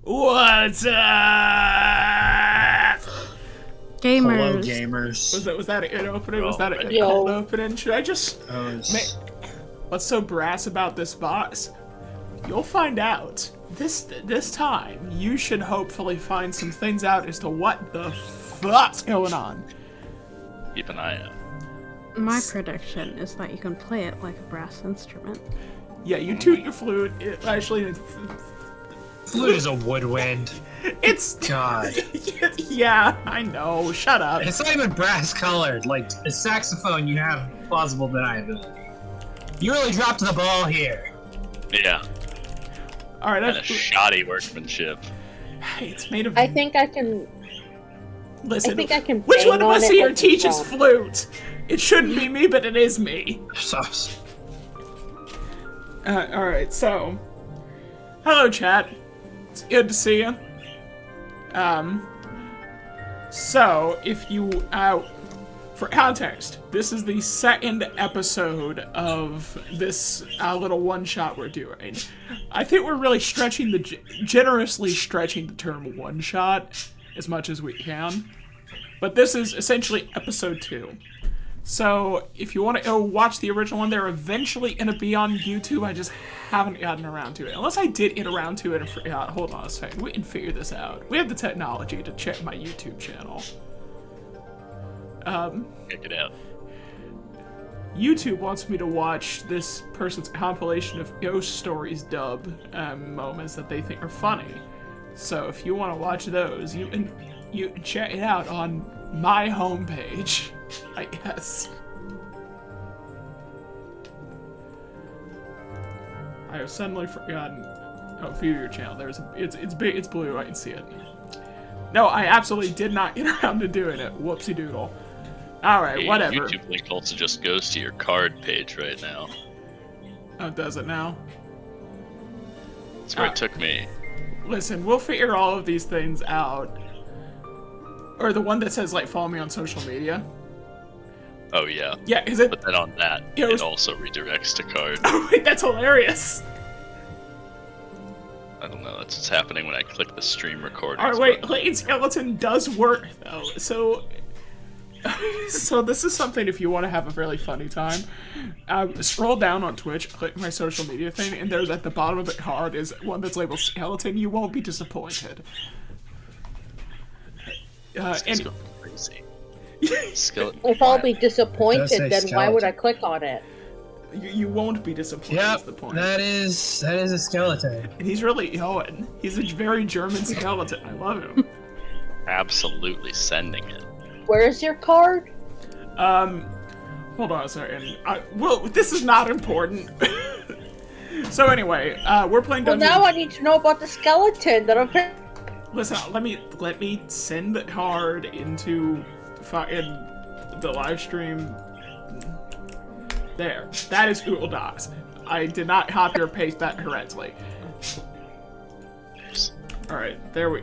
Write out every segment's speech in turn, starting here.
What's up? Gamers. Hello, gamers. Was that an opening? Was that a cold opening? Should I just... What's so brass about this box? You'll find out. This time, you should hopefully find some things out as to what the fuck's going on. Keep an eye out. My prediction is that you can play it like a brass instrument. Yeah, you toot your flute. Flute is a woodwind. It's... God. Yeah, I know. Shut up. It's not even brass colored. Like, a saxophone, you have plausible deniability. You really dropped the ball here. Yeah. Alright, that's shoddy workmanship. Hey, it's made of... I think I can... Listen, I think I can which one of us here like teaches flute? It shouldn't be me, but it is me. Sus. Alright, so... Hello, chat. It's good to see you. So, if you, for context, this is the second episode of this little one-shot we're doing. I think we're really generously stretching the term one-shot as much as we can. But this is essentially episode 2. So, if you want to go watch the original one, they're eventually going to be on YouTube. I just haven't gotten around to it. Unless I did get around to it and forgot. Hold on a second. We can figure this out. We have the technology to check my YouTube channel. Check it out. YouTube wants me to watch this person's compilation of ghost stories dub moments that they think are funny. So, if you want to watch those, you can check it out on my homepage, I guess. I have suddenly forgotten. Oh, view your channel. It's big. It's blue. I can see it. No, I absolutely did not get around to doing it. Whoopsie doodle. All right, whatever. YouTube link also just goes to your card page right now. Oh, does it now? That's where it took me. Listen, we'll figure all of these things out. Or the one that says, like, follow me on social media. Oh, yeah. Yeah, is it? But then on that, it also redirects to card. Oh, wait, that's hilarious. I don't know, that's what's happening when I click the stream recording. Alright, wait, Latent Skeleton does work, though. So this is something if you want to have a really funny time. Scroll down on Twitch, click my social media thing, and there's at the bottom of the card is one that's labeled Skeleton. You won't be disappointed. And crazy. Skeleton. If I'll be disappointed, then why would I click on it? You won't be disappointed. Yep, is the point. that is a skeleton. And he's really Owen. He's a very German skeleton. I love him. Absolutely sending it. Where's your card? Hold on a second. Well, this is not important. So anyway, we're playing Dungeons. Well, now I need to know about the skeleton that I'm. Listen, let me send the card into the live stream. There. That is Google Docs. I did not copy or paste that correctly. Alright, there we...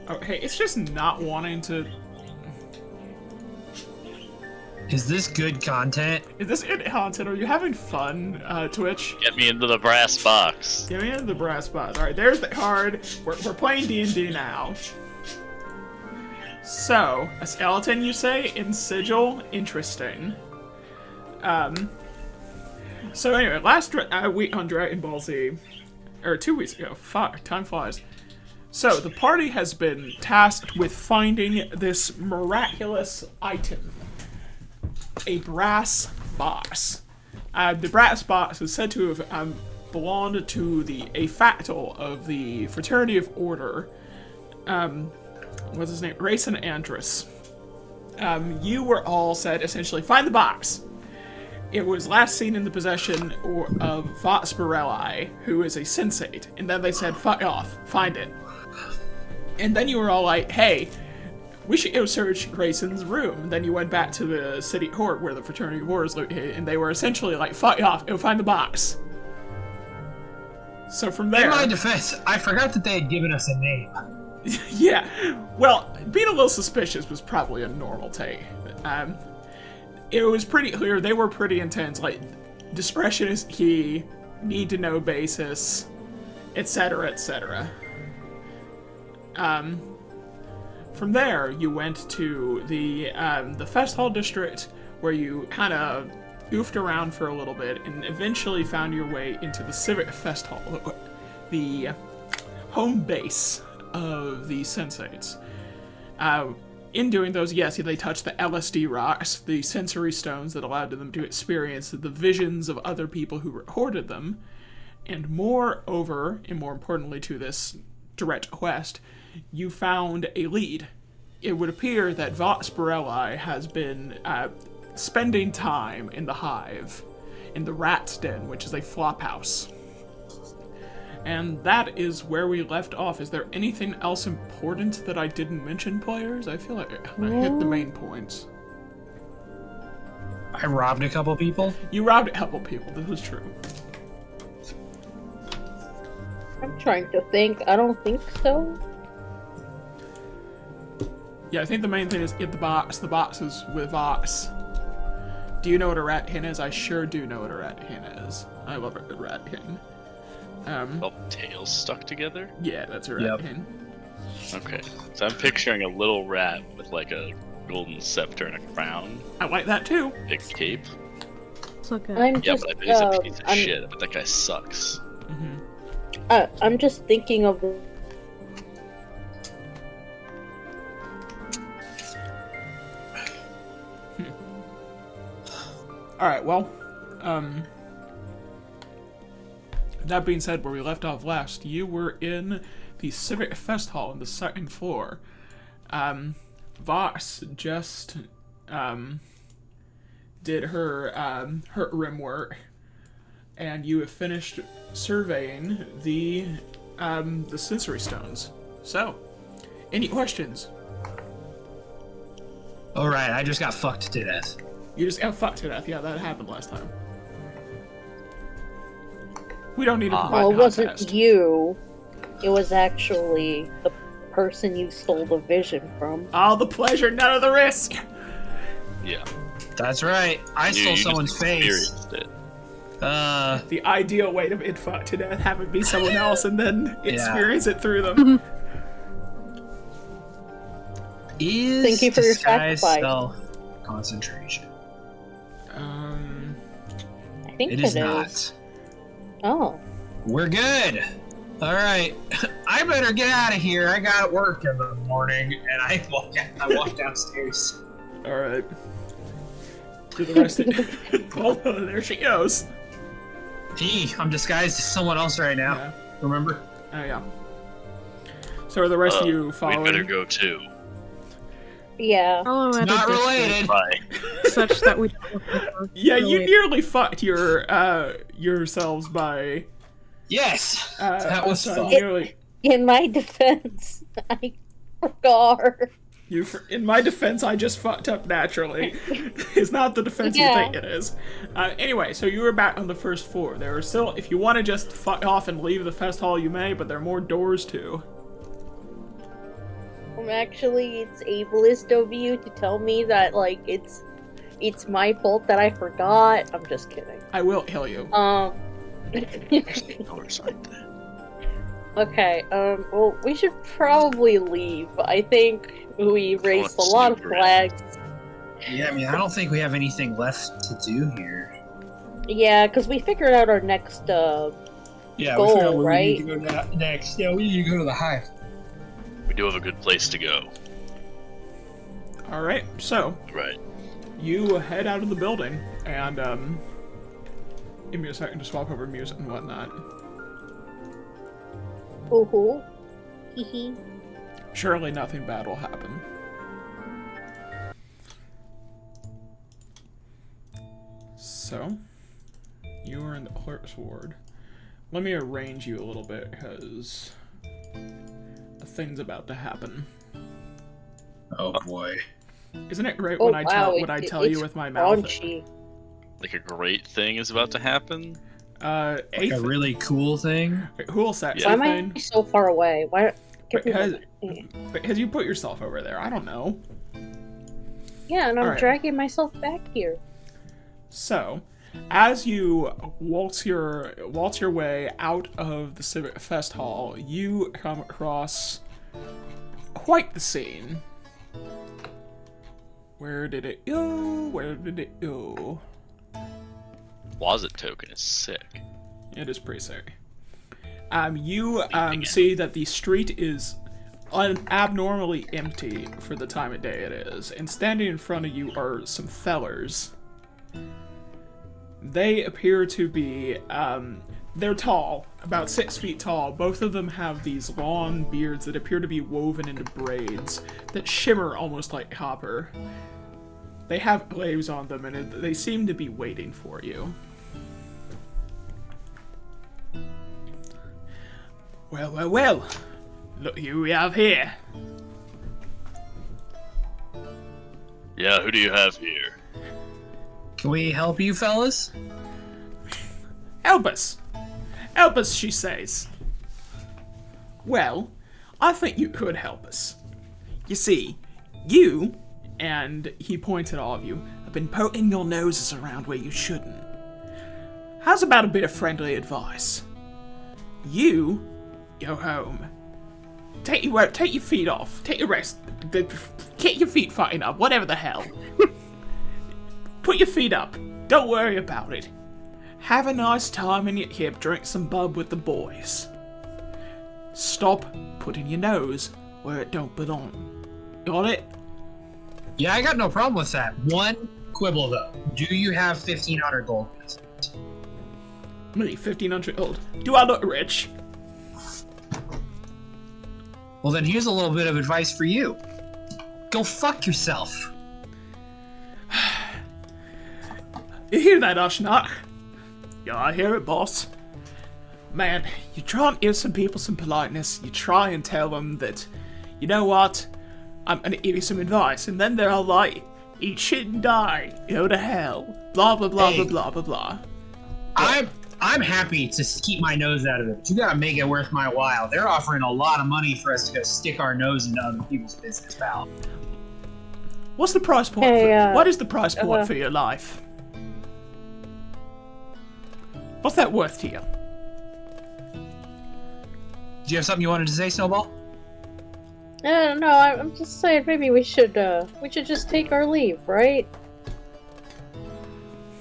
Oh, hey, it's just not wanting to... Is this good content? Is this good content? Are you having fun, Twitch? Get me into the brass box. Get me into the brass box. Alright, there's the card. We're playing D&D now. So, a skeleton, you say? In Sigil? Interesting. So anyway, last week on Dragon Ball Z, or 2 weeks ago, fuck, time flies. So, the party has been tasked with finding this miraculous item. A brass box. The brass box is said to have belonged to a factal of the Fraternity of Order. What's his name? Race and Andrus. You were all said, essentially, find the box. It was last seen in the possession of Bordelrie, who is a sensate. And then they said, fuck off, find it. And then you were all like, hey, we should go search Grayson's room. And then you went back to the city court where the Fraternity of War is located, and they were essentially like, fuck off, go find the box. So from there... In my defense, I forgot that they had given us a name. Yeah, well, being a little suspicious was probably a normal take. It was pretty clear, they were pretty intense, like, discretion is key, need-to-know basis, etc., etc. From there, you went to the Fest Hall district, where you kind of goofed around for a little bit, and eventually found your way into the Civic Fest Hall, the home base of the sensates. In doing those, yes, they touched the LSD rocks, the sensory stones that allowed them to experience the visions of other people who recorded them, and moreover, and more importantly to this direct quest, you found a lead. It would appear that Bordelrie has been spending time in the Hive, in the Rat's Den, which is a flop house. And that is where we left off. Is there anything else important that I didn't mention, players? I feel like I hit the main points. I robbed a couple people. You robbed a couple people, this is true. I'm trying to think. I don't think so. Yeah, I think the main thing is get the box. The box is with Vox. Do you know what a rat hen is? I sure do know what a rat hen is. I love a good rat hen. All tails stuck together? Yeah, that's a rat hen. Okay, so I'm picturing a little rat with like a golden scepter and a crown. I like that too. Big cape. So good. I'm Yeah, just, but I bet he's a piece of shit. But that guy sucks. I'm just thinking of. Alright, well, that being said, where we left off last, you were in the Civic Fest Hall on the second floor. Vox just did her rim work, and you have finished surveying the sensory stones. So, any questions? Alright, I just got fucked to death. You just got fucked to death. Yeah, that happened last time. We don't need to provide Well, it wasn't context. you. It was actually the person you stole the vision from. All the pleasure, none of the risk. Yeah. That's right. I stole You someone's just face. experienced it. The ideal way to get fucked to death, have it be someone else, and then experience it through them. Is Thank you for your disguise sacrifice. self-concentration? I think It is not. Oh. We're good. All right, I better get out of here. I got work in the morning, and I walk downstairs. All right. Do the rest of Oh, there she goes. Gee, I'm disguised as someone else right now. Yeah. Remember? Oh, yeah. So are the rest of you We following? better go too. Yeah. Follow at a Not distance, related. Bye. such that we don't look like we're Yeah, you related. nearly fucked yourselves by. Yes, that was so fun. nearly. In my defense, I forgot. In my defense, I just fucked up naturally. It's not the defense you Yeah. think it is. Anyway, so you were back on the first floor. There are still, if you want to just fuck off and leave the fest hall, you may, but there are more doors too. Actually, it's ableist of you to tell me that, like, it's my fault that I forgot. I'm just kidding. I will kill you. Doors aren't there. Okay, well, we should probably leave. I think we raised a lot of flags. Yeah, I mean, I don't think we have anything left to do here. Yeah, because we figured out our next, Yeah, Goal, we figured out where right? we need to go next. Yeah, we need to go to the hive. We do have a good place to go. All right, so Right. you head out of the building, and give me a second to swap over music and whatnot. Hoo-hoo. Hee-hee. Surely nothing bad will happen. So, you are in the clerk's ward. Let me arrange you a little bit, because a thing's about to happen. Oh boy. Isn't it great Oh, when I tell wow, what I tell you with my mouth? Raunchy. Like a great thing is about to happen. Like a really cool thing. Who will say Why am I anything? so far away? Why? Because you put yourself over there. I don't know. Yeah, and I'm Alright. dragging myself back here. So, as you waltz your way out of the Civic Fest Hall, you come across quite the scene. Where did it go? Where did it go? Closet token is sick. It is pretty sick. You see that the street is abnormally empty for the time of day it is, and standing in front of you are some fellers. They appear to be, they're tall, about 6 feet tall. Both of them have these long beards that appear to be woven into braids that shimmer almost like copper. They have glaives on them, and they seem to be waiting for you. Well, well, well. Look who we have here. Yeah, who do you have here? Can we help you, fellas? Help us! Help us, she says. Well, I think you could help us. You see, you, and he points at all of you, have been poking your noses around where you shouldn't. How's about a bit of friendly advice? You go home. Take your feet off. Take a rest. Get your feet fine up, whatever the hell. Put your feet up. Don't worry about it. Have a nice time in your hip, drink some bub with the boys. Stop putting your nose where it don't belong. Got it? Yeah, I got no problem with that. One quibble though. Do you have 1,500 gold? Me, 1,500 gold. Do I look rich? Well, then here's a little bit of advice for you. Go fuck yourself. You hear that, Ashnach? Yeah, I hear it, boss. Man, you try and give some people some politeness. You try and tell them that, you know what? I'm gonna give you some advice, and then they're all like, eat shit and die, go to hell, blah blah blah Hey. blah blah blah blah. I'm happy to keep my nose out of it, but you gotta make it worth my while. They're offering a lot of money for us to go stick our nose into other people's business, pal. What's the price point? Hey, what is the price point for your life? What's that worth to you? Do you have something you wanted to say, Snowball? I don't know. I'm just saying maybe we should just take our leave, right?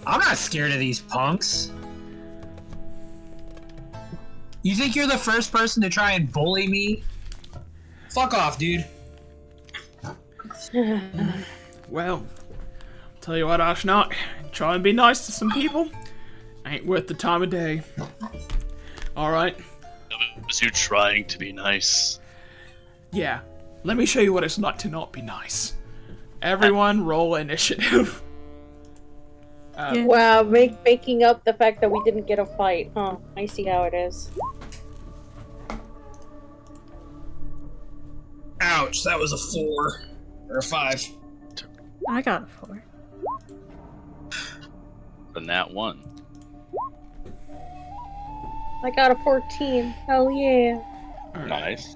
I'm not scared of these punks. You think you're the first person to try and bully me? Fuck off, dude. Well, tell you what, Ashnach, try and be nice to some people. Ain't worth the time of day. Alright? Was you trying to be nice? Yeah. Let me show you what it's like to not be nice. Everyone roll initiative. Yeah. Wow, making up the fact that we didn't get a fight, huh? I see how it is. Ouch, that was a 4. Or a 5. I got a 4. Than that one. I got a 14. Hell yeah. Alright. Nice.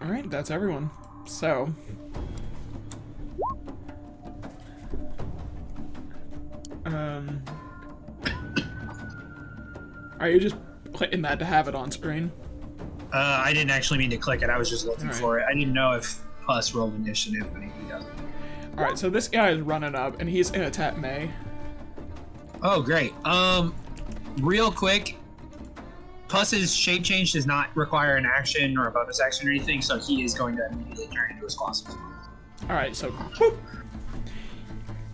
Alright, that's everyone. So. Are you just clicking that to have it on screen? I didn't actually mean to click it, I was just looking Alright. for it. I didn't know if Plus rolled initiative, but he doesn't. Alright, so this guy is running up, and he's gonna attack May. Oh, great. Real quick, Puss's shape change does not require an action or a bonus action or anything, so he is going to immediately turn into his colossal form. Alright, so. Whoop.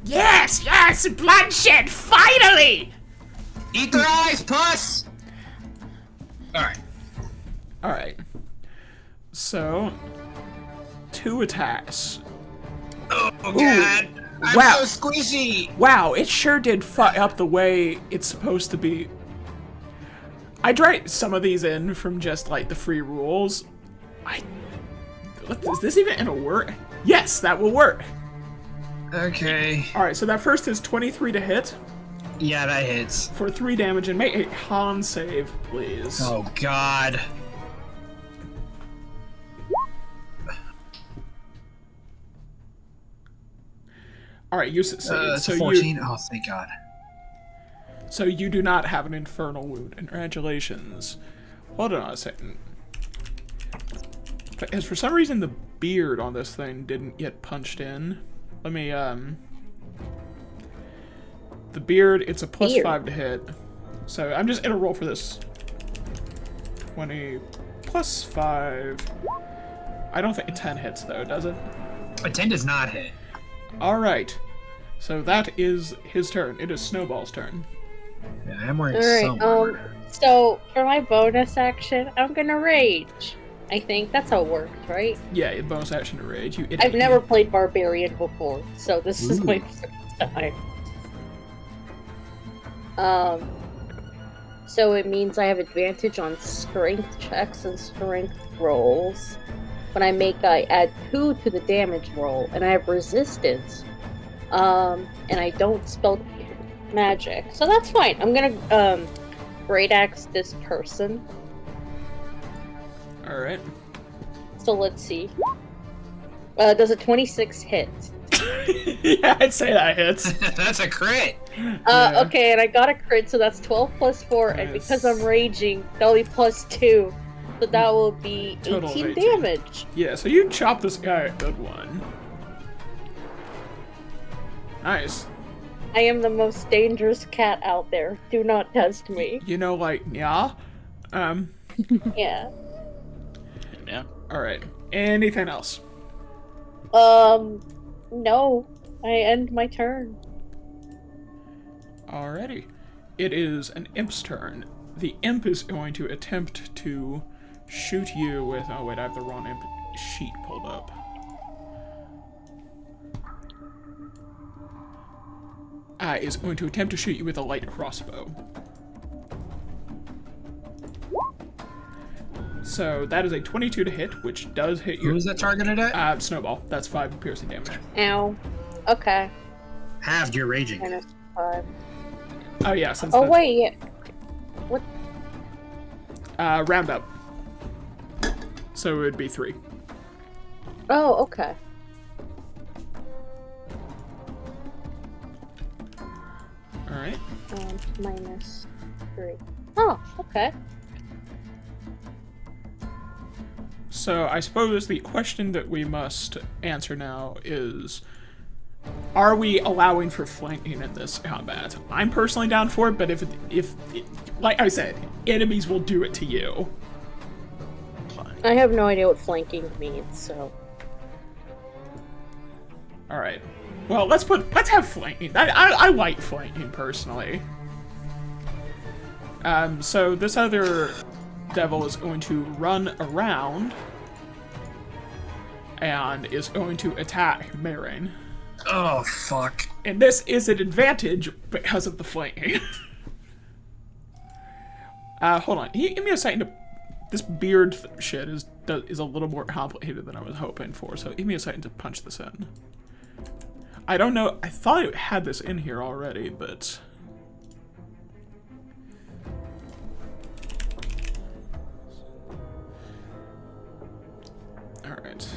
Yes, bloodshed, finally! Eat their eyes, Puss! Alright. Alright. So, 2 attacks. Oh, God. I'm Wow. so squishy! Wow, it sure did fuck up the way it's supposed to be. I tried some of these in from just, like, the free rules. Is this even gonna work? Yes, that will work. Okay. Alright, so that first is 23 to hit Yeah, that hits. for 3 damage, and make a con save, please. Oh, God. Alright, you succeed. It's so 14. Oh, thank God. So you do not have an infernal wound. Congratulations. Hold on a second. Because for some reason the beard on this thing didn't get punched in. Let me, The beard, it's a +5 to hit. So I'm just gonna roll for this. 20 +5. I don't think 10 hits though, does it? A 10 does not hit. Alright. So that is his turn. It is Snowball's turn. Yeah, I'm wearing Alright, so for my bonus action, I'm gonna rage. I think that's how it works, right? Yeah, bonus action to rage. I've never played Barbarian before, so this is my first time. So it means I have advantage on strength checks and strength rolls. When I add 2 to the damage roll, and I have resistance. And I don't spell magic, so that's fine. I'm gonna Great Axe this person. Alright. So let's see. Does a 26 hit? Yeah, I'd say that hits. That's a crit. Yeah. Okay, and I got a crit, so that's 12 plus 4, and because I'm raging, that'll be plus 2. So that will be 18 Total of 18. damage. Yeah, so you chop this guy a good one. Nice. I am the most dangerous cat out there. Do not test me. You know, like, yeah. Yeah. Yeah. Alright. Anything else? No. I end my turn. Alrighty. It is an imp's turn. The imp is going to attempt to shoot you with... Oh, wait, I have the wrong imp sheet pulled up. Is going to attempt to shoot you with a light crossbow. So that is a 22 to hit, which does hit your... Who is that targeted at? Snowball. That's 5 piercing damage. Ow. Okay. Halved your raging. Minus 5. Oh, yeah, since Oh, that's... wait. What? Round up. So it would be 3. Oh, okay. Alright. Minus 3. Oh, okay. So I suppose the question that we must answer now is, are we allowing for flanking in this combat? I'm personally down for it, but if like I said, enemies will do it to you. Fine. I have no idea what flanking means, so... Alright. Well, let's have flanking. I like flanking, personally. So this other devil is going to run around and is going to attack Maren. Oh, fuck. And this is an advantage because of the flanking. Hold on. Give me a second to... This beard shit is a little more complicated than I was hoping for, so give me a second to punch this in. I don't know. I thought it had this in here already, but... Alright.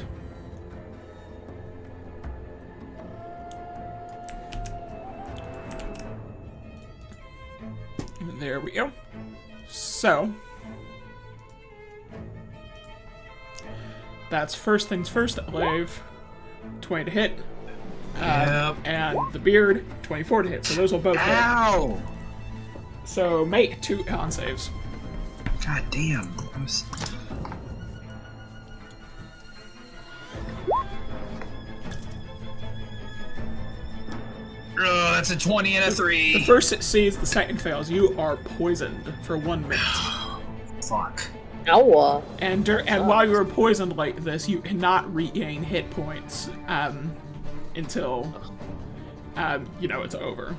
There we go. So... That's first things first, Lave. 20 to hit. Yep. And the beard, 24 to hit. So those will both hit. Ow! So make 2 con saves. God damn. Oh, that's a 20 and a 3. The first succeeds, the second fails. You are poisoned for 1 minute. Fuck. Ow. And while you are poisoned like this, you cannot regain hit points until it's over.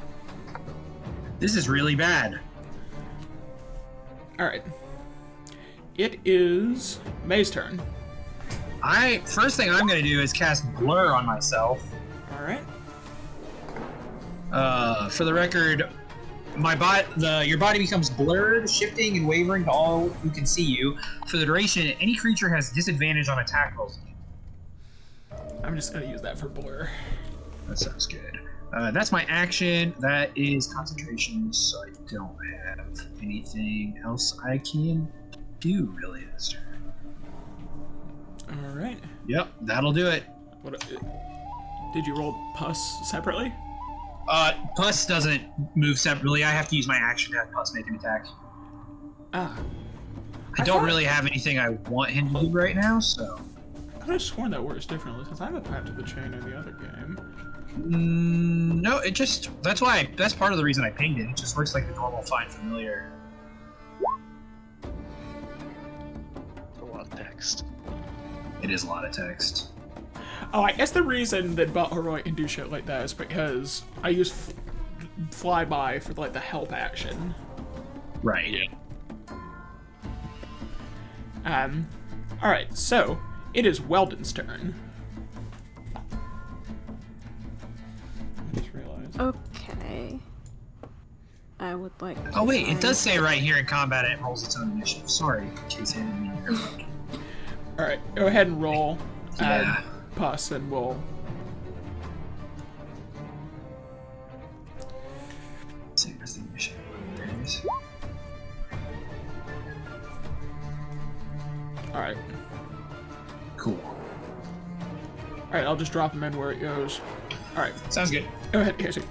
This is really bad. All right. It is May's turn. First thing I'm gonna do is cast Blur on myself. All right. For the record, your body becomes blurred, shifting and wavering to all who can see you. For the duration, any creature has disadvantage on attack rolls. I'm just gonna use that for blur. That sounds good. That's my action. That is concentration, so I don't have anything else I can do really this turn. All right. Yep, that'll do it. Did you roll pus separately? Pus doesn't move separately. I have to use my action to have Pus make an attack. Ah. I don't really have anything I want him to do right now, so. I could have sworn that works differently since I'm a Path to the Chain in the other game. No, that's part of the reason I pinged it. It just works like the normal Find Familiar. A lot of text. It is a lot of text. Oh, I guess the reason that Baator can do shit like that is because I use flyby for like the help action. Right. Yeah. All right, so it is Weldon's turn. I just realized. Okay. I would like to Oh wait, try it does say right here in combat it rolls its own initiative. Sorry, in case I didn't mean to. All right, go ahead and roll. Yeah. Pus, and we'll. See, where's the initiative? There it is. All right. Cool. All right, I'll just drop him in where it goes. All right, Sounds good. go ahead, Casey.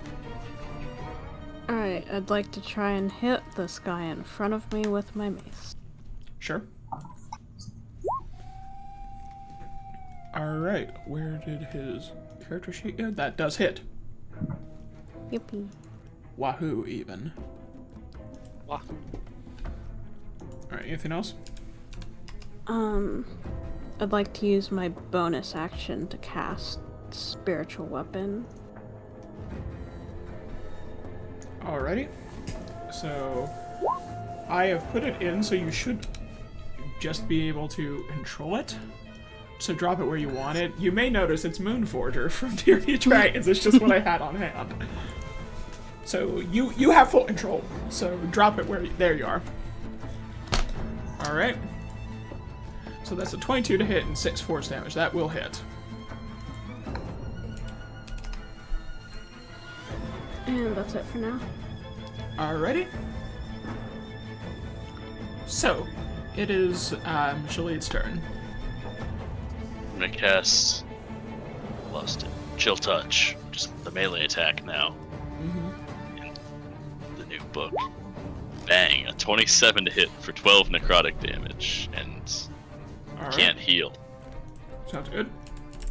Alright, I'd like to try and hit this guy in front of me with my mace. Sure. All right, where did his character sheet go? That does hit. Yippee. Wahoo, even. Wah. All right, anything else? I'd like to use my bonus action to cast Spiritual Weapon. Alrighty. So, I have put it in, so you should just be able to control it. So drop it where you want it. You may notice it's Moonforger from Tyranny of Dragons. It's just what I had on hand. So you have full control. So drop it there you are. All right. So that's a 22 to hit and 6 force damage. That will hit. And that's it for now. Alrighty. So, it is Shalad's turn. I'm gonna cast. Lost it. Chill Touch. Just the melee attack now. In the new book. Bang! A 27 to hit for 12 necrotic damage, and All right. can't heal. Sounds good.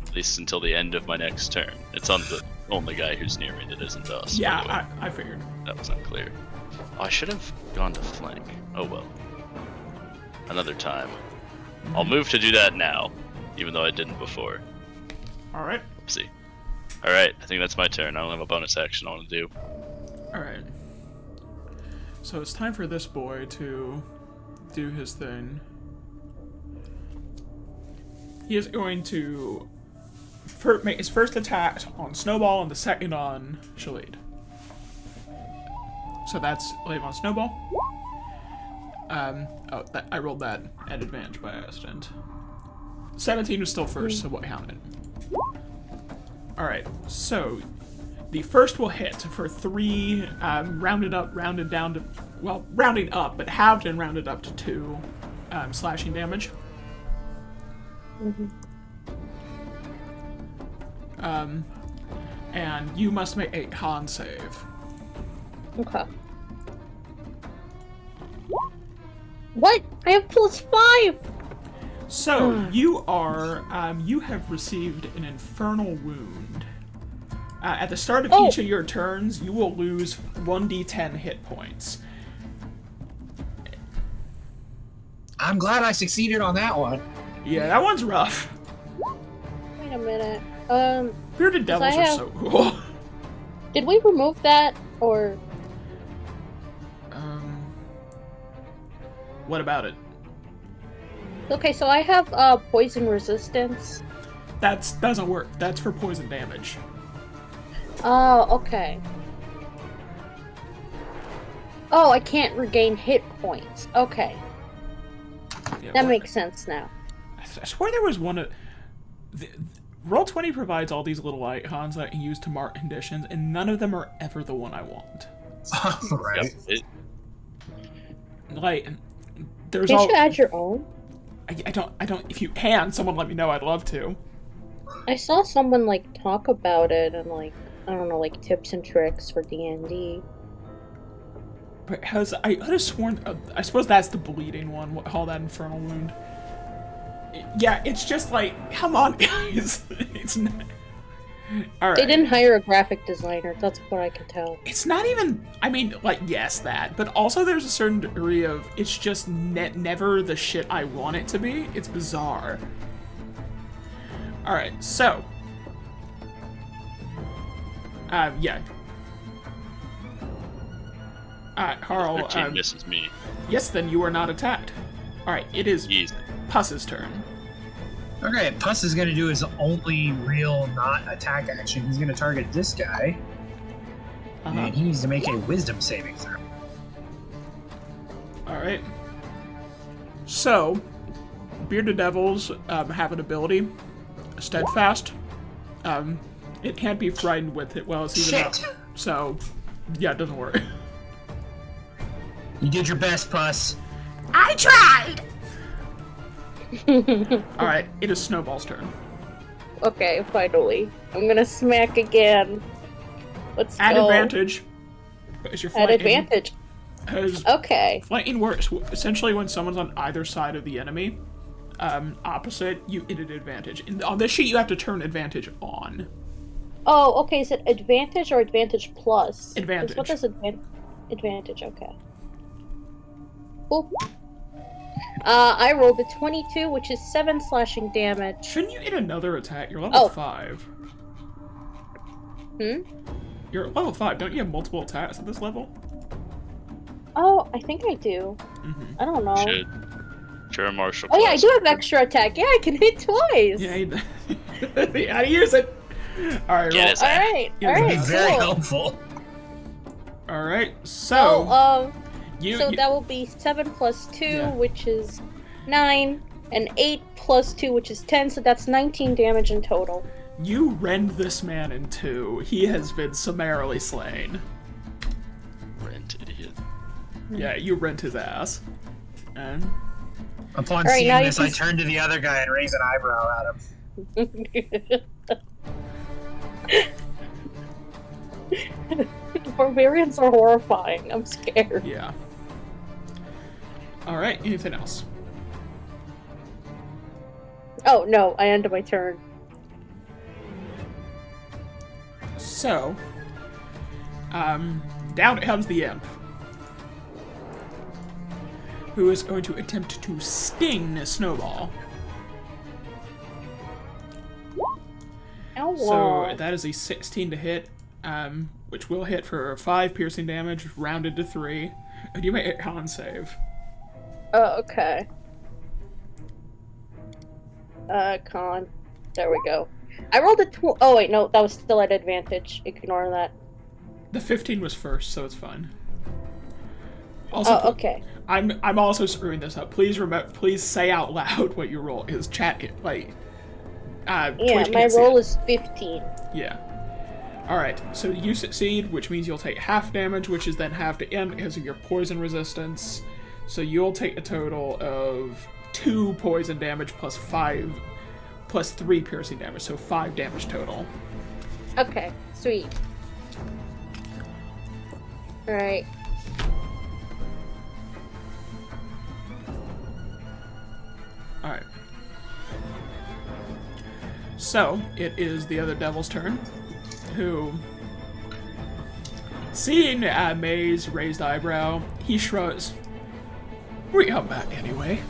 At least until the end of my next turn. It's on the only guy who's near me that isn't us. by the way. Yeah, I figured. That was unclear. Oh, I should have gone to flank. Oh well. Another time. I'll move to do that now, even though I didn't before. Alright. Oopsie. Alright, I think that's my turn. I don't have a bonus action I want to do. Alright. So it's time for this boy to do his thing. He is going to make his first attack on Snowball and the second on Shalid. So that's leave on Snowball. I rolled that at advantage by accident. 17 was still first, so what counted? Alright, so the first will hit for 3 rounded up, rounded down to, well, rounding up, but halved and rounded up to 2 slashing damage. And you must make a con save. Okay. What? I have +5! So, you have received an infernal wound. At the start of each of your turns, you will lose 1d10 hit points. I'm glad I succeeded on that one. Yeah, that one's rough. Wait a minute. Bearded devils are so cool. Did we remove that, or... What about it? Okay, so I have, poison resistance. That doesn't work. That's for poison damage. Oh, okay. Oh, I can't regain hit points. Okay. Yeah, That makes sense now. I swear there was one of... Roll20 provides all these little icons that I can use to mark conditions, and none of them are ever the one I want. Right. Like, there's Can't you add your own? I don't... If you can, someone let me know. I'd love to. I saw someone, like, talk about it, and, like, I don't know, like, tips and tricks for D&D. Because I could have sworn... I suppose that's the bleeding one. What call that infernal wound? Yeah, it's just like... Come on, guys. It's not... Alright. They didn't hire a graphic designer, that's what I can tell. It's not even... I mean, like, yes, that. But also there's a certain degree of... It's just never the shit I want it to be. It's bizarre. Alright, so... yeah. Carl, 13 misses me. Yes, then you are not attacked. Alright, it is Easy. Puss's turn. Okay, Puss is gonna do his only real not attack action. He's gonna target this guy, and he needs to make a wisdom saving throw. Alright. So, Bearded Devils have an ability, Steadfast. It can't be frightened with it while it's even up. So, yeah, it doesn't work. You did your best, Puss. I tried! Alright, it is Snowball's turn. Okay, finally. I'm gonna smack again. Let's Add go. advantage. Is your Add flanking, advantage. Okay. Flanking works essentially when someone's on either side of the enemy. Opposite, you get an advantage. On this sheet, you have to turn advantage on. Oh, okay. Is it advantage or advantage plus? Advantage. What does advantage? Okay. Boop. I rolled a 22, which is 7 slashing damage. Shouldn't you get another attack? You're level 5. You're at level 5. Don't you have multiple attacks at this level? Oh, I think I do. I don't know. Sure, Marshall. Oh yeah, I do have extra attack. Yeah, I can hit twice. Yeah, you gotta use it. Alright, Get All right, Very cool. helpful. Alright, so... So that will be 7 plus 2, which is 9, and 8 plus 2, which is 10, so that's 19 damage in total. You rend this man in two. He has been summarily slain. Rent idiot. Yeah, you rent his ass. And... Upon seeing this, I turn to the other guy and raise an eyebrow at him. Barbarians are horrifying. I'm scared. Yeah. Alright, anything else? Oh, no, I ended my turn. So, down comes the imp, who is going to attempt to sting Snowball. Ow. So that is a 16 to hit, which will hit for 5 piercing damage, rounded to 3. And you make a con save. Oh, okay. Con. There we go. I rolled a oh wait, no, that was still at advantage. Ignore that. The 15 was first, so it's fine. Also, oh, okay. I'm also screwing this up. Please please say out loud what your roll is. Chat it, like. Yeah, my roll is 15. Yeah. Alright, so you succeed, which means you'll take half damage, which is then half to end because of your poison resistance. So you'll take a total of 2 poison damage plus 3 piercing damage, so 5 damage total. Okay, sweet. Alright. Alright. So, it is the other devil's turn, who, seeing May's raised eyebrow, he shrugs. We come back anyway.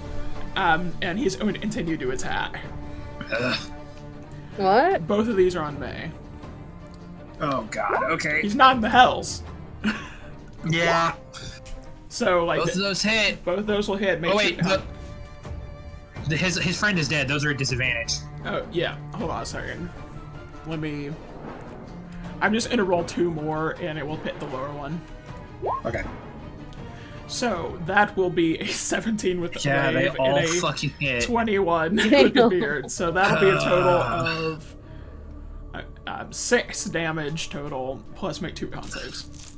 And he's going to continue to attack. What? Both of these are on May. Oh god, okay. He's not in the hells. Yeah. So, like, Both of those hit. both of those will hit. Oh wait, his friend is dead. Those are at disadvantage. Oh, yeah. Hold on a second. Let me... I'm just gonna roll 2 more, and it will hit the lower one. Okay. So, that will be a 17 with the Yeah, they wave all and a fucking hit. 21 with the beard. So that'll be a total of 6 damage total, plus make 2 con saves.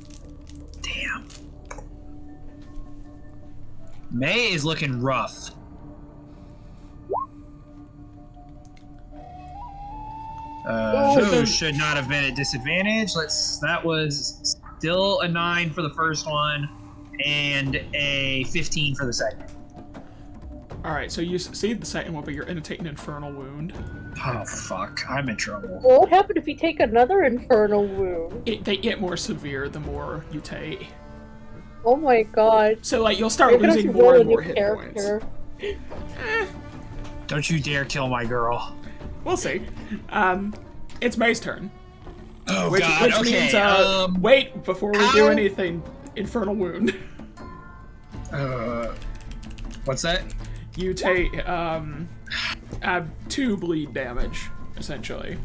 Damn. May is looking rough. Those should not have been at disadvantage. That was still a 9 for the first one, and a 15 for the second. Alright, so you succeed the second one, but you're going to take an infernal wound. Oh fuck, I'm in trouble. Well, what happened if you take another infernal wound? They get more severe the more you take. Oh my god. So, like, you'll start You're gonna losing have to more roll and a more new hit character. points. Don't you dare kill my girl. We'll see. It's May's turn. Oh Which god, means, okay. wait, before we do anything, infernal wound. What's that? You take, 2 bleed damage, essentially.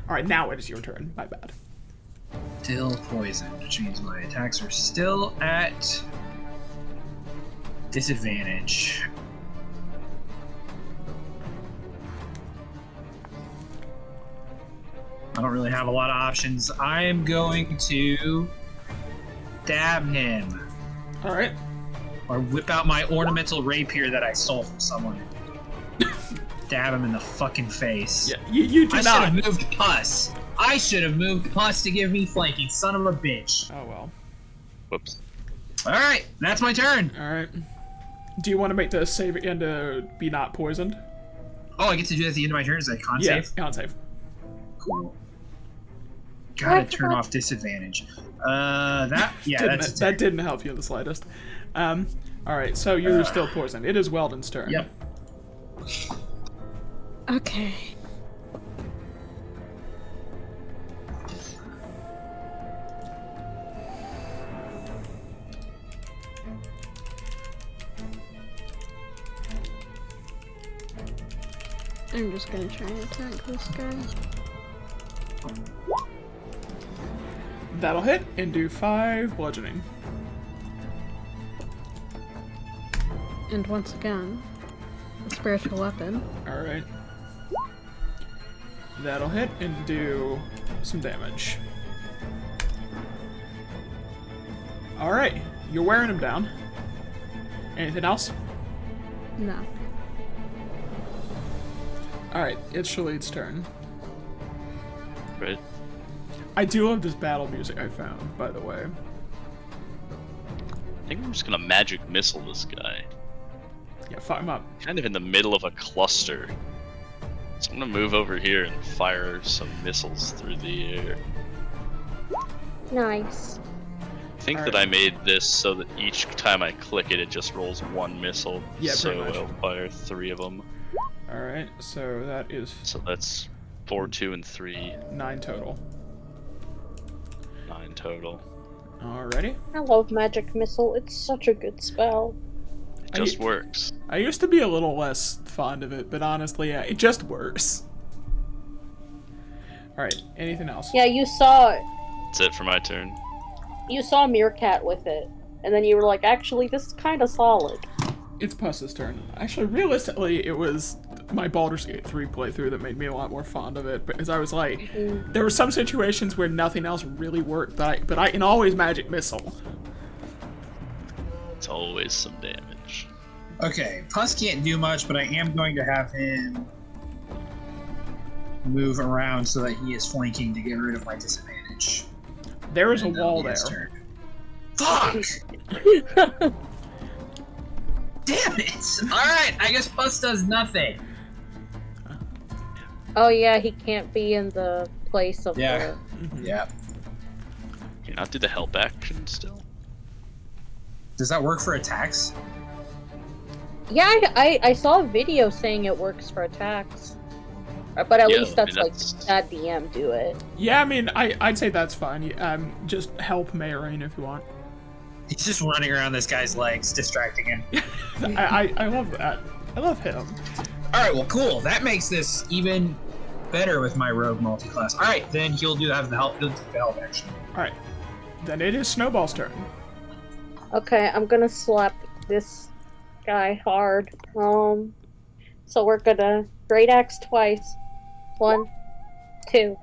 Alright, now it is your turn. My bad. Still poisoned, which means my attacks are still at disadvantage. I don't really have a lot of options. I am going to stab him. Alright. Or whip out my ornamental rapier that I stole from someone. Stab him in the fucking face. Yeah, you do I not. should have moved Puss. I should have moved Puss to give me flanking, son of a bitch. Oh well. Whoops. Alright, that's my turn. Alright. Do you want to make the save again to be not poisoned? Oh, I get to do that at the end of my turn? Is that con Yeah, save? con save. Cool. Gotta turn off disadvantage. That didn't help you in the slightest. Alright, so you're still poisoned. It is Weldon's turn. Yep. Okay. I'm just gonna try and attack this guy. That'll hit and do 5 bludgeoning. And once again, a spiritual weapon. Alright. That'll hit and do some damage. Alright, you're wearing him down. Anything else? No. Alright, it's Shalid's turn. Right. I do love this battle music I found, by the way. I think I'm just gonna magic missile this guy. Yeah, fuck him up. Kind of in the middle of a cluster. So I'm gonna move over here and fire some missiles through the air. Nice. I think Alright. that I made this so that each time I click it, it just rolls 1 missile. Yeah, so pretty much. I'll fire 3 of them. Alright, so that is So that's 4, 2, and 3. 9 total. 9 total. Alrighty. I love Magic Missile. It's such a good spell. It just works. I used to be a little less fond of it, but honestly, yeah, it just works. Alright, anything else? Yeah, you saw That's it for my turn. Meerkat with it, and then you were like, actually, this is kind of solid. It's Puss's turn. Actually, realistically, it was my Baldur's Gate 3 playthrough that made me a lot more fond of it, because I was like, there were some situations where nothing else really worked, but I can always magic missile. It's always some damage. Okay, Puss can't do much, but I am going to have him move around so that he is flanking to get rid of my disadvantage. There is a And that'll wall be his there. turn. Fuck! Damn it! Alright, I guess plus does nothing. Oh yeah, he can't be in the place of Yeah. the... Yeah. Can you not do the help action still? Does that work for attacks? Yeah, I saw a video saying it works for attacks. But at Yeah, least I mean, that's that DM do it. Yeah, I mean, I'd say that's fine. Just help Mayrain if you want. He's just running around this guy's legs, distracting him. I love that. I love him. Alright, well, cool. That makes this even better with my rogue multi-class. Alright, then he'll have the help action. Alright. Then it is Snowball's turn. Okay, I'm gonna slap this guy hard. So we're gonna Great Axe twice. 1, 2.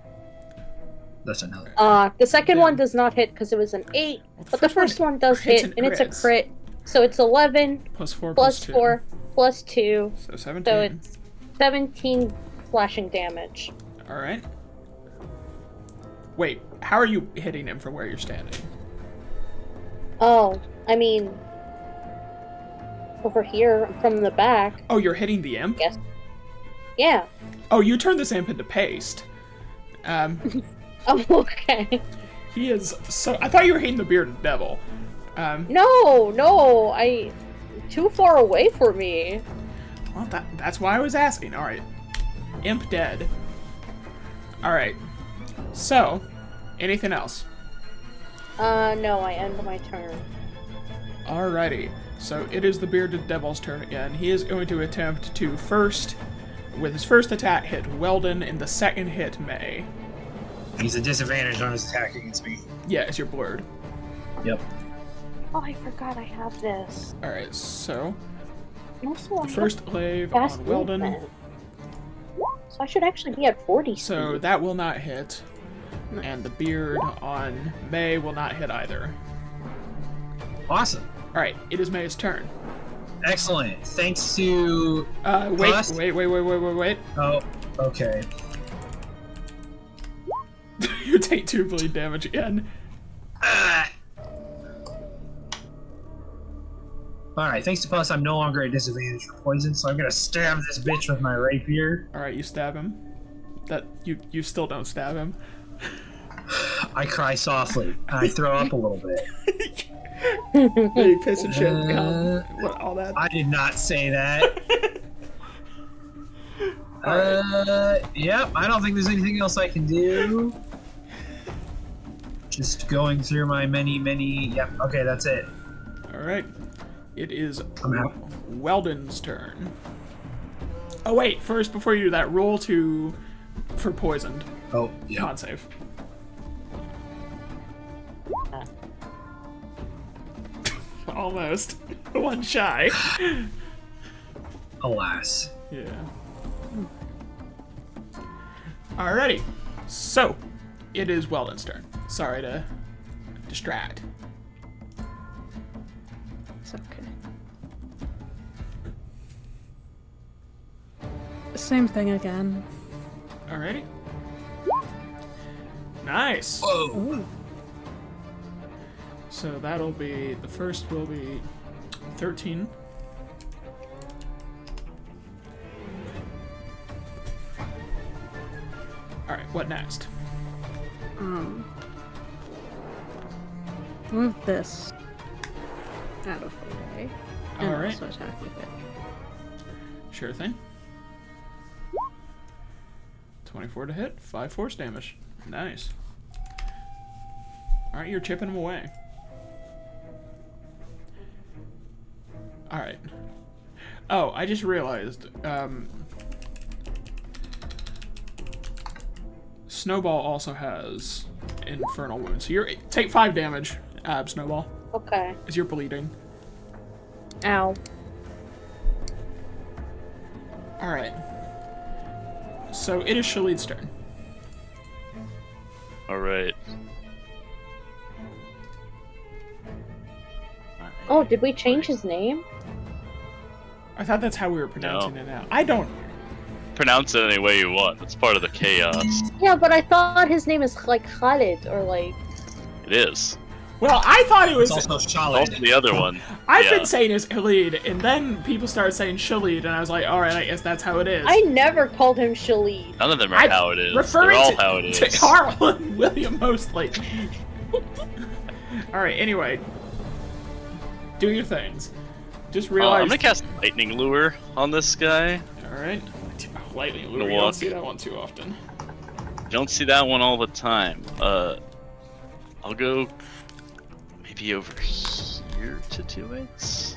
That's another. The second Yeah. one does not hit because it was an 8, Well, but the first one does crits hit, and and it's a crits. crit. So it's 11 Plus 4 plus 2. 4 plus 2, So 17. so it's 17 slashing damage. Alright. Wait, how are you hitting him from where you're standing? Oh, I mean, over here from the back. Oh, you're hitting the imp? Yes. Yeah. Oh, you turned this imp into paste. Oh, okay. He is so... I thought you were hitting the bearded devil. No, too far away for me. Well, that's why I was asking. Alright. Imp dead. Alright. So, anything else? No, I end my turn. Alrighty. So, it is the bearded devil's turn again. He is going to attempt to first, with his first attack, hit Weldon, and the second hit May. He's a disadvantage on his attack against me. Yeah, as you're blurred. Yep. Oh, I forgot I have this. Alright, so, And also, I the first glaive have fast on Weldon. movement. So I should actually be at 40 So, speed. that will not hit. And the beard on May will not hit either. Awesome. Alright, it is May's turn. Excellent. Thanks to... Wait. Plus? Wait. Oh, okay. You take 2 bleed damage again. Alright, thanks to Plus, I'm no longer at disadvantage for poison, so I'm gonna stab this bitch with my rapier. Alright, you stab him. That you still don't stab him. I cry softly, and I throw up a little bit. You piss and shit. What, all that? I did not say that. Yep, I don't think there's anything else I can do. Just going through my many... Yep, okay, that's it. Alright. It is I'm out. Weldon's turn. Oh wait, first, before you do that, roll for poisoned. Oh, yeah. Con save. Almost. One shy. Alas. Yeah. Alrighty. So, it is Weldon's turn. Sorry to distract. It's okay. Same thing again. Alrighty. Nice. Whoa. Ooh. So that'll be, the first will be 13. Alright, what next? Move this out of the way. And Alright. also attack with it. Sure thing. 24 to hit, 5 force damage. Nice. Alright, you're chipping him away. Alright. Oh, I just realized, Snowball also has Infernal Wound. So take 5 damage, Snowball, Okay. as you're bleeding. Ow. Alright. So it is Shalid's turn. Alright. Oh, did we change his name? I thought that's how we were pronouncing it now. I don't... Pronounce it any way you want. It's part of the chaos. Yeah, but I thought his name is like Khalid or like. It is. Well, I thought it was. It's also Shalid. Also the other one. I've Yeah. been saying it's Khalid, and then people started saying Shalid, and I was like, all right, I guess that's how it is. I never called him Shalid. None of them are I'm how it is. referring They're all to, how it is. to Carl and William mostly. All right. Anyway, do your things. Just realize. I'm gonna cast Lightning Lure on this guy. All right. Lightning I'm lure. gonna You don't walk. see that one too often. You don't see that one all the time. I'll go maybe over here to do it.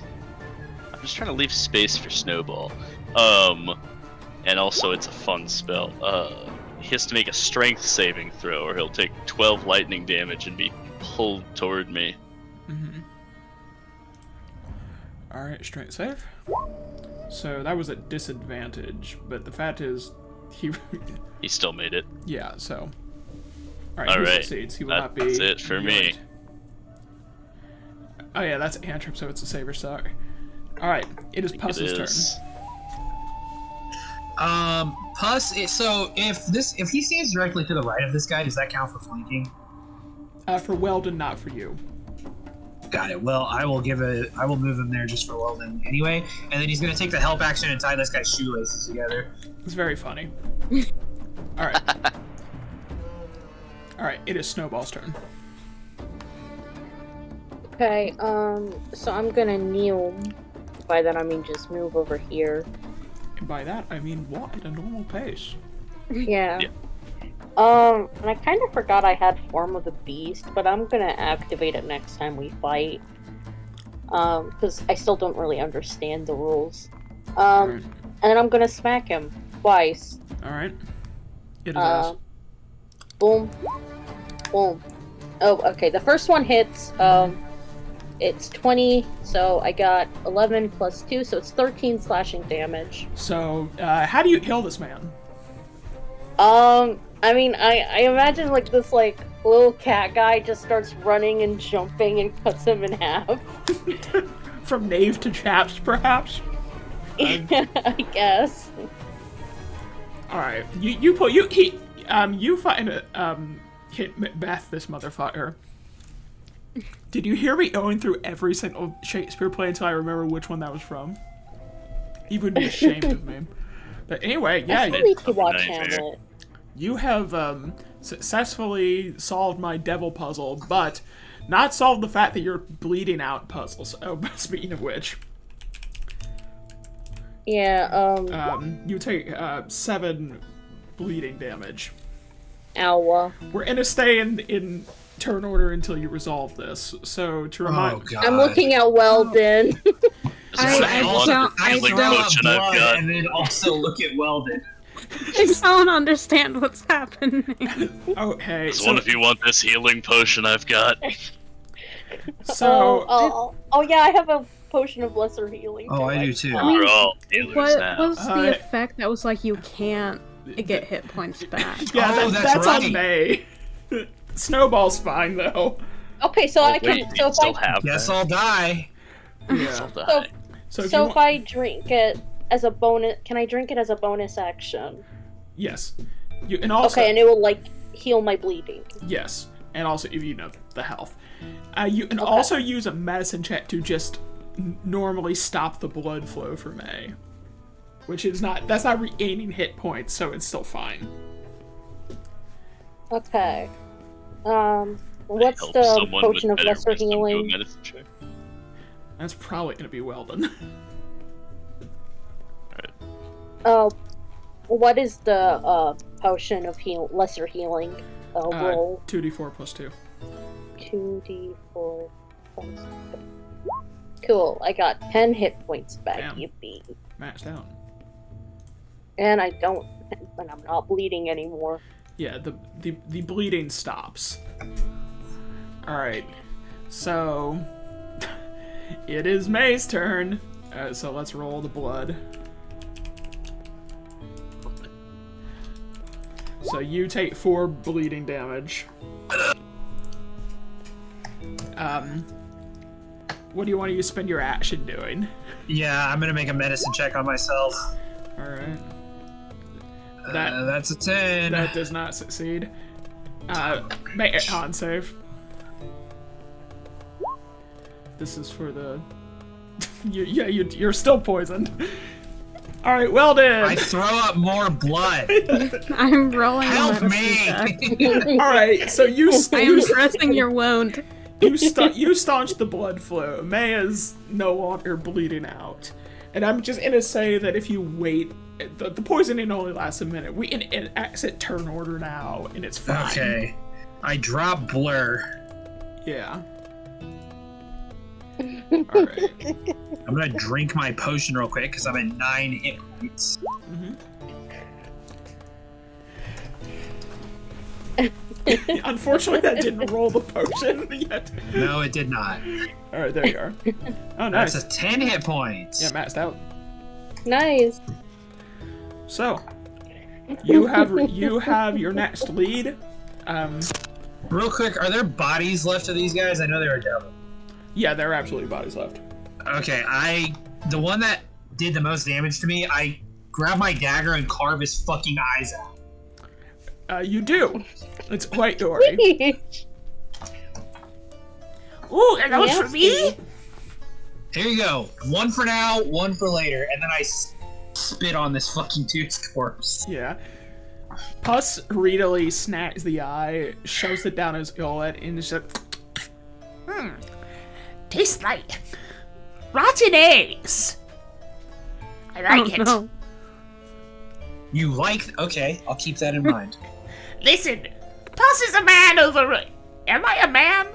I'm just trying to leave space for Snowball. And also it's a fun spell. He has to make a strength saving throw or he'll take 12 lightning damage and be pulled toward me. Mm-hmm. All right, strength save. So that was at disadvantage, but the fact is, He still made it. yeah. So, all All he right, succeeds. He will not be. that's it for me. yoinked. Oh yeah, that's Antrim, so it's a saber. Sorry. All right, it is It Puss's is. Puss. So if he stands directly to the right of this guy, does that count for flanking? turn. For Weldon, not for you. Got it. Well, I will move him there just for Weldon anyway, and then he's gonna take the help action and tie this guy's shoelaces together. It's very funny. All right. All right, it is Snowball's turn. Okay, so I'm gonna kneel. By that I mean just move over here. And by that, I mean walk at a normal pace. Yeah. Yeah. And I kind of forgot I had Form of the Beast, but I'm gonna activate it next time we fight. Because I still don't really understand the rules. Alright. And then I'm gonna smack him twice. All right. It is us. Boom. Boom. Oh, okay. The first one hits. It's 20, so I got 11 plus 2, so it's 13 slashing damage. So, how do you heal this man? I mean, I imagine like this like little cat guy just starts running and jumping and cuts him in half. From knave to chaps, perhaps? I guess. Alright. You find hit Macbeth, this motherfucker. Did you hear me going through every single Shakespeare play until I remember which one that was from? He would be ashamed of me. But anyway, I yeah, still need to watch Nightmare. Hamlet. you have successfully solved my devil puzzle, but not solved the fact that you're bleeding out puzzles. Oh, speaking of which, Yeah, you take 7 bleeding damage. Owa. We're gonna stay in turn order until you resolve this. So to Oh remind, god. I'm looking at Weldon. I healing don't- potion I've got. and then also look at Weldon. I don't understand what's happening. okay, There's one if you want this healing potion I've got. so Oh, yeah, I have a potion of lesser healing. Oh, I do too. I mean, We're all healers What now. was the effect that was like you can't get hit points back? yeah, Oh, that's that's on right. May. Snowball's fine though. Okay, so I Wait, can. you So if still I have Guess that. I'll die. Yeah. Die. So if you so want, if I drink it as a bonus, can I drink it as a bonus action? yes, you and also Okay, and it will like heal my bleeding. yes, and also if you know the health, you can also use a medicine check to just normally stop the blood flow for May, which is that's not regaining hit points, so it's still fine. Okay. What's Help the someone potion with of better lesser wisdom do a healing? medicine check. That's probably gonna be Weldon. What is the potion of lesser healing roll? 2d4 plus 2. 2d4 plus 2. Cool, I got 10 hit points back, Damn. yippee. Maxed out. And I'm not bleeding anymore. Yeah, the bleeding stops. Alright, so it is May's turn. So let's roll the blood. So you take 4 bleeding damage. What do you want to spend your action doing? Yeah, I'm gonna make a medicine check on myself. Alright. That's a 10. That does not succeed. Make a con save. this is for the... you're still poisoned. Alright, well done. I throw up more blood. I'm rolling Help a me! medicine check. Alright, so you I am dressing your wound. you staunch the blood flow. Maya's no longer bleeding out. And I'm just gonna say that if you wait, the poisoning only lasts a minute. We can exit turn order now, and it's fine. Okay. I drop Blur. Yeah. Alright. I'm gonna drink my potion real quick because I'm at 9 hit points. Unfortunately, that didn't roll the potion yet. No, it did not. Alright, there you are. Oh, nice. That's a 10 hit points. Yeah, maxed out. Nice. So, you have your next lead. Real quick, are there bodies left of these guys? I know they were devil. Yeah, there are absolutely bodies left. Okay, the one that did the most damage to me, I grab my dagger and carve his fucking eyes out. You do. It's quite gory. Ooh, and those for me? Here you go. One for now, one for later, and then I spit on this fucking dude's corpse. Yeah. Puss greedily snacks the eye, shoves it down his gullet, and is like, tastes like rotten eggs. I like it. No. You like? Okay, I'll keep that in mind. Listen, Puss is a man over... Am I a man?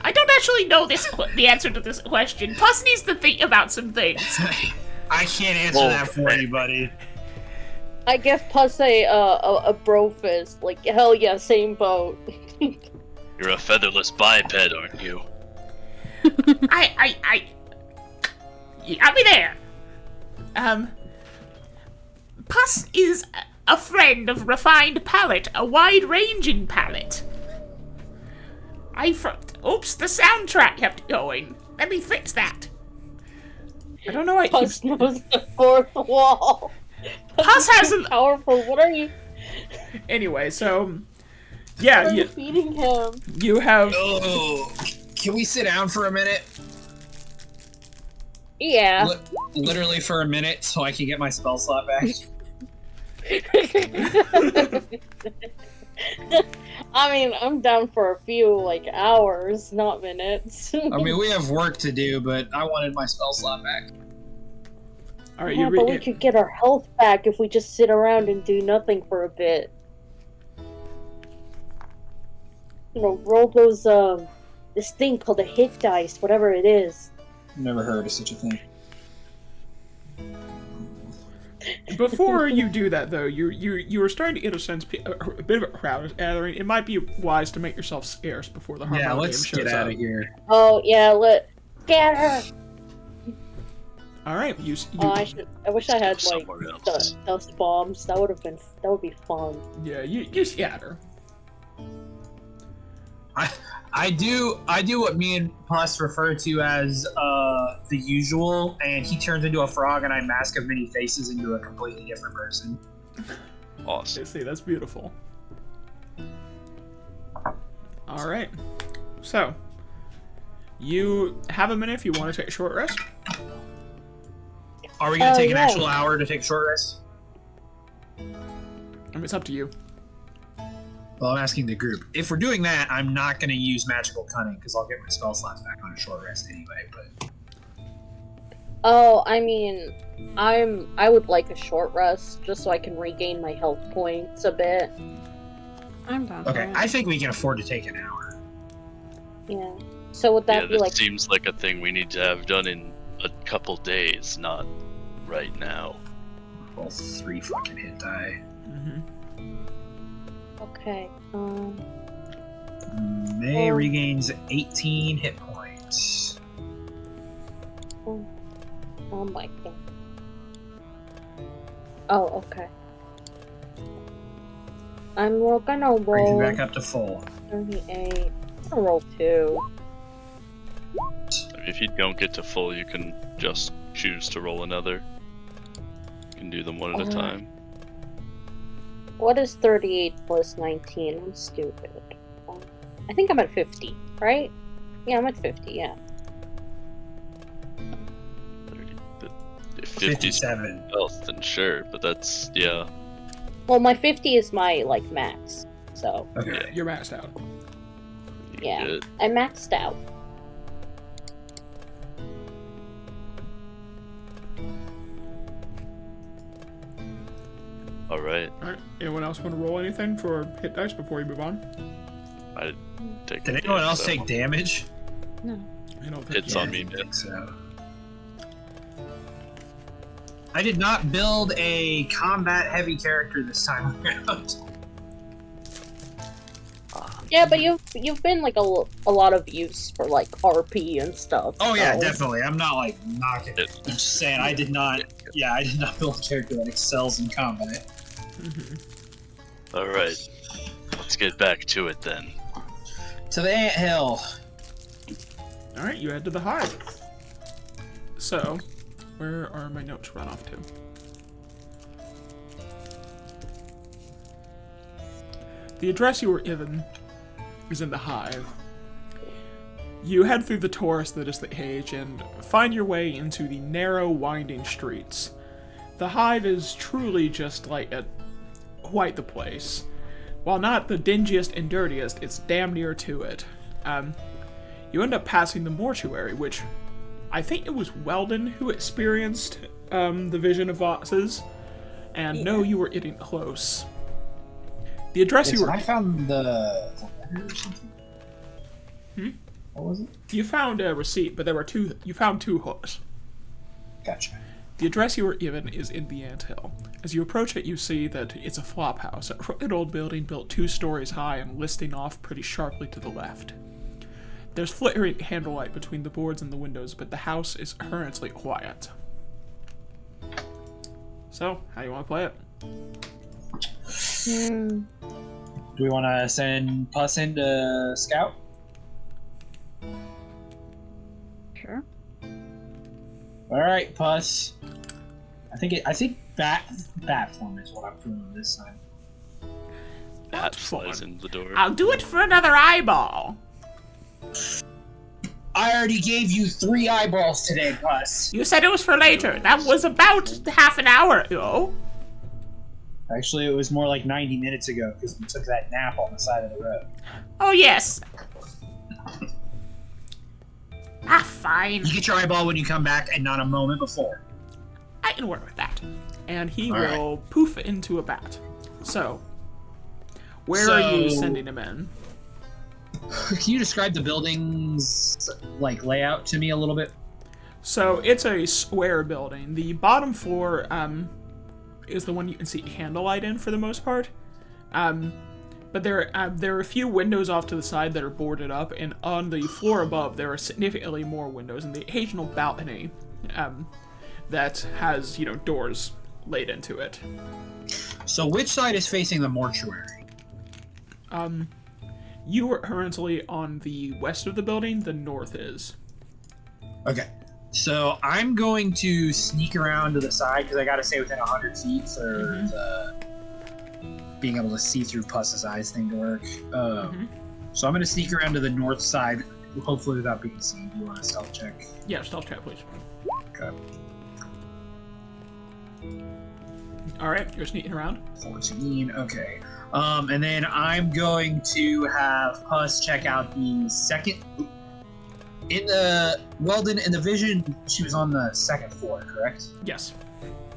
I don't actually know the answer to this question. Puss needs to think about some things. I can't answer that for you, buddy. I give Puss a bro fist. Like, hell yeah, same boat. You're a featherless biped, aren't you? You got me there. Puss is a friend of refined palate, a wide-ranging palate. Oops, the soundtrack kept going. Let me fix that. I don't know why it Puss keeps... knows the fourth wall. Puss hasn't... Powerful. What are you? Anyway, so... Yeah, What are you feeding him? you have... Oh, can we sit down for a minute? Yeah. Literally for a minute, so I can get my spell slot back. I mean, I'm down for a few, like, hours, not minutes. I mean, we have work to do, but I wanted my spell slot back. Alright, yeah, but we could get our health back if we just sit around and do nothing for a bit. You know, roll those, this thing called a hit dice, whatever it is. Never heard of such a thing. Before you do that, though, you are starting to get a bit of a crowd gathering. It might be wise to make yourself scarce before the harmonium let's shows get up. out of here. Oh, yeah, get her! Alright, I wish I had, like, Somewhere else. dust bombs. That would be fun. yeah, you scatter. I do what me and Puss refer to as the usual, and he turns into a frog, and I mask of many faces into a completely different person. Awesome. See, that's beautiful. Alright. So, you have a minute if you want to take a short rest. Are we gonna take an yeah. actual hour to take a short rest? I mean, it's up to you. Well, I'm asking the group. If we're doing that, I'm not gonna use magical cunning because I'll get my spell slots back on a short rest anyway. But Oh, I mean, I would like a short rest just so I can regain my health points a bit. I'm down. okay, for it. I think we can afford to take an hour. Yeah. So would that be this like? seems like a thing we need to have done in a couple days, not right now. Roll 3 fucking hit die. Okay. May regains 18 hit points. Oh my god. Oh, okay. I'm gonna Brings you roll back up to full. 38. I'm gonna roll 2. If you don't get to full, you can just choose to roll another. You can do them one at a time. What is 38 plus 19? I'm stupid. I think I'm at 50, right? Yeah, I'm at 50, yeah. 57. health, then sure, but that's, yeah. Well, my 50 is my, like, max. So, Okay. You're maxed out. yeah. Good. I maxed out. Alright. Alright, anyone else want to roll anything for hit dice before we move on? I didn't take Did any anyone else so take damage? No. I don't think It's you- on me, I man. think so. I did not build a combat-heavy character this time around. Yeah, but you've been, like, a lot of use for, like, RP and stuff. Oh yeah, so- definitely. I'm not like knocking it. I'm just saying I did not. Yeah, I did not build a character that excels in combat. Alright. Let's get back to it then. To the anthill. Alright, you head to the hive. So, where are my notes run off to? The address you were given is in the hive. You head through the torus that is the cage and find your way into the narrow, winding streets. The hive is truly just like quite the place. While not the dingiest and dirtiest, it's damn near to it. You end up passing the mortuary, which I think it was Weldon who experienced the vision of Vox's, and no, you were getting close. The address you were... I found the letter or something. What was it? You found a receipt, but there were two... You found two hooks. Gotcha. The address you were given is in the anthill. As you approach it, you see that it's a flophouse, a rugged old building built 2 stories high and listing off pretty sharply to the left. There's flickering candlelight between the boards and the windows, but the house is currently quiet. So, how do you want to play it? Hmm. Do we want to send Puss in to scout? Sure. All right, Puss. I think bat form is what I'm feeling this time. Bat That's flies fun. in the door. I'll do it for another eyeball. I already gave you 3 eyeballs today, Puss. You said it was for later. That was about half an hour ago. Actually, it was more like 90 minutes ago because we took that nap on the side of the road. Oh, yes. Ah, fine. You get your eyeball when you come back and not a moment before. I can work with that. And he All will poof into a bat. So, where are you sending him in? Can you describe the building's like layout to me a little bit? So, it's a square building. The bottom floor is the one you can see candlelight in for the most part. But there are a few windows off to the side that are boarded up, and on the floor above there are significantly more windows, and the occasional balcony that has, doors laid into it. So which side is facing the mortuary? You are currently on the west of the building, the north is. Okay. So I'm going to sneak around to the side because I got to stay within 100 feet for the being able to see through Puss's eyes thing to work. So I'm going to sneak around to the north side, hopefully without being seen. Do you want a stealth check? Yeah, stealth check, please. Okay. Alright, you're sneaking around. 14. Okay. And then I'm going to have Puss check out the second. In the Weldon, in the vision, she was on the second floor, correct? Yes.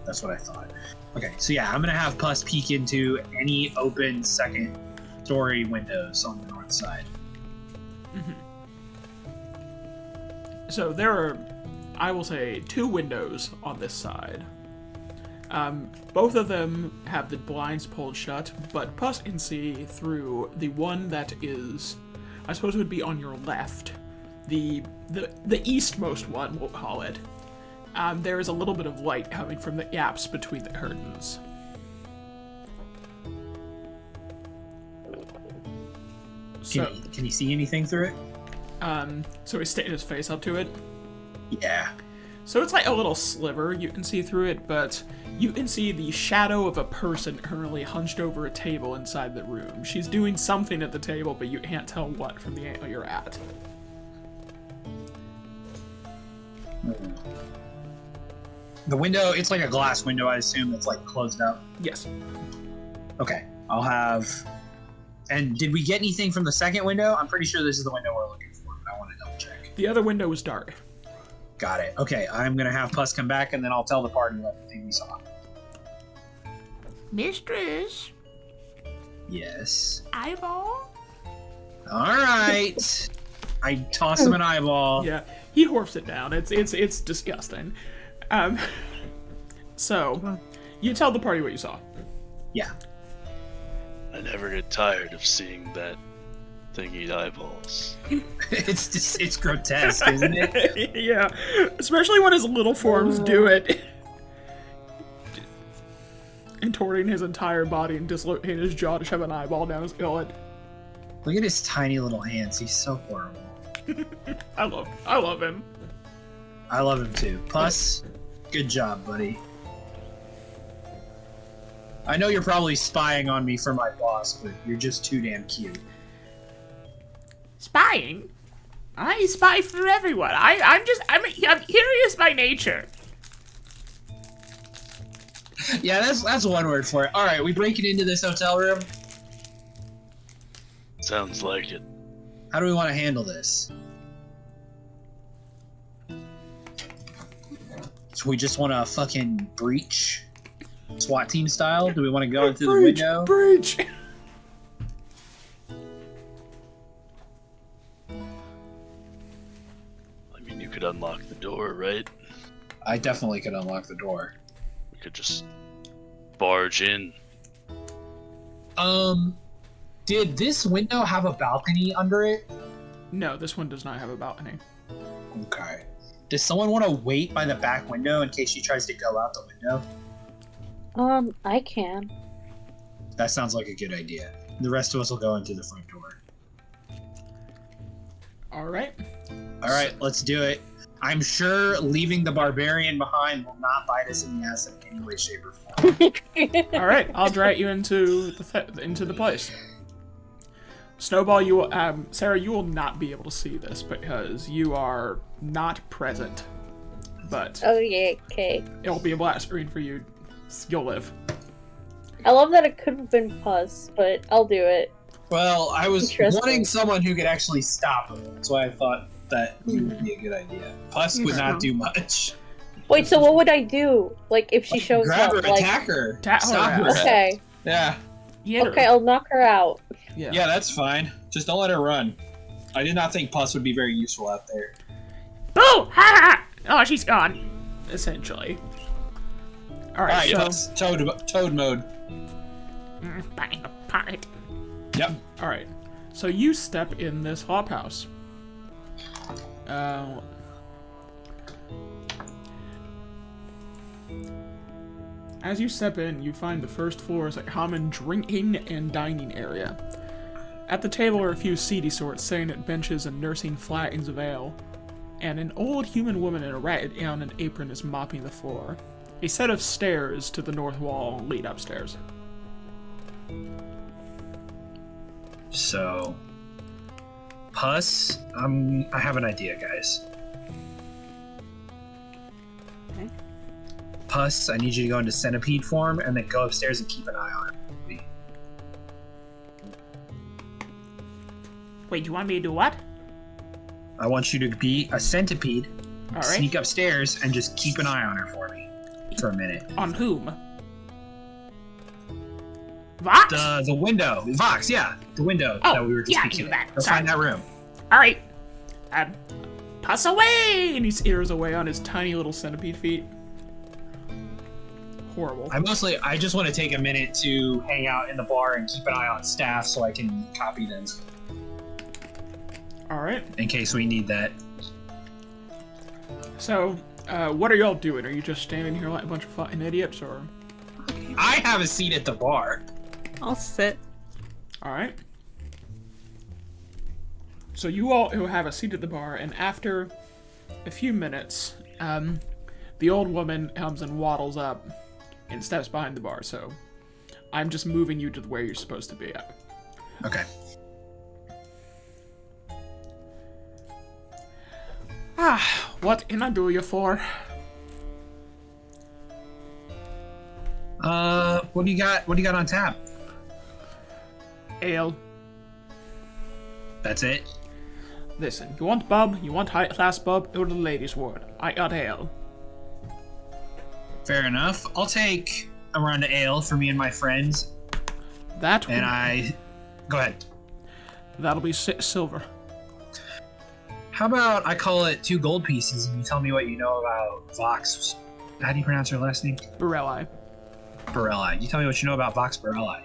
That's what I thought. Okay, so yeah, I'm gonna have Puss peek into any open second story windows on the north side. So there are, I will say, 2 windows on this side. Both of them have the blinds pulled shut, but Puss can see through the one that is, I suppose it would be on your left. The eastmost one, we'll call it. There is a little bit of light coming from the gaps between the curtains. Can you see anything through it? So he's sticking his face up to it. Yeah. So it's like a little sliver you can see through it, but you can see the shadow of a person currently hunched over a table inside the room. She's doing something at the table, but you can't tell what from the angle you're at. The window, it's like a glass window, I assume, that's like closed up. Yes. Okay, I'll have... And did we get anything from the second window? I'm pretty sure this is the window we're looking for, but I want to double check. The other window was dark. Got it. Okay, I'm going to have Puss come back, and then I'll tell the party everything we saw. Mistress. Yes. Eyeball? Alright. I toss him an eyeball. Yeah, he horfs it down. It's disgusting. So, you tell the party what you saw. Yeah. I never get tired of seeing that thing eat eyeballs. It's grotesque, isn't it? Yeah, especially when his little forms do it. Contorting his entire body and dislocating his jaw to shove an eyeball down his gullet. Look at his tiny little hands. He's so horrible. I love him. I love him too. Puss, good job, buddy. I know you're probably spying on me for my boss, but you're just too damn cute. Spying? I spy for everyone. I'm curious by nature. Yeah, that's one word for it. All right, we breaking into this hotel room. Sounds like it. How do we want to handle this? So we just want to fucking breach, SWAT team style? Do we want to go into the window? Breach. I mean, you could unlock the door, right? I definitely could unlock the door. We could just barge in. Did this window have a balcony under it? No, this one does not have a balcony. Okay. Does someone want to wait by the back window in case she tries to go out the window? I can. That sounds like a good idea. The rest of us will go into the front door. All right. All right, let's do it. I'm sure leaving the barbarian behind will not bite us in the ass in any way, shape, or form. All right. I'll drag you into the place. Snowball, you will, Sarah, you will not be able to see this because you are not present. But Oh yeah, okay. it'll be a blast screen for you. You'll live. I love that it could have been Puss, but I'll do it. Well, I was Interesting. wanting someone who could actually stop him. That's why I thought that would be a good idea. Puss would not do much. Wait, so what would I do? Like, if she shows Grab up? her, Like, attack her, Tap her stop her. ass. okay, Yeah, okay, I'll knock her out. Yeah. yeah, that's fine. Just don't let her run. I did not think Puss would be very useful out there. Boo! Ha ha! Oh, she's gone. Essentially. All right. Alright, So. toad mode. Bang apart. Yep. All right. So you step in this hop house. As you step in, you find the first floor is a common drinking and dining area. At the table are a few seedy sorts sitting at benches and nursing flagons of ale, and an old human woman in a ragged gown and apron is mopping the floor. A set of stairs to the north wall lead upstairs. So, Puss, I have an idea, guys. Okay. Puss, I need you to go into centipede form and then go upstairs and keep an eye on her. Wait, you want me to do what? I want you to be a centipede, All right. sneak upstairs, and just keep an eye on her for me for a minute. On whom? Vox? The window, Vox, yeah, the window Oh, that we were just yeah, I speaking knew of. that. Go Sorry. find that room. All right. Pass away! And he steers away on his tiny little centipede feet. Horrible. I just want to take a minute to hang out in the bar and keep an eye on staff so I can copy them All right. in case we need that. So, what are y'all doing? Are you just standing here like a bunch of fucking idiots, or? I have a seat at the bar. I'll sit. All right. So you all who have a seat at the bar, and after a few minutes, the old woman comes and waddles up and steps behind the bar. So I'm just moving you to where you're supposed to be at. Okay. Ah, what can I do you for? What do you got? What do you got on tap? Ale. That's it. Listen, you want bub, you want high-class bub, go to the ladies' ward. I got ale. Fair enough. I'll take a round of ale for me and my friends. That and I. Go ahead. That'll be silver. How about I call it 2 gold pieces and you tell me what you know about Vox. How do you pronounce her last name? Bordelrie. Bordelrie. You tell me what you know about Vox Bordelrie.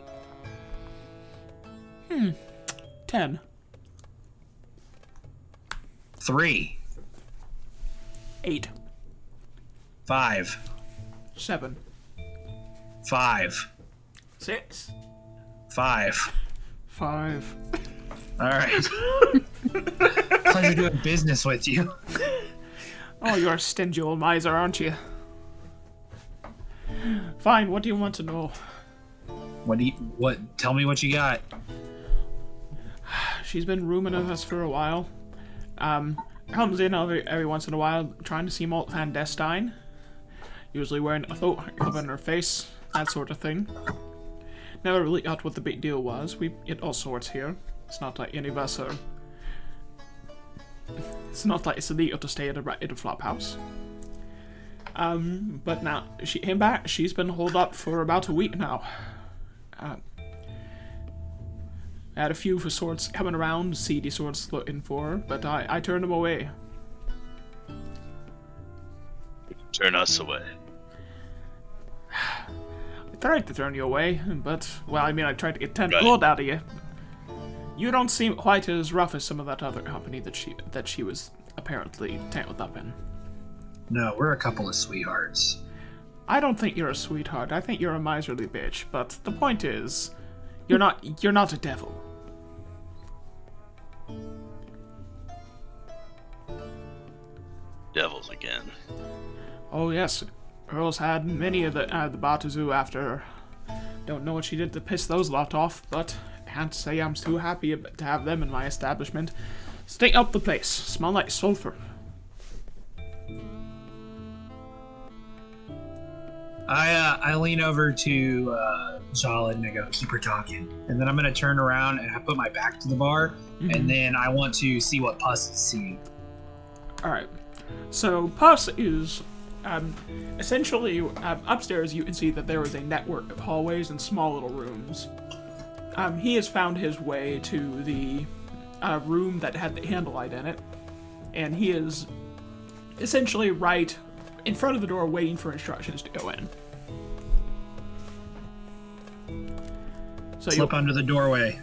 10. 3. 8. 5. 7. 5. 6. 5. 5. All right. Pleasure doing business with you. Oh, you're a stingy old miser, aren't you? Fine, what do you want to know? Tell me what you got. She's been rooming with us for a while. Comes in every once in a while, trying to seem all clandestine. Usually wearing a throat covering her face, that sort of thing. Never really got what the big deal was. We get all sorts here. It's not like any of us are... It's not like it's illegal to stay at a flop house. But now, she came back. She's been holed up for about a week now. I had a few for sorts coming around, seedy sorts looking for her, but I turned them away. Turn us away. I tried to turn you away, but, well, I mean, I tried to get 10 Right. gold out of you. You don't seem quite as rough as some of that other company that she was apparently tangled up in. No, we're a couple of sweethearts. I don't think you're a sweetheart. I think you're a miserly bitch. But the point is, you're not a devil. Devils again. Oh yes, Earl's had many of the Baator after her. Don't know what she did to piss those lot off, but I can't say I'm too happy to have them in my establishment. Stink up the place. Smell like sulfur. I lean over to Jalid and I go, keep her talking. And then I'm going to turn around and I put my back to the bar. Mm-hmm. And then I want to see what Puss is seeing. Alright. So, Puss is... essentially, upstairs you can see that there is a network of hallways and small little rooms. He has found his way to the room that had the candlelight in it. And he is essentially right in front of the door waiting for instructions to go in. So Slip under the doorway.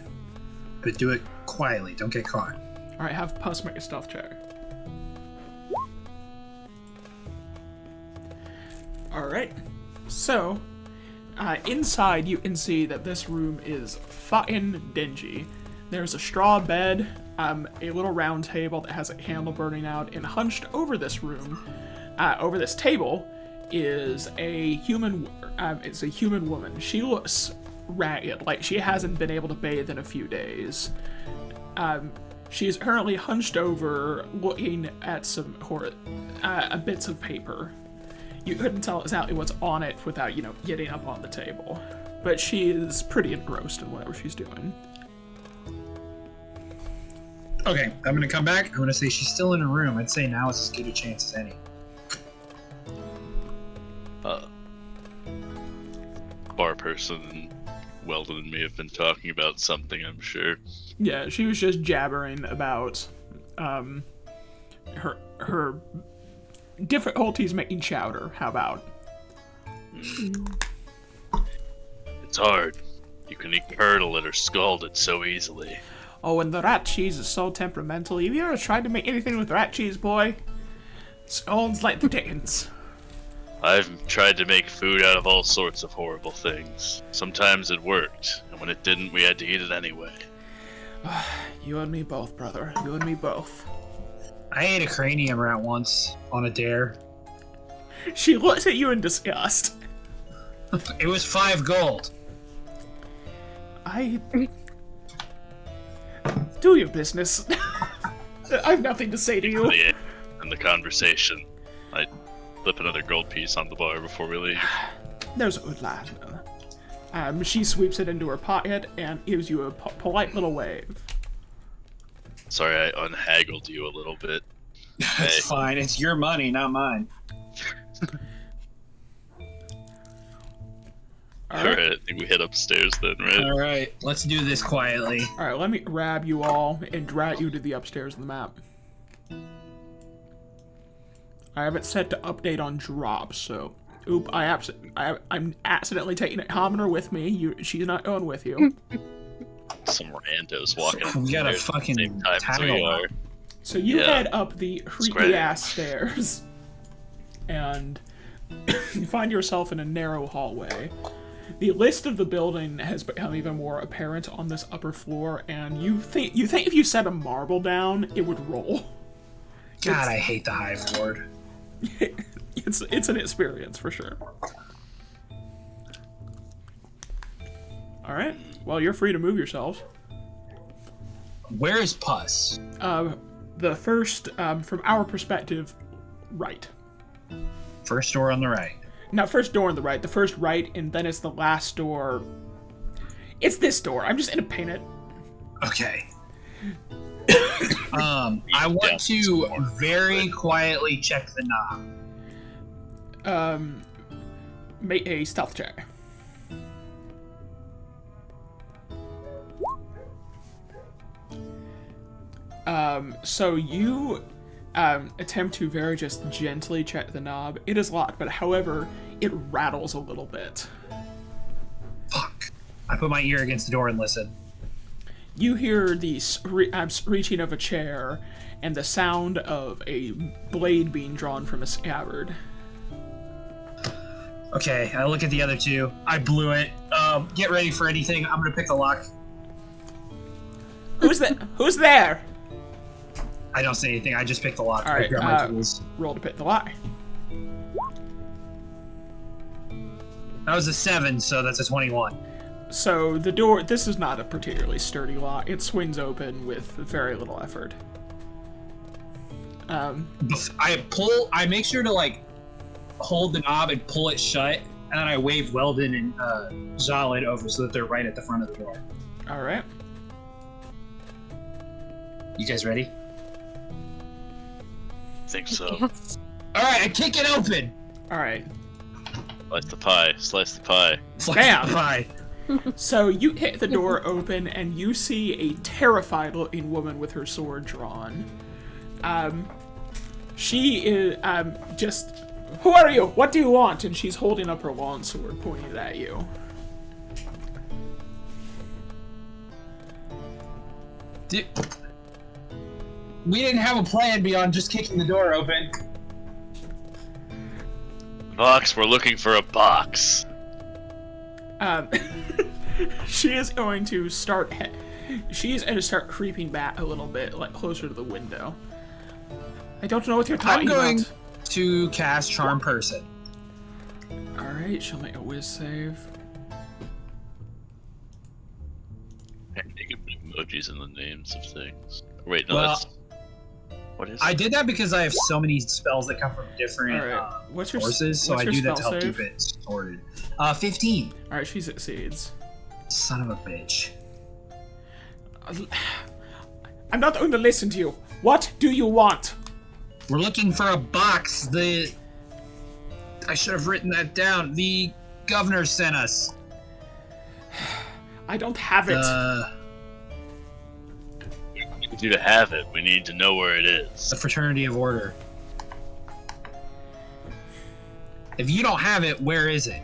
But do it quietly. Don't get caught. Alright, have Puss make a stealth check. Alright, so, inside you can see that this room is fucking dingy. There's a straw bed, a little round table that has a candle burning out, and hunched over this room, over this table, is a human, it's a human woman. She looks ragged, like she hasn't been able to bathe in a few days. She's currently hunched over, looking at some bits of paper. You couldn't tell exactly what's on it without, getting up on the table. But she is pretty engrossed in whatever she's doing. Okay, I'm going to come back. I'm going to say she's still in her room. I'd say now is as good a chance as any. Bar person and Weldon and me have been talking about something, I'm sure. Yeah, she was just jabbering about her difficulties making chowder. How about? It's hard. You can curdle it or scald it so easily. Oh, and the rat cheese is so temperamental. Have you ever tried to make anything with rat cheese, boy? Scalds like the dickens. I've tried to make food out of all sorts of horrible things. Sometimes it worked, and when it didn't, we had to eat it anyway. You and me both, brother. You and me both. I ate a cranium rat once on a dare. She looks at you in disgust. It was 5 gold. Do your business. I have nothing to say to you. In the conversation, I flip another gold piece on the bar before we leave. There's a good lad. She sweeps it into her pocket and gives you a polite little wave. Sorry, I unhaggled you a little bit. That's fine. It's your money, not mine. Alright, I think we head upstairs then, right? All right, let's do this quietly. All right, let me grab you all and drag you to the upstairs of the map. I have it set to update on drops, so... Oop, I'm accidentally taking a commoner with me. She's not going with you. Some randos walking We got a upstairs at the fucking same time as we taggle. are. So you Yeah. head up the creepy-ass stairs, and you find yourself in a narrow hallway. The list of the building has become even more apparent on this upper floor, and you think if you set a marble down, it would roll. God, I hate the Hive Lord. It's an experience for sure. All right. Well, you're free to move yourselves. Where is Puss? The first, from our perspective, right. First door on the right. Not first door on the right. The first right, and then it's the last door. It's this door. I'm just gonna paint it. Okay. I want to very quietly check the knob. Make a stealth check. So you attempt to very just gently check the knob. It is locked, but however, it rattles a little bit. Fuck. I put my ear against the door and listen. You hear the screeching of a chair and the sound of a blade being drawn from a scabbard. Okay, I look at the other two. I blew it. Get ready for anything. I'm gonna pick the lock. Who's that? Who's there? I don't say anything. I just pick the lock. All I right, grab my tools. roll to pick the lock. That was a 7, so that's a 21. So the door, this is not a particularly sturdy lock. It swings open with very little effort. I make sure to like hold the knob and pull it shut, and then I wave Weldon and Jalid over so that they're right at the front of the door. All right. You guys ready? I think so. Yes. All right, I kick it open. All right. Slice the pie. Slice the pie. Bam! Bye. So you hit the door open and you see a terrified looking woman with her sword drawn. She is just, who are you? What do you want? And she's holding up her long sword pointed at you. We didn't have a plan beyond just kicking the door open. Vox, we're looking for a box. She is going to start. She's going to start creeping back a little bit, like closer to the window. I don't know what you're talking I'm going about. to cast Charm Person. All right, she'll make a whiz save. You can put emojis in the names of things. Wait, no, Well, that's... What is I it? did that because I have so many spells that come from different All right. What's your sources, so what's I your do that to spell help save? keep it sorted. 15. All right, she succeeds. Son of a bitch. I'm not going to listen to you. What do you want? We're looking for a box. I should have written that down. The governor sent us. I don't have it. We need you to have it. We need to know where it is. The Fraternity of Order. If you don't have it, where is it?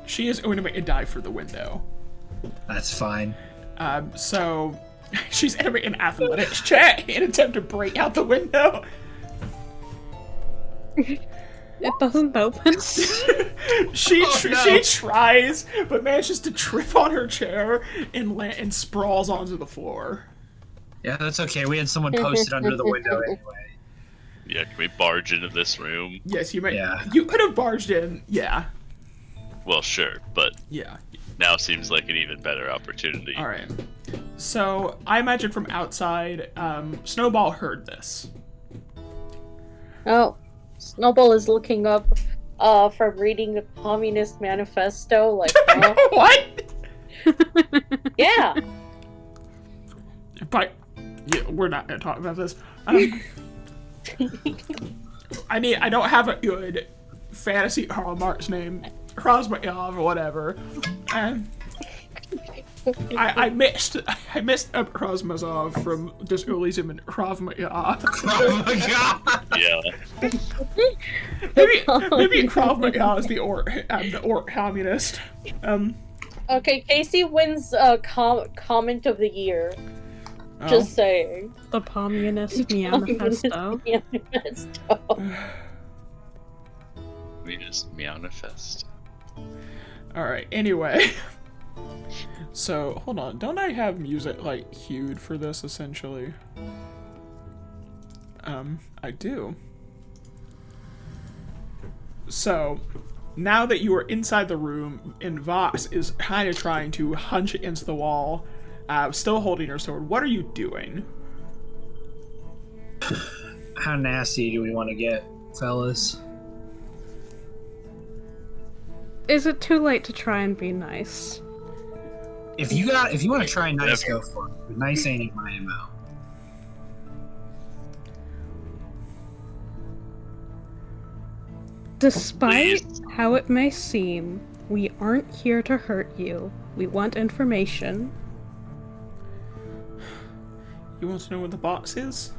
She is going to make a dive for the window. That's fine. So she's going to make an athletics check in an attempt to break out the window. It doesn't open. She no. tries, but manages to trip on her chair and sprawls onto the floor. Yeah, that's okay. We had someone posted under the window anyway. Yeah, can we barge into this room? Yes, you may. Yeah. You could have barged in. Yeah. Well, sure, but Yeah. now seems like an even better opportunity. All right. So I imagine from outside, Snowball heard this. Oh, Snowball is looking up from reading the Communist Manifesto. Like, huh? What? Yeah. But yeah, we're not gonna talk about this. I don't have a good fantasy Hallmark's name, Rosmayov or whatever. I missed Rosmazov from just Elysium and Rosmayov. Yeah. Maybe Rosmayov is the orc communist. Okay, Casey wins comment of the year. Oh. Just saying. The Communist Manifesto. Manifest. Alright, anyway. So, hold on. Don't I have music, like, queued for this, essentially? I do. So, now that you are inside the room, and Vox is kind of trying to hunch against the wall, still holding her sword, what are you doing? How nasty do we want to get, fellas? Is it too late to try and be nice? If you want to try nice, go for it. Nice ain't my MO. Despite how it may seem, we aren't here to hurt you. We want information. You want to know where the box is?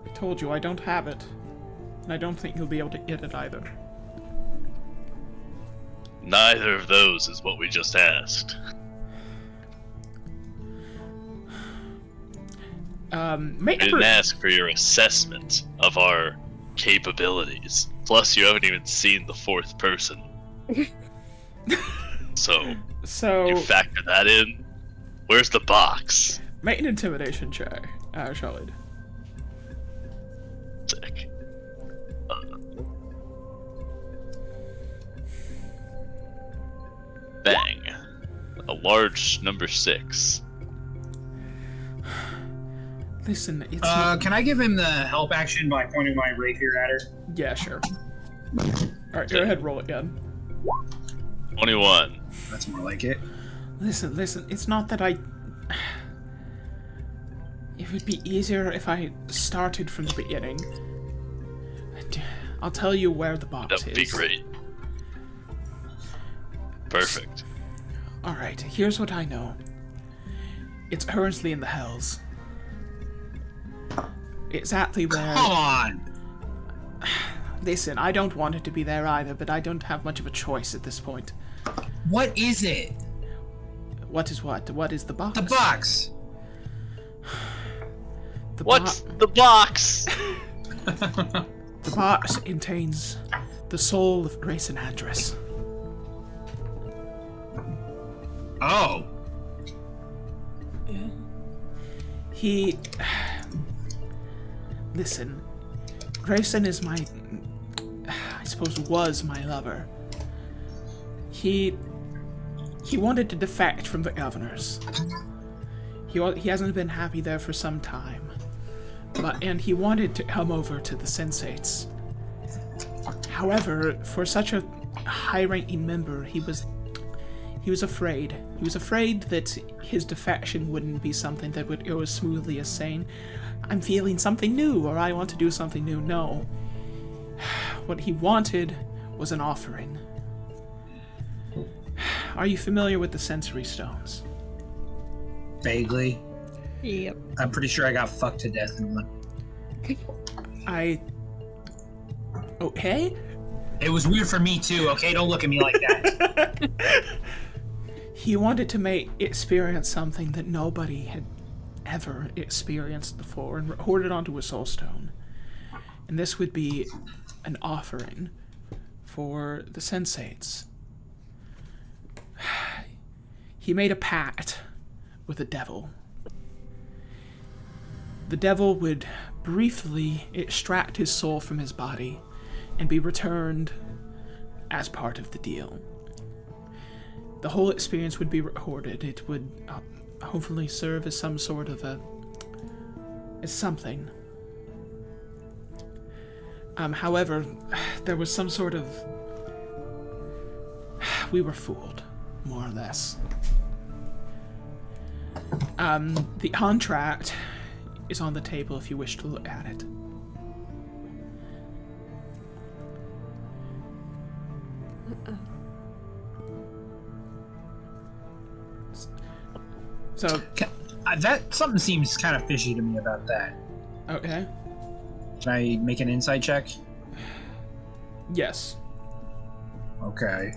I told you I don't have it. And I don't think you'll be able to get it either. Neither of those is what we just asked. We didn't ask for your assessment of our capabilities. Plus, you haven't even seen the fourth person. So you factor that in. Where's the box? Make an intimidation check, Charlotte. Sick. Bang. A large number 6. Listen, it's can I give him the help action by pointing my rapier at her? Yeah, sure. Alright, go ahead, roll it again. 21. That's more like it. Listen, it's not that I... It would be easier if I started from the beginning. I'll tell you where the box is. That would be great. Perfect. Alright, here's what I know. It's currently in the Hells. Exactly where... Come on! Listen, I don't want it to be there either, but I don't have much of a choice at this point. What is it? What is what? What is the box? The box! What's the box? The box contains the soul of Grace and Andress. Oh! He... Listen, Grayson is my... I suppose was my lover. He wanted to defect from the governors. He hasn't been happy there for some time. And he wanted to come over to the Sensates. However, for such a high-ranking member, he was afraid. He was afraid that his defection wouldn't be something that would go as smoothly as saying, I'm feeling something new, or I want to do something new. No. What he wanted was an offering. Are you familiar with the sensory stones? Vaguely. Yep. I'm pretty sure I got fucked to death in one. Okay? It was weird for me too, okay? Don't look at me like that. He wanted to experience something that nobody had ever experienced before and hoard it onto a soul stone. And this would be an offering for the Sensates. He made a pact with the devil. The devil would briefly extract his soul from his body and be returned as part of the deal. The whole experience would be recorded. It would hopefully serve as some sort of as something. However, there was some sort of... We were fooled, more or less. The contract is on the table if you wish to look at it. So... That something seems kind of fishy to me about that. Okay. Can I make an insight check? Yes. Okay.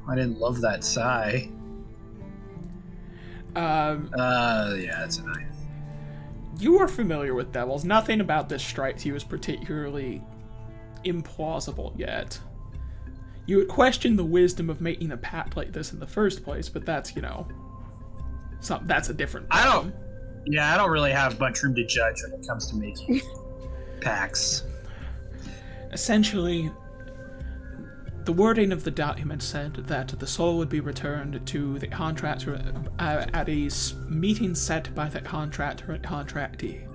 I didn't love that sigh. Yeah, it's a 9. You are familiar with devils. Nothing about this strikes you as particularly implausible yet. You would question the wisdom of making a pact like this in the first place, but that's, you know, that's a different problem. I don't really have much room to judge when it comes to making pacts. Essentially, the wording of the document said that the soul would be returned to the contractor at a meeting set by the contractor and contractee.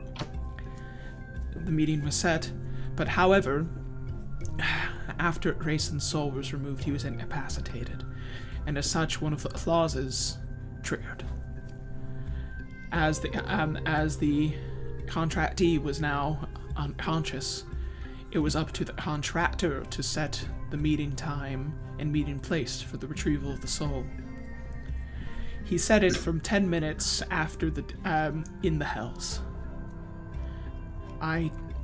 The meeting was set, but however, after Grayson's soul was removed, he was incapacitated, and as such, one of the clauses triggered. As the contractee was now unconscious, it was up to the contractor to set the meeting time and meeting place for the retrieval of the soul. He set it from 10 minutes after the in the Hells.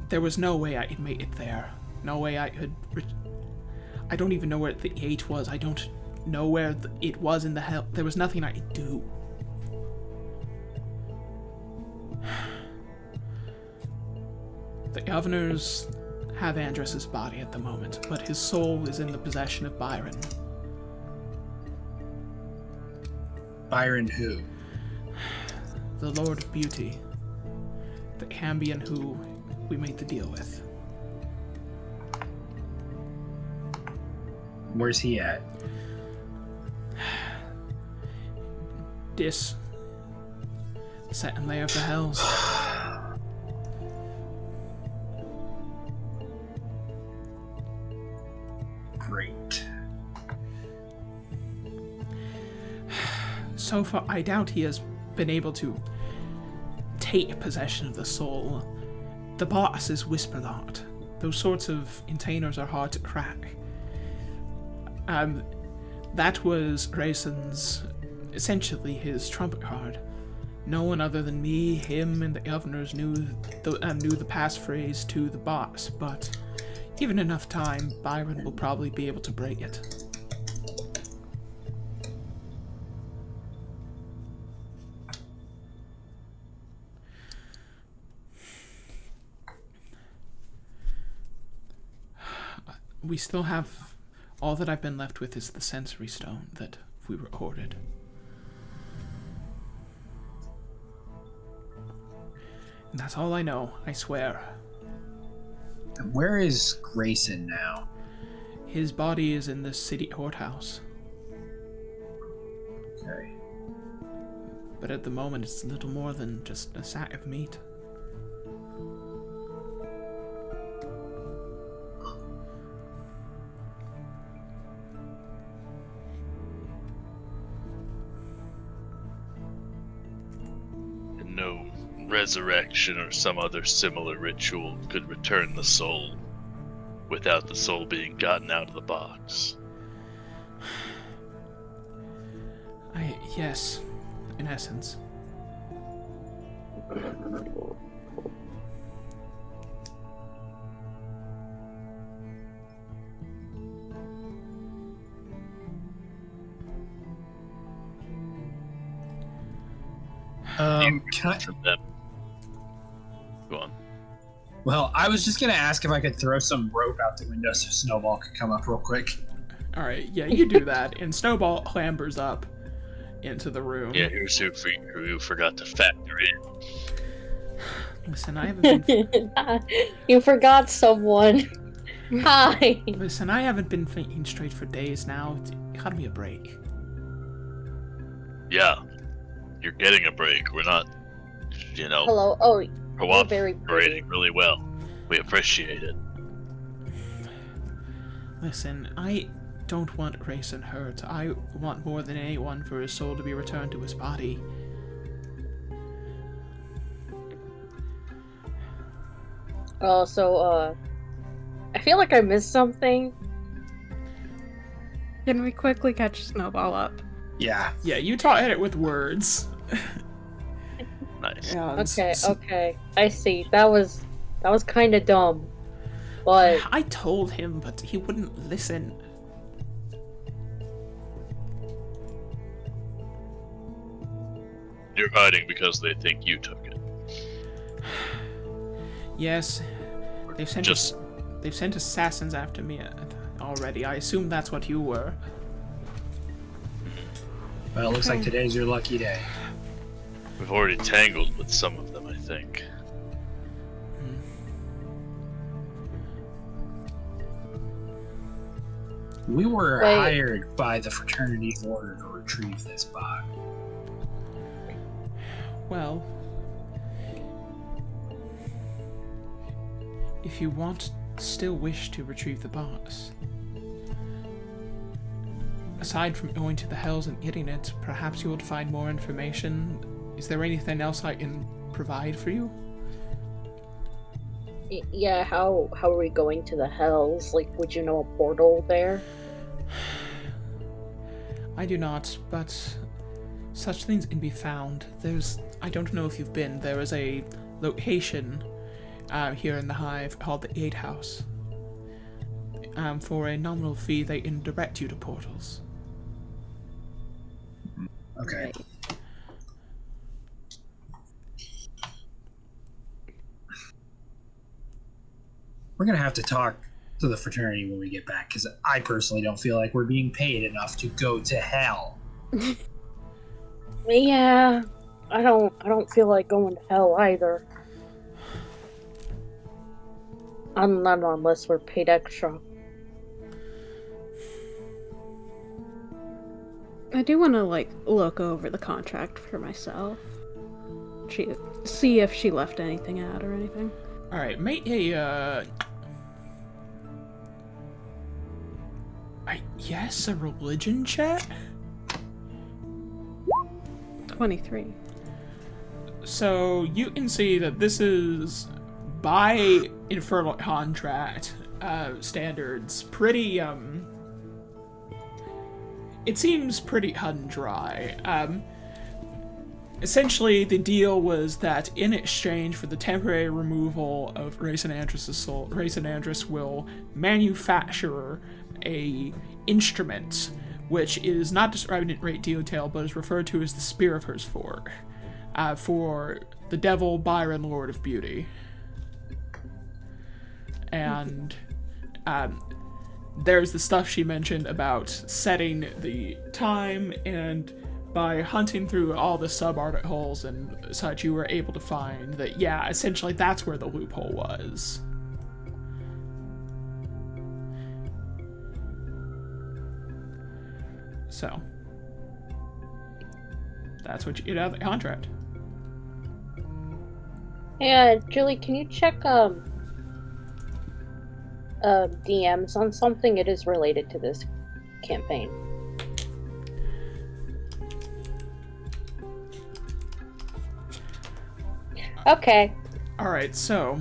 There was no way I could make it there. No way I could. I don't even know where the gate was. I don't know where it was in the Hell. There was nothing I could do. The governors have Andrus's body at the moment, but his soul is in the possession of Byron. Byron who? The Lord of Beauty. The Cambion who we made the deal with. Where's he at? Dis. Second layer of the Hells. Great. So far, I doubt he has been able to take possession of the soul. The boss is whisper-locked. Those sorts of containers are hard to crack. That was Grayson's, essentially his trumpet card. No one other than me, him, and the governors knew the passphrase to the boss, but given enough time, Byron will probably be able to break it. We still have... All that I've been left with is the sensory stone that we recorded. And that's all I know, I swear. Where is Grayson now? His body is in the city courthouse. Okay. But at the moment, it's little more than just a sack of meat. No resurrection or some other similar ritual could return the soul without the soul being gotten out of the box. Yes, in essence. Can I... From them. Go on. Well, I was just gonna ask if I could throw some rope out the window so Snowball could come up real quick. Alright, yeah, you do that, and Snowball clambers up into the room. Yeah, here's who forgot to factor in. Listen, I haven't been... You forgot someone. Hi. Listen, I haven't been thinking straight for days now. It's gotta be a break. Yeah, you're getting a break. We're not, Hello. Oh, you're very cooperating really well. We appreciate it. Listen, I don't want Rayson hurt. I want more than anyone for his soul to be returned to his body. I feel like I missed something. Can we quickly catch Snowball up? Yeah. Yeah, you taught it with words. Nice. Okay. I see. That was kind of dumb. But I told him, but he wouldn't listen. You're hiding because they think you took it. Yes, they've sent assassins after me already. I assume that's what you were. Well, it looks like today's your lucky day. We've already tangled with some of them, I think. We were Wait. hired by the Fraternity's order to retrieve this bot. Well, if you still wish to retrieve the box, aside from going to the Hells and getting it, perhaps you would find more information. Is there anything else I can provide for you? yeah, how are we going to the Hells? Like, would you know a portal there? I do not, but such things can be found. I don't know if you've been, there is a location here in the Hive called the Gatehouse. For a nominal fee, they can direct you to portals. Okay. We're gonna have to talk to the fraternity when we get back, because I personally don't feel like we're being paid enough to go to hell. Yeah, I don't feel like going to hell either. Not unless we're paid extra. I do want to, look over the contract for myself. See if she left anything out or anything. Alright, make a, a religion check? 23. So, you can see that this is, by Infernal Contract standards, pretty, it seems pretty cut and dry. Essentially, the deal was that in exchange for the temporary removal of Rayson Andrus' soul, Rayson Andrus will manufacture a instrument, which is not described in great detail, but is referred to as the Spear of Hers Fork, for the devil Byron, Lord of Beauty. And there's the stuff she mentioned about setting the time, and by hunting through all the sub-articles and such, you were able to find that, yeah, essentially that's where the loophole was. So, that's what you get out of the contract. Yeah, Julie, can you check DMs on something? It is related to this campaign. Okay. Alright, so,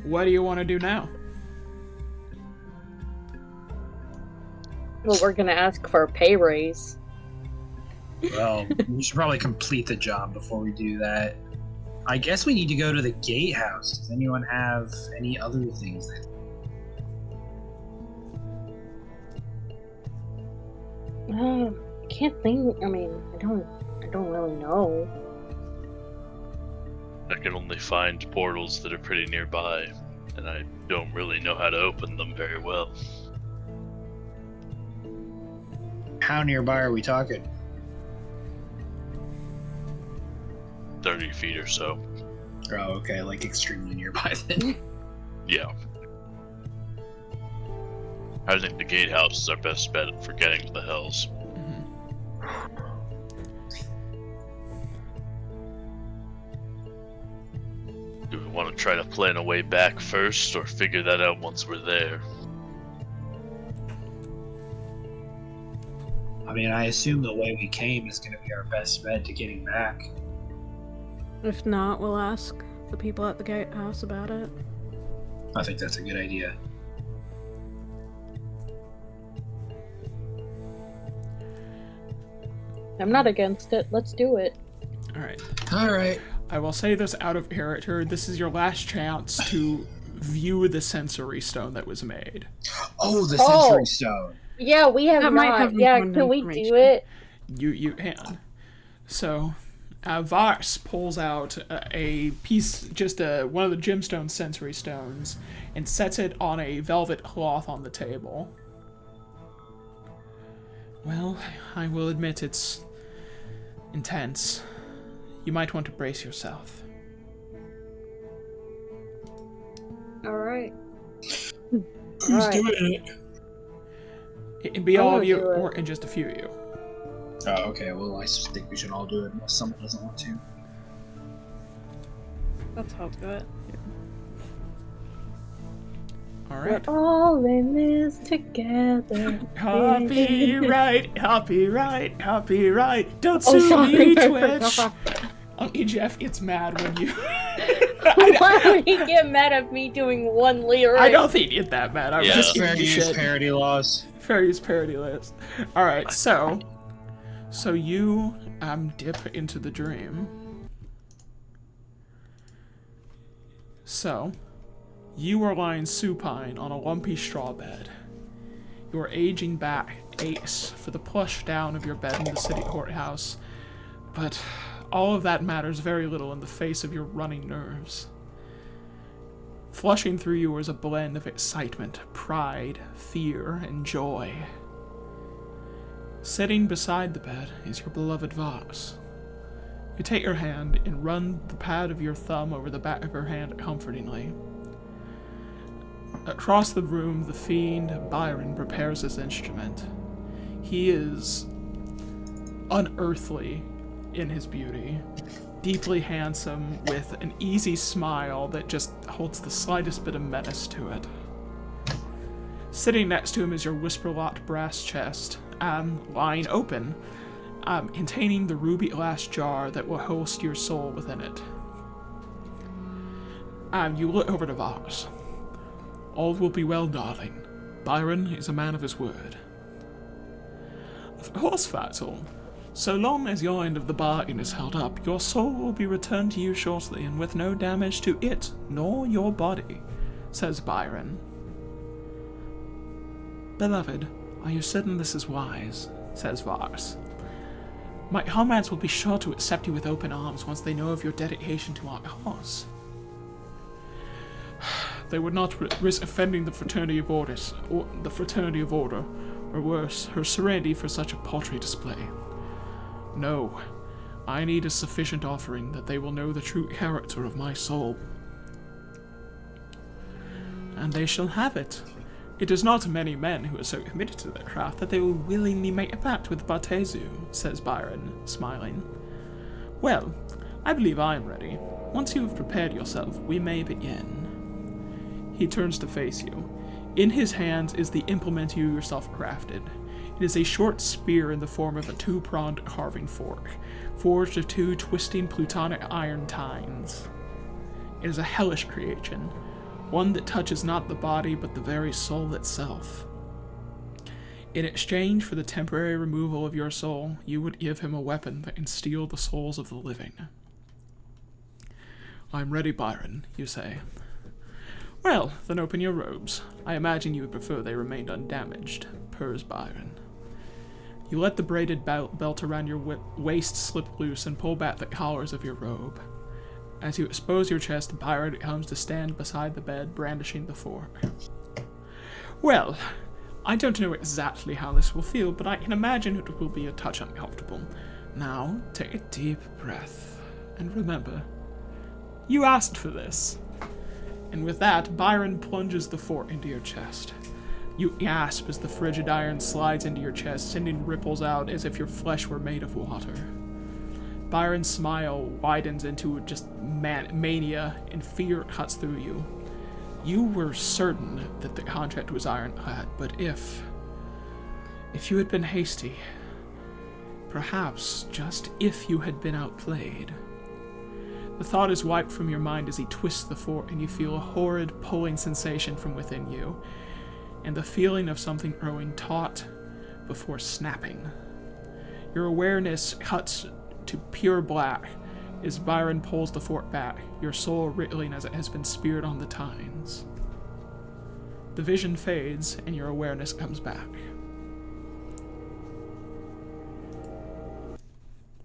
what do you want to do now? Well, we're gonna ask for a pay raise. Well, we should probably complete the job before we do that. I guess we need to go to the gatehouse. Does anyone have any other things that... I can't think. I mean, I don't really know. I can only find portals that are pretty nearby, and I don't really know how to open them very well. How nearby are we talking? 30 feet or so. Oh, okay, like extremely nearby then. Yeah. I think the gatehouse is our best bet for getting to the Hells. want to try to plan a way back first, or figure that out once we're there? I mean, I assume the way we came is going to be our best bet to getting back. If not, we'll ask the people at the gatehouse about it. I think that's a good idea. I'm not against it. Let's do it. All right. Alright. I will say this out of character. This is your last chance to view the sensory stone that was made. Oh, the sensory stone. Yeah, we have That might not. have Yeah, more can we information. do it? You can. So, Vox pulls out a piece, just one of the gemstone sensory stones, and sets it on a velvet cloth on the table. Well, I will admit it's intense. You might want to brace yourself. Alright. Who's Alright. doing it? It can be I all wanna of you, do it. or in just a few of you. Oh, okay. Well, I think we should all do it unless someone doesn't want to. Let's hope it. All We're right. all in this together. Copyright, copyright, copyright. Don't Oh, sue sorry, me, I Twitch. forgot. Jeff gets mad when you. Why would he get mad at me doing one lyric? I don't think you'd that mad. I was Yeah. just Fair giving you use shit. parody laws. Fair use parody list. All right, so you dip into the dream. So you are lying supine on a lumpy straw bed. You are aging back ace for the plush down of your bed in the city courthouse, but all of that matters very little in the face of your running nerves. Flushing through you is a blend of excitement, pride, fear, and joy. Sitting beside the bed is your beloved Vox. You take her hand and run the pad of your thumb over the back of her hand comfortingly. Across the room, the fiend Byron prepares his instrument. He is unearthly in his beauty, deeply handsome, with an easy smile that just holds the slightest bit of menace to it. Sitting next to him is your whisper-locked brass chest, lying open, containing the ruby glass jar that will host your soul within it. You look over to Vox. All will be well, darling. Byron is a man of his word. Of course, Fatal. So long as your end of the bargain is held up, your soul will be returned to you shortly, and with no damage to it, nor your body, says Byron. Beloved, are you certain this is wise? Says Vox. My comrades will be sure to accept you with open arms once they know of your dedication to our cause. They would not risk offending the Fraternity of Orders, or the Fraternity of Order, or worse, her serenity for such a paltry display. No, I need a sufficient offering that they will know the true character of my soul. And they shall have it. It is not many men who are so committed to their craft that they will willingly make a pact with Bartezu, says Byron, smiling. Well, I believe I am ready. Once you have prepared yourself, we may begin. He turns to face you. In his hands is the implement you yourself crafted. It is a short spear in the form of a two-pronged carving fork, forged of two twisting plutonic iron tines. It is a hellish creation, one that touches not the body but the very soul itself. In exchange for the temporary removal of your soul, you would give him a weapon that can steal the souls of the living. I'm ready, Byron, you say. Well, then open your robes. I imagine you would prefer they remained undamaged, purrs Byron. You let the braided belt around your waist slip loose and pull back the collars of your robe. As you expose your chest, Byron comes to stand beside the bed, brandishing the fork. Well, I don't know exactly how this will feel, but I can imagine it will be a touch uncomfortable. Now, take a deep breath, and remember, you asked for this. And with that, Byron plunges the fork into your chest. You gasp as the frigid iron slides into your chest, sending ripples out as if your flesh were made of water. Byron's smile widens into just mania, and fear cuts through you. You were certain that the contract was ironclad, but if you had been hasty, perhaps just if you had been outplayed. The thought is wiped from your mind as he twists the fort, and you feel a horrid pulling sensation from within you, and the feeling of something growing taut before snapping. Your awareness cuts to pure black as Byron pulls the fort back, your soul reeling as it has been speared on the tines. The vision fades, and your awareness comes back.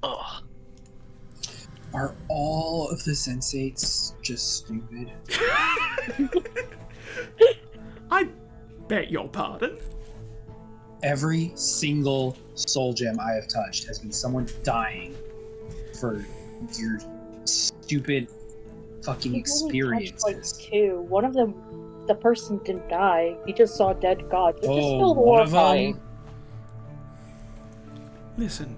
Oh. Are all of the sensates just stupid? I beg your pardon? Every single soul gem I have touched has been someone dying for your stupid fucking experiences. Like two. One of them, the person didn't die. He just saw a dead god. Which is still one of horrifying. them? Listen,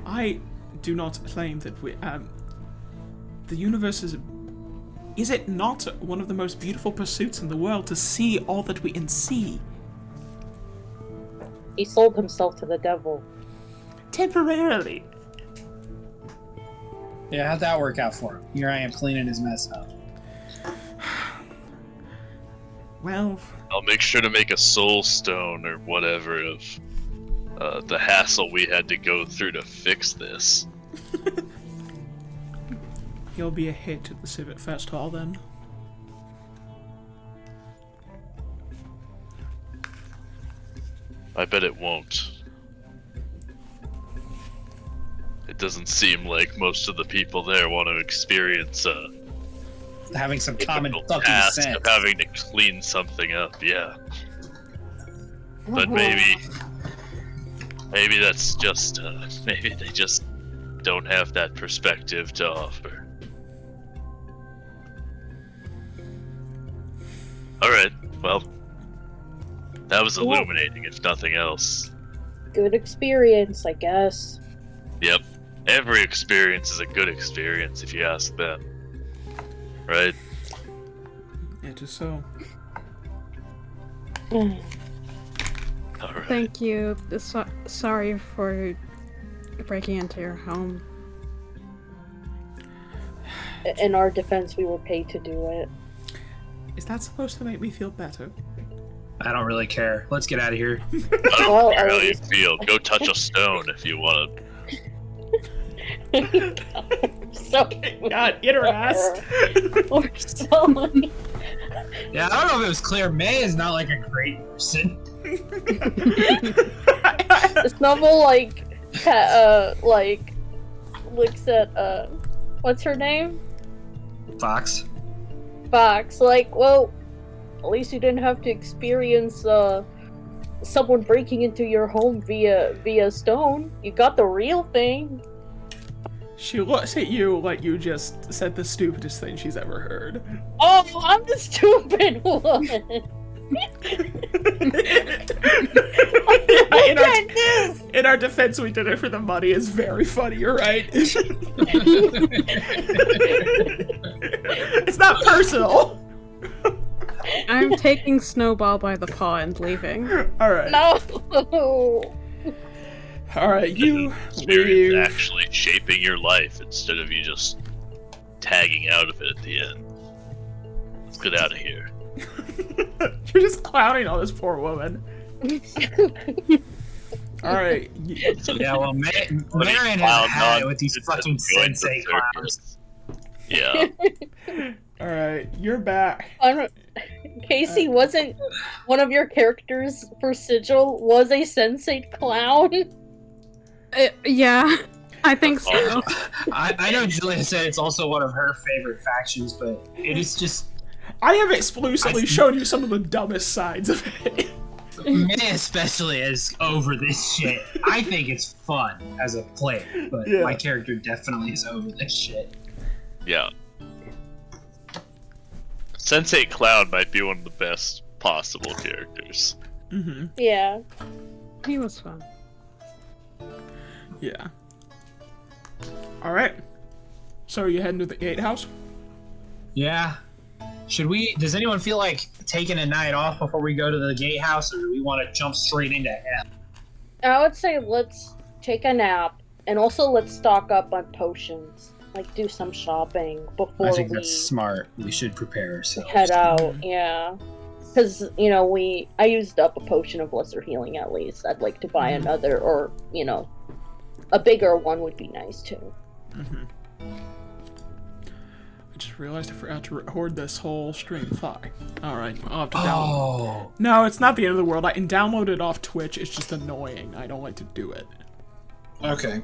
I do not claim that the universe is it not one of the most beautiful pursuits in the world to see all that we can see? He sold himself to the devil. Temporarily. Yeah, how'd that work out for him? Here I am cleaning his mess up. Well, I'll make sure to make a soul stone or whatever of the hassle we had to go through to fix this. you'll be a hit at the Civic Festival then. I bet it won't. It doesn't seem like most of the people there want to experience Having some common difficult fucking task sense. of having to clean something up, yeah. But maybe that's just maybe they just don't have that perspective to offer. All right, well, that was illuminating, if nothing else. Good experience, I guess. Yep, every experience is a good experience if you ask them. Right? It is so. Alright. Thank you. Sorry for breaking into your home. In our defense, we were paid to do it. Is that supposed to make me feel better? I don't really care. Let's get out of here. I don't Well, care at how you least- feel. Go touch a stone if you want to. So God, get her ass. or someone. Yeah, I don't know if it was clear. May is not like a great person. Snubble like looks at what's her name? Fox. Fox. Like, well, at least you didn't have to experience someone breaking into your home via stone. You got the real thing. She looks at you like you just said the stupidest thing she's ever heard. Oh, I'm the stupid one. In our defense, we did it for the money. It's very funny. You're right. It's not personal. I'm taking Snowball by the paw and leaving. All right. No. All right. You Experience leave. actually shaping your life instead of you just tagging out of it at the end. Let's get out of here. You're just clowning on this poor woman. All right. Yeah, well, Marion Clown has had it on with these just fucking joined the sensei circus. clowns. Yeah. All right. You're back. Casey, wasn't one of your characters for Sigil was a sensate clown? Yeah, I think so. Awesome. I know Julia said it's also one of her favorite factions, but it is just I have exclusively shown you some of the dumbest sides of it. May especially is over this shit. I think it's fun as a player, but Yeah. my character definitely is over this shit. Yeah. Sensei Cloud might be one of the best possible characters. Mm-hmm. Yeah. He was fun. Yeah. All right. So are you heading to the gatehouse? Yeah. Should we? Does anyone feel like taking a night off before we go to the gatehouse, or do we want to jump straight into hell? I would say let's take a nap, and also let's stock up on potions. Like, do some shopping before I think we that's smart. We should prepare ourselves. head out. Yeah. Because, I used up a potion of lesser healing at least. I'd like to buy another, or, a bigger one would be nice too. Mm-hmm. I just realized I forgot to record this whole stream. Fuck. Alright, I'll have to download. Oh. No, it's not the end of the world. I can download it off Twitch. It's just annoying. I don't like to do it. Okay.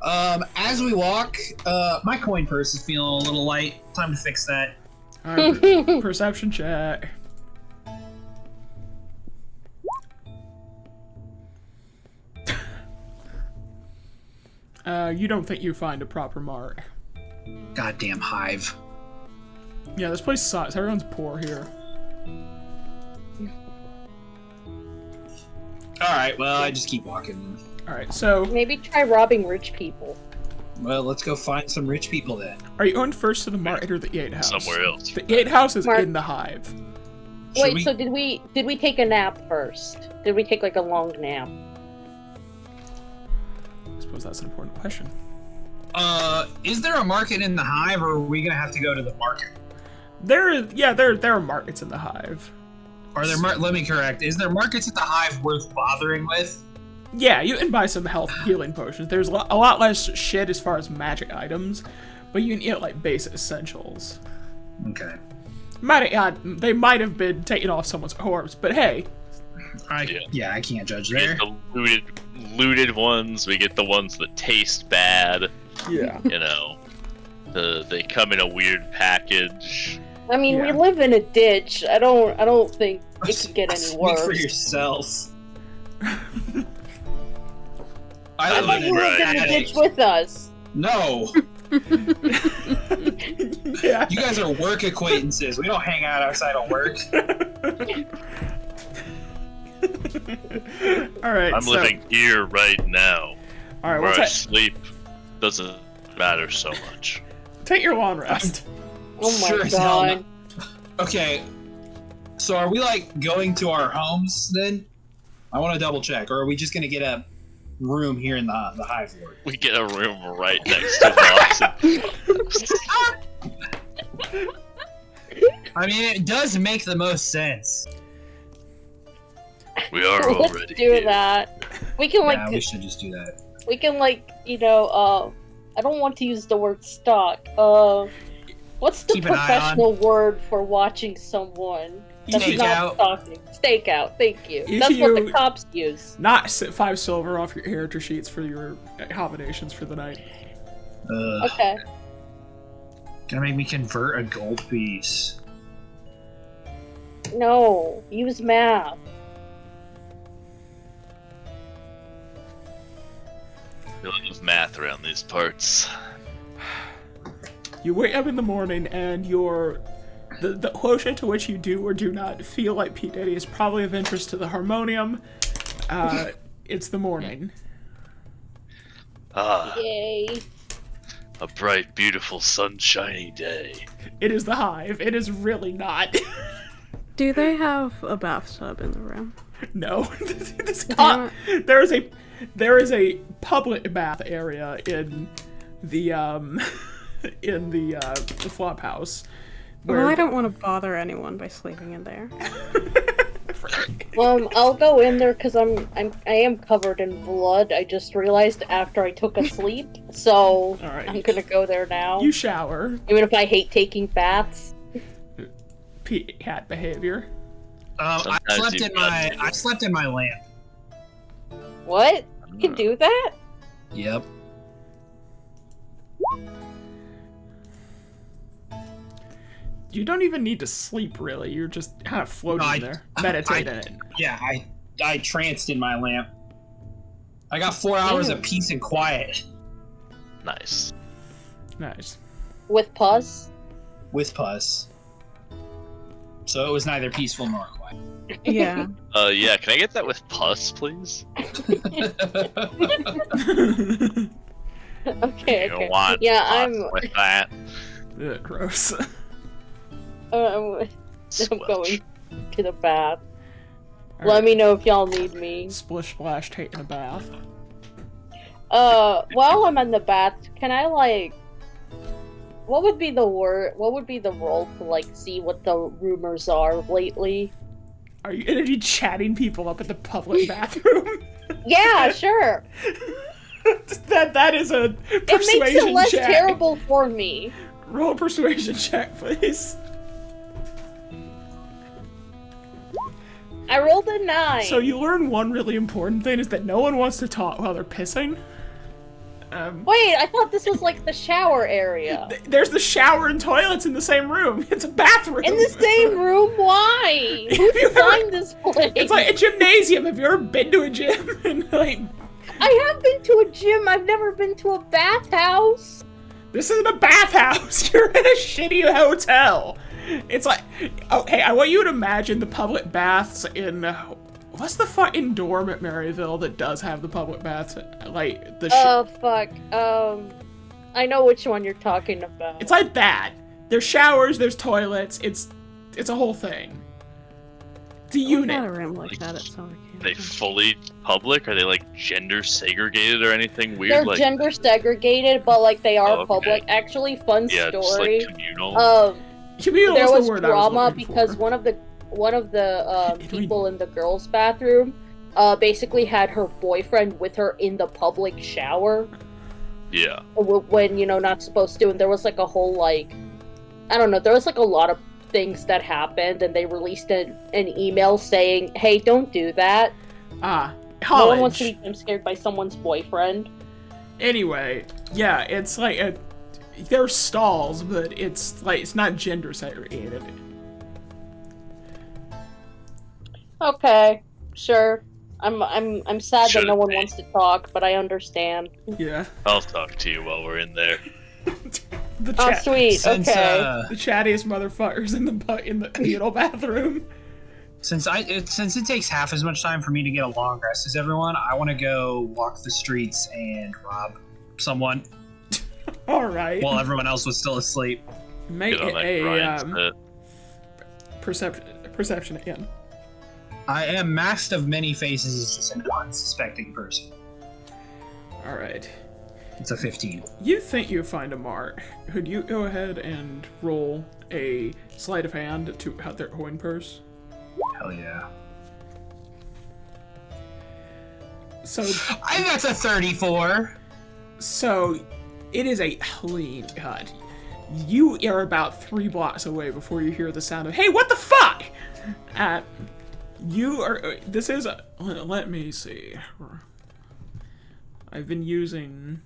As we walk, my coin purse is feeling a little light. Time to fix that. Alright, perception check. You don't think you find a proper mark. Goddamn hive. Yeah, this place sucks. Everyone's poor here. Alright, well, I just keep walking. Alright, so... Maybe try robbing rich people. Well, let's go find some rich people then. Are you going first to the market or the gatehouse? Somewhere else. The gatehouse is Mark. in the hive. Wait, so did we take a nap first? Did we take, like, a long nap? I suppose that's an important question. Is there a market in the hive, or are we gonna have to go to the market? There are markets in the hive. Are there let me correct. Is there markets at the hive worth bothering with? Yeah, you can buy some health healing potions. There's a lot less shit as far as magic items, but you can get like basic essentials. Okay. They might have been taking off someone's corpse, but hey. I can't judge We there. get the looted ones. We get the ones that taste bad. Yeah. They come in a weird package. I mean, Yeah. we live in a ditch. I don't think it could get any Speak worse. for yourself. I I thought live you in lived in the ditch with us. No, Yeah. you guys are work acquaintances. We don't hang out outside of work. All right. I'm living here right now. All right. Where I Well, sleep doesn't matter so much. take your long rest. Oh my Sure as hell god. Okay, so are we like going to our homes then? I want to double check, or are we just gonna get a room here in the hive ward? We get a room right next to Lawson. I mean, it does make the most sense. We are Let's already do here. that. We can Yeah, we should just do that. I don't want to use the word stalk. What's the Keep an eye on. professional word for watching someone? That's Stake not out. stalking. Stake out, thank you. If That's what you- the cops use. Not 5 silver off your character sheets for your accommodations for the night. Okay. Gonna make me convert a gold piece. No, use math. We love math around these parts. You wake up in the morning and the quotient to which you do or do not feel like P. Diddy is probably of interest to the harmonium. It's the morning. Ah, Yay. a bright, beautiful, sunshiny day. It is the hive. It is really not. Do they have a bathtub in the room? No. There is a public bath area in the the flop house. Well, I don't want to bother anyone by sleeping in there. I'll go in there because I am covered in blood. I just realized after I took a sleep, so All right. I'm gonna go there now. You shower. Even if I hate taking baths. Cat behavior. I Sometimes you've got- slept in my lamp. What? You can do that? Yep. You don't even need to sleep, really. You're just kind of floating in there, meditating in it. Yeah, I tranced in my lamp. I got 4 hours of peace and quiet Nice. Nice. With pus? with pus. So it was neither peaceful nor quiet. Yeah. Yeah, can I get that with pus, please? Okay, You okay. want Yeah, lots I'm with that. Ugh, gross. I'm Squelch. going to the bath. All Let right. me know if y'all need me. Splish splash taking a bath. While I'm in the bath, can I like what would be the role to like see what the rumors are lately? Are you gonna be chatting people up at the public bathroom? Yeah, sure. that is a It makes persuasion it less check. terrible for me. Roll a persuasion check, please. I rolled a 9. So you learn one really important thing is that no one wants to talk while they're pissing. Wait, I thought this was like the shower area. There's the shower and toilets in the same room. It's a bathroom. In the same room? Why? Who Have you ever- designed this place? It's like a gymnasium. Have you ever been to a gym? And like, I have been to a gym. I've never been to a bathhouse. this isn't a bathhouse. You're in a shitty hotel. It's like, okay, I want you to imagine the public baths in, what's the fucking dorm at Maryville that does have the public baths? Like, the Oh, fuck. I know which one you're talking about. It's like that. There's showers, there's toilets, it's a whole thing. It's a We unit. got a room like that at summer camp. They fully public? Are they like gender segregated or anything weird? They're like gender segregated, but like they are Oh, okay. public. Actually, fun yeah, just story. like communal. Communal There is was the word I was drama looking because for. one of the Did we- people in the girls' bathroom basically had her boyfriend with her in the public shower Yeah. when not supposed to, and there was like a whole like I don't know, there was like a lot of things that happened, and they released an email saying, "Hey, don't do that. Ah, No one wants to college. be jump scared by someone's boyfriend." Anyway, yeah, it's like there's stalls, but it's like it's not gender segregated. Okay, sure. I'm sad that Shouldn't no one be. wants to talk, but I understand. Yeah. I'll talk to you while we're in there. The Oh, chat, sweet. Since Okay. the chattiest motherfuckers in the communal bathroom. since it takes half as much time for me to get a long rest as everyone, I want to go walk the streets and rob someone All right. while everyone else was still asleep. Make Get on that a grind set. perception again. I am masked of many faces as just an unsuspecting person. All right. It's a 15. You think you find a mark. Could you go ahead and roll a sleight of hand to out their coin purse? Hell yeah. So, That's a 34. so it is a clean cut. You are about 3 blocks away before you hear the sound of, "Hey, what the fuck?" You are. This is. Let me see. I've been using.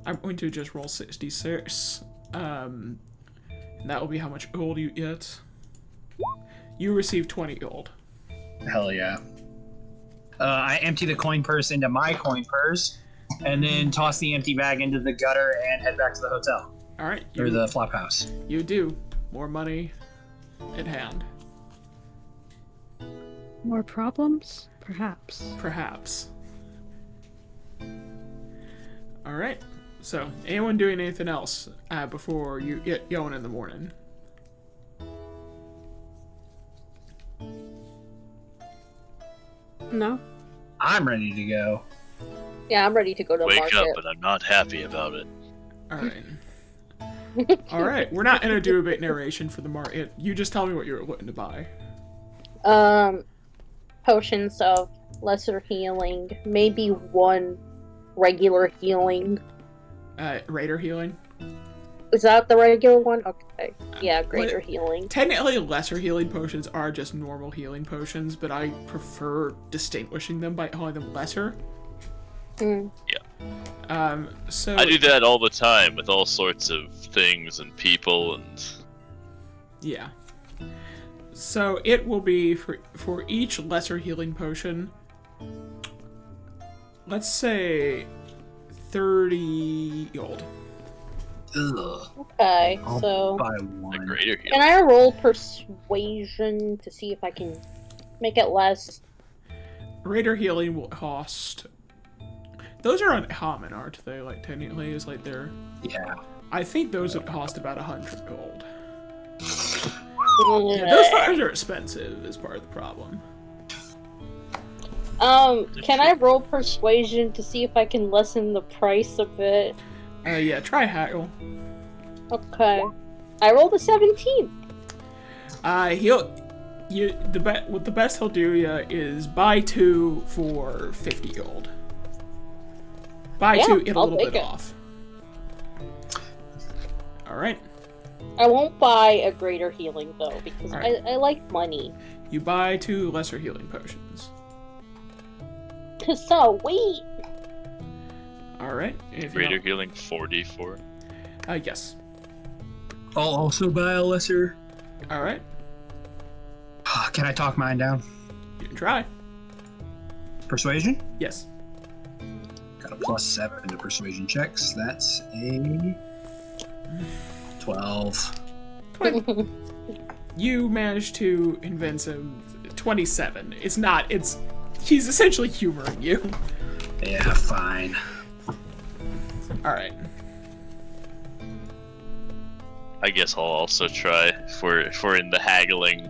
I'm going to just roll 66. And that will be how much gold you get. You receive 20 gold. Hell yeah. I empty the coin purse into my coin purse, and then toss the empty bag into the gutter and head back to the hotel. All right. Or the flop house. You do. More money in hand. More problems? Perhaps. Perhaps. All right. So, anyone doing anything else before you get going in the morning? No? I'm ready to go. Yeah, I'm ready to go to Wake market. up, but I'm not happy about it. All right. All right. We're not gonna do a bit narration for the market. You just tell me what you're looking to buy. Potions of lesser healing, maybe one regular healing. Raider healing. Is that the regular one? Okay. Yeah, greater healing. Technically, lesser healing potions are just normal healing potions, but I prefer distinguishing them by calling them lesser. Mm. So I do that all the time with all sorts of things and people and yeah. So it will be for each lesser healing potion. Let's say 30 gold. Ugh. Okay, I'll so buy a one. greater heal. can I roll persuasion to see if I can make it less? Raider healing will cost Those are uncommon, aren't they? Like, technically, is like they're... Yeah. I think those would cost about 100 gold. Yeah, those fires are expensive, is part of the problem. Can I roll persuasion to see if I can lessen the price a bit? Yeah, try haggle. Okay. I rolled a 17. What the best he'll do is buy 2 for 50 gold. Buy 2, get a I'll little take bit it. off. Alright. I won't buy a greater healing though, because Alright. I like money. You buy 2 lesser healing potions. So wait. Alright. Greater healing 44. Yes. I'll also buy a lesser. Alright. Can I talk mine down? You can try. Persuasion? Yes. Got a +7 to persuasion checks. That's a 12. You managed to convince him 27. He's essentially humoring you. Yeah, fine. Alright. I guess I'll also try if we're in the haggling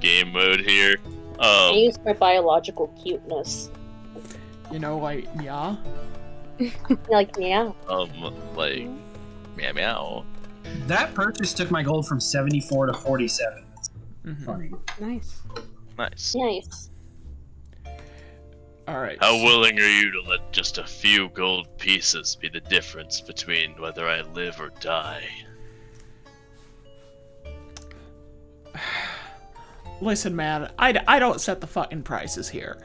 game mode here. I use my biological cuteness. You know, like, yeah. Like, yeah. Like, meow meow. That purchase took my gold from 74 to 47. Funny. Nice. Nice. Nice. Alright. How willing are you to let just a few gold pieces be the difference between whether I live or die? Listen, man, I don't set the fucking prices here.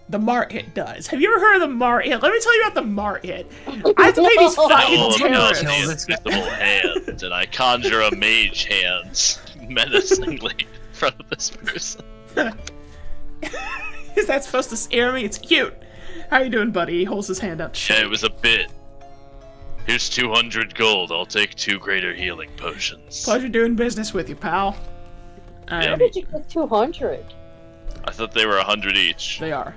The market does. Have you ever heard of the market? Let me tell you about the market. I have to pay these fucking Oh, tariffs. no, the invisible hand, and I conjure a mage hand menacingly in front of this person. Is that supposed to scare me? It's cute. How you doing, buddy? He holds his hand out to shake. Yeah, it was a bit. Here's 200 gold. I'll take 2 greater healing potions. Pleasure doing business with you, pal. How did you get 200? I thought they were 100 each. They are.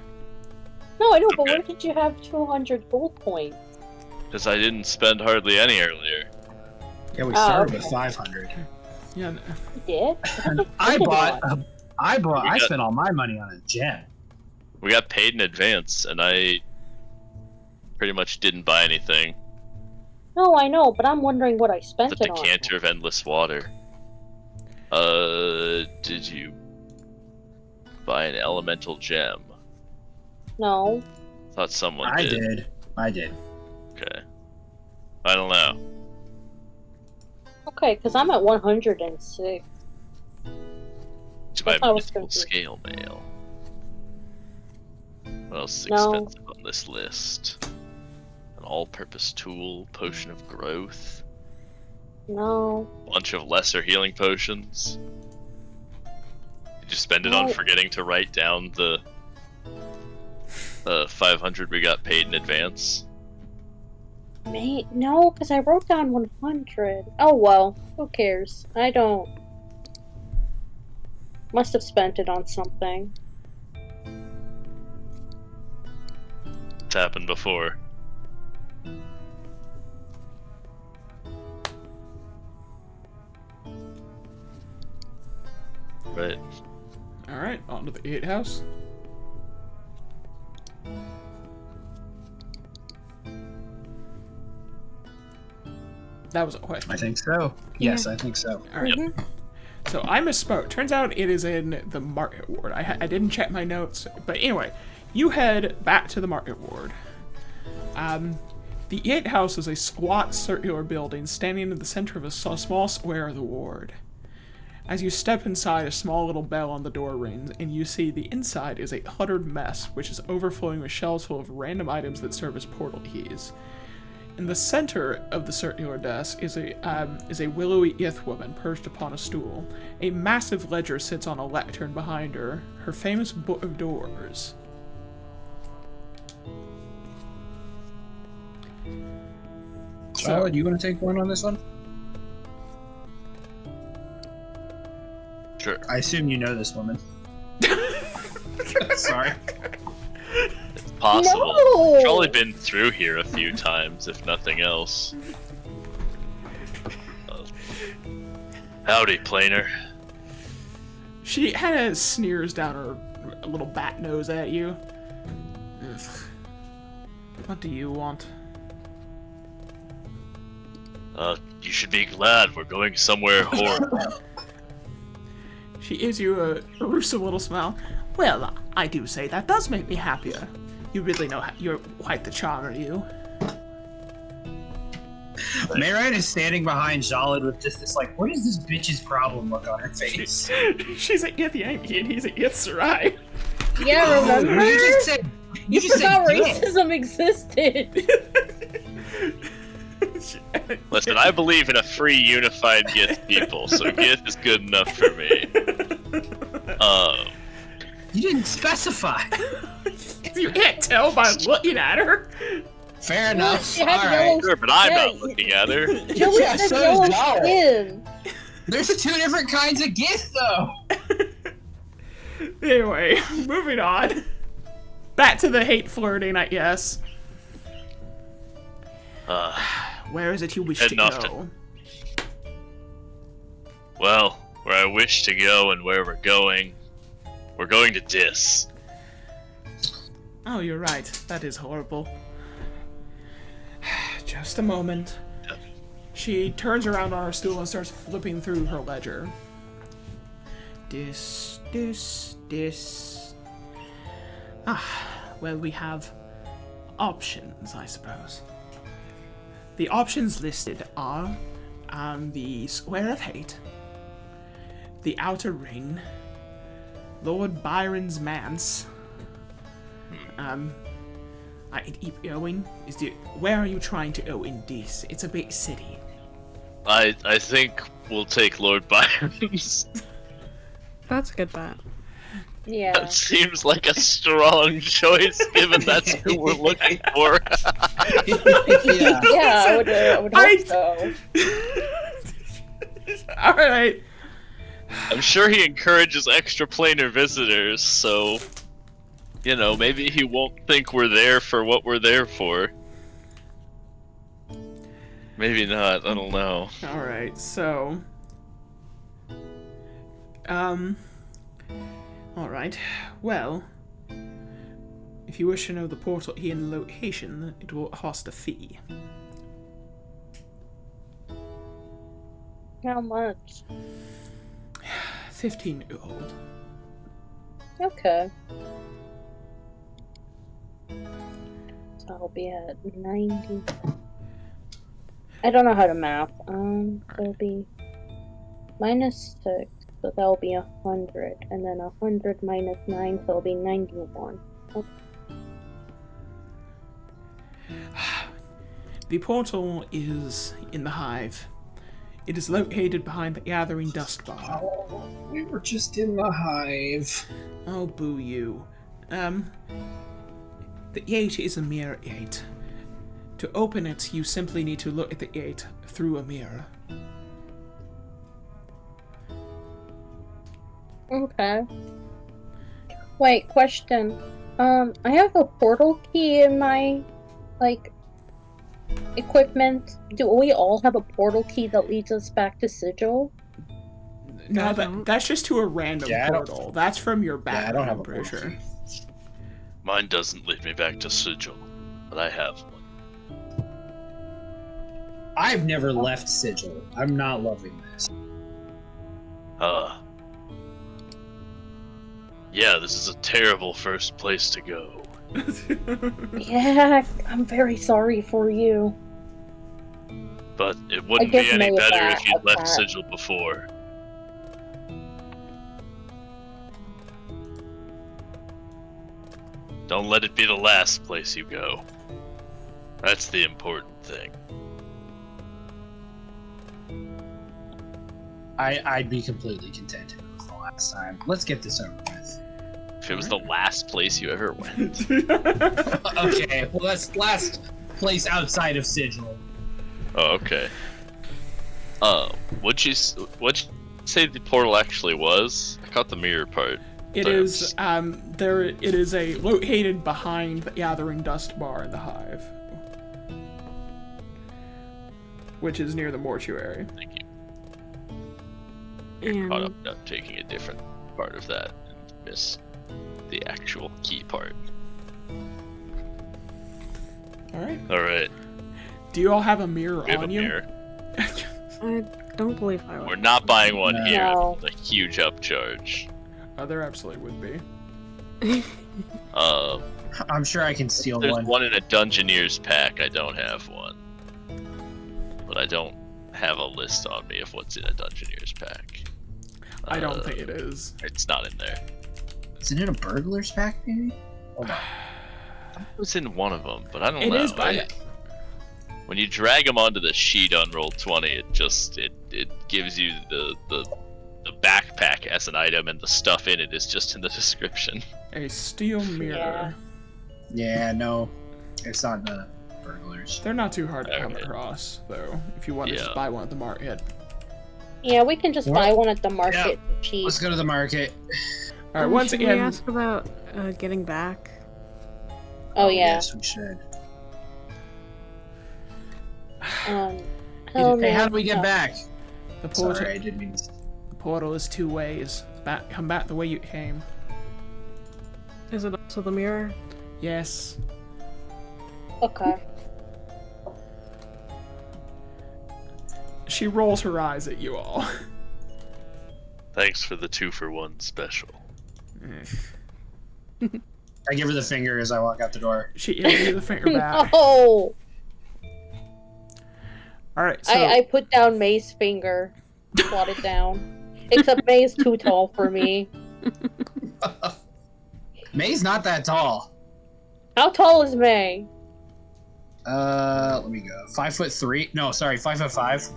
No, I know, but Okay. where did you have 200 gold points? Because I didn't spend hardly any earlier. Yeah, we Oh, started okay. with 500. Yeah. You did? And I spent all my money on a gem. We got paid in advance, and I pretty much didn't buy anything. No, I know, but I'm wondering what I spent The it on. decanter of endless water. Did you buy an elemental gem? No. Thought someone I did. did. Okay. I don't know. Okay, because I'm at 106. To buy That's how I was mythical confused. scale mail. What else is No. expensive on this list? An all-purpose tool, potion of growth, No. bunch of lesser healing potions. Did you spend it on No. forgetting to write down the 500 we got paid in advance? No, because I wrote down 100. Oh well, who cares? I don't. Must have spent it on something. It's happened before. Right. Alright, on to the 8 house. That was a question. I think so. Yes, I think so. Alright. So I misspoke. Turns out it is in the market ward. I didn't check my notes. But anyway, you head back to the market ward. The 8 house is a squat circular building standing in the center of a small square of the ward. As you step inside, a small little bell on the door rings, and you see the inside is a cluttered mess, which is overflowing with shelves full of random items that serve as portal keys. In the center of the circular desk is a willowy ith woman perched upon a stool. A massive ledger sits on a lectern behind her, her famous Book of Doors. Solid, you want to take one on this one? Sure. I assume you know this woman. Sorry. possible. No! We've probably been through here a few times, if nothing else. Howdy, planer. She kind of sneers down her little bat nose at you. Ugh. What do you want? You should be glad we're going somewhere horrible. She gives you a elusive little smile. Well, I do say that does make me happier. You really know you're quite the charmer, you. Mayron is standing behind Jalid with just this like, what is this bitch's problem look on her face? She's a Ith Yankee and he's a Ith Sarai. Yeah, remember? You just said You just forgot said racism existed. Listen, I believe in a free, unified Gith people, so Gith is good enough for me. You didn't specify. You can't tell by looking at her. Fair enough. She had All right. yellow- Sure, but I'm Yeah, not looking at her. Joey Yeah, said so yellow is Jalid. skin. There's two different kinds of Gith, though. Anyway, moving on. Back to the hate flirting, I guess. Where is it you wish to Heading off go? Well, where I wish to go and where we're going to Dis. Oh, you're right. That is horrible. Just a moment. She turns around on her stool and starts flipping through her ledger. Dis. Well, we have options, I suppose. The options listed are the Square of Hate, the Outer Ring, Lord Byron's Manse. I keep going. Where are you trying to go in Dis? It's a big city. I think we'll take Lord Byron's. That's a good bet. Yeah. That seems like a strong choice, given that's who we're looking for. Yeah. Yeah, I would hope so. Alright. I'm sure he encourages extra planar visitors, so maybe he won't think we're there for what we're there for. Maybe not, I don't know. Alright, so... Alright, well... If you wish to know the portal key and location, it will cost a fee. How much? 15 gold. Okay. So I'll be at 90. I don't know how to math. It'll be minus 6, so that'll be 100, and then 100 minus 9, so it'll be 91. Okay. The portal is in the Hive. It is located behind the Gathering Dust Bar. Oh, we were just in the hive. Oh, boo you. The gate is a mirror gate. To open it, you simply need to look at the gate through a mirror. Okay. Wait, question. I have a portal key in my, equipment. Do we all have a portal key that leads us back to Sigil? No, that's just to a random Yeah, I don't- portal. That's from your Yeah, I background, don't have I'm a pretty portal sure. key. Mine doesn't lead me back to Sigil, but I have one. I've never left Sigil. I'm not loving this. Yeah, this is a terrible first place to go. Yeah, I'm very sorry for you. But it wouldn't be just any made better that if you'd a left fact. Sigil before. Don't let it be the last place you go. That's the important thing. I'd be completely content if it was the last time. Let's get this over with. If it was the last place you ever went. Okay, well that's last place outside of Sigil. Oh, okay. What'd you say the portal actually was? I caught the mirror part. It is located behind the Gathering Dust bar in the hive, which is near the mortuary. Thank you. And Caught up not taking a different part of that and miss the actual key part. All right. Do you all have a mirror We have on a you? mirror. I don't believe I We're would. not buying one here. No. It's a huge upcharge. Oh, there absolutely would be. I'm sure I can steal There's one. one in a Dungeoneer's pack. I don't have one. But I don't have a list on me of what's in a Dungeoneer's pack. I don't think it is. It's not in there. Is it in a burglar's pack, maybe? Hold on. It was in one of them, but I don't It know. is, but When you drag them onto the sheet on Roll20, it gives you the backpack as an item, and the stuff in it is just in the description. a steel mirror. Yeah, no. It's not the burglars. They're not too hard to come Okay. across, though, if you want to just Yeah. buy one at the market. Yeah, we can just What? buy one at the market cheap. Let's go to the market. All right, once Should we again, ask about getting back? Oh yeah. Yes, we should. Oh Hey, man. how do we get no. back? the portal, Sorry, I didn't mean to. the portal is two ways. Come back the way you came. Is it also the mirror? Yes. Okay. She rolls her eyes at you all. Thanks for the 2-for-1 special. I give her the finger as I walk out the door. She gives you the finger back. No. All right, so I put down May's finger. Plot it down. Except May's too tall for me. May's not that tall. How tall is May? Let me go. 5'3". No, sorry, 5'5".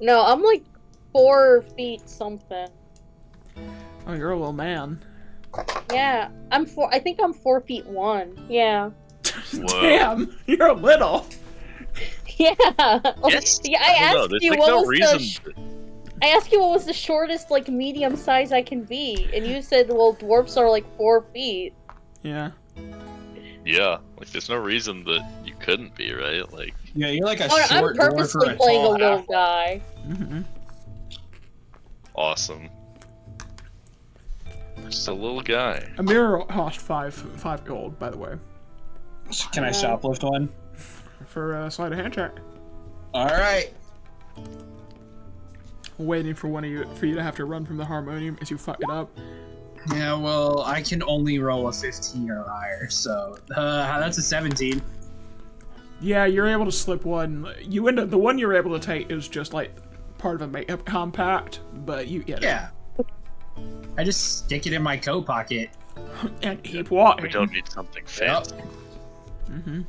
No, I'm like 4 feet something. oh, you're a little man. Yeah, I think I'm 4 feet 1. Yeah. Whoa. Damn, you're little. Yeah. Yes. Yeah, I don't know, asked there's you like what no was reason. I asked you what was the shortest like medium size I can be, and you said, well, dwarfs are like 4 feet. Yeah. Yeah, like there's no reason that you couldn't be, right? Like, Yeah, you're like a Oh, I'm short dwarf or purposely a playing a tall little half. guy. Mm-hmm. awesome. Just a little guy. A mirror cost five gold, by the way, Can I shoplift one? for a sleight of hand check. All right. Waiting for for you to have to run from the harmonium as you fuck it up. Yeah, well, I can only roll a 15 or higher, so that's a 17. Yeah, you're able to slip one. The one you're able to take is just like part of a makeup compact, but you get Yeah. I just stick it in my coat pocket. it and keep walking. We don't need something fancy. Mm-hmm.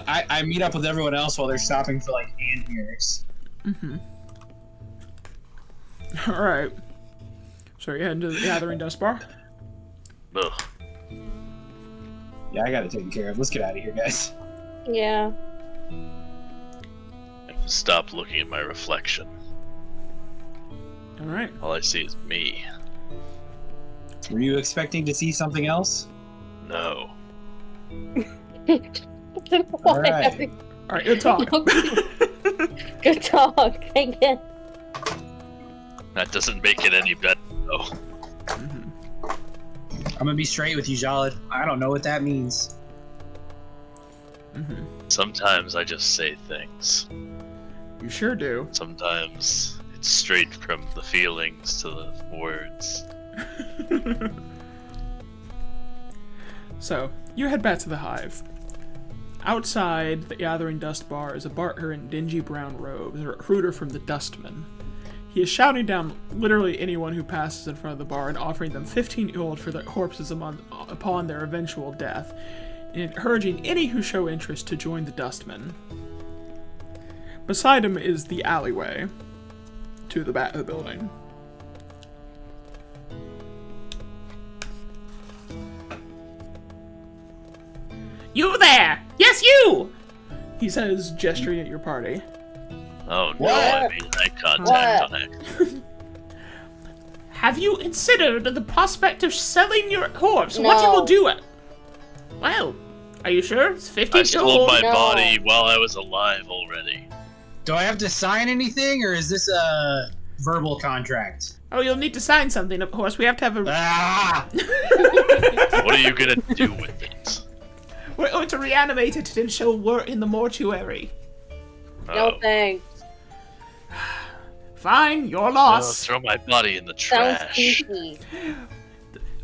I meet up with everyone else while they're stopping for like hand mirrors. Mm-hmm. All right. So you're heading to the Gathering Dust Bar. Ugh. Yeah, I got it taken care of. Let's get out of here, guys. Yeah. I have to stop looking at my reflection. All right. All I see is me. Were you expecting to see something else? No. All right. All right. Good talk. Good talk. Thank you. That doesn't make it any better, though. Mm-hmm. I'm gonna be straight with you, Jalad. I don't know what that means. Mm-hmm. Sometimes I just say things. You sure do. Sometimes it's straight from the feelings to the words. So you head back to the hive. Outside the Gathering Dust Bar is a Baator in dingy brown robes, a recruiter from the Dustmen. He is shouting down literally anyone who passes in front of the bar and offering them 15 gold for their corpses upon their eventual death, and encouraging any who show interest to join the Dustmen. Beside him is the alleyway to the back of the building. You there! Yes, you! He says, gesturing at your party. Oh no, What? I mean eye contact on it. Have you considered the prospect of selling your corpse? No. What you will do it? Well, are you sure? It's 15 I years sold old. my No. body while I was alive already. Do I have to sign anything, or is this a verbal contract? Oh, you'll need to sign something, of course. We have to have a... Ah! What are you gonna do with it? We're going to reanimate it and she'll work in the mortuary. No thanks. Fine, your I'll loss. throw my body in the Sounds trash. creepy.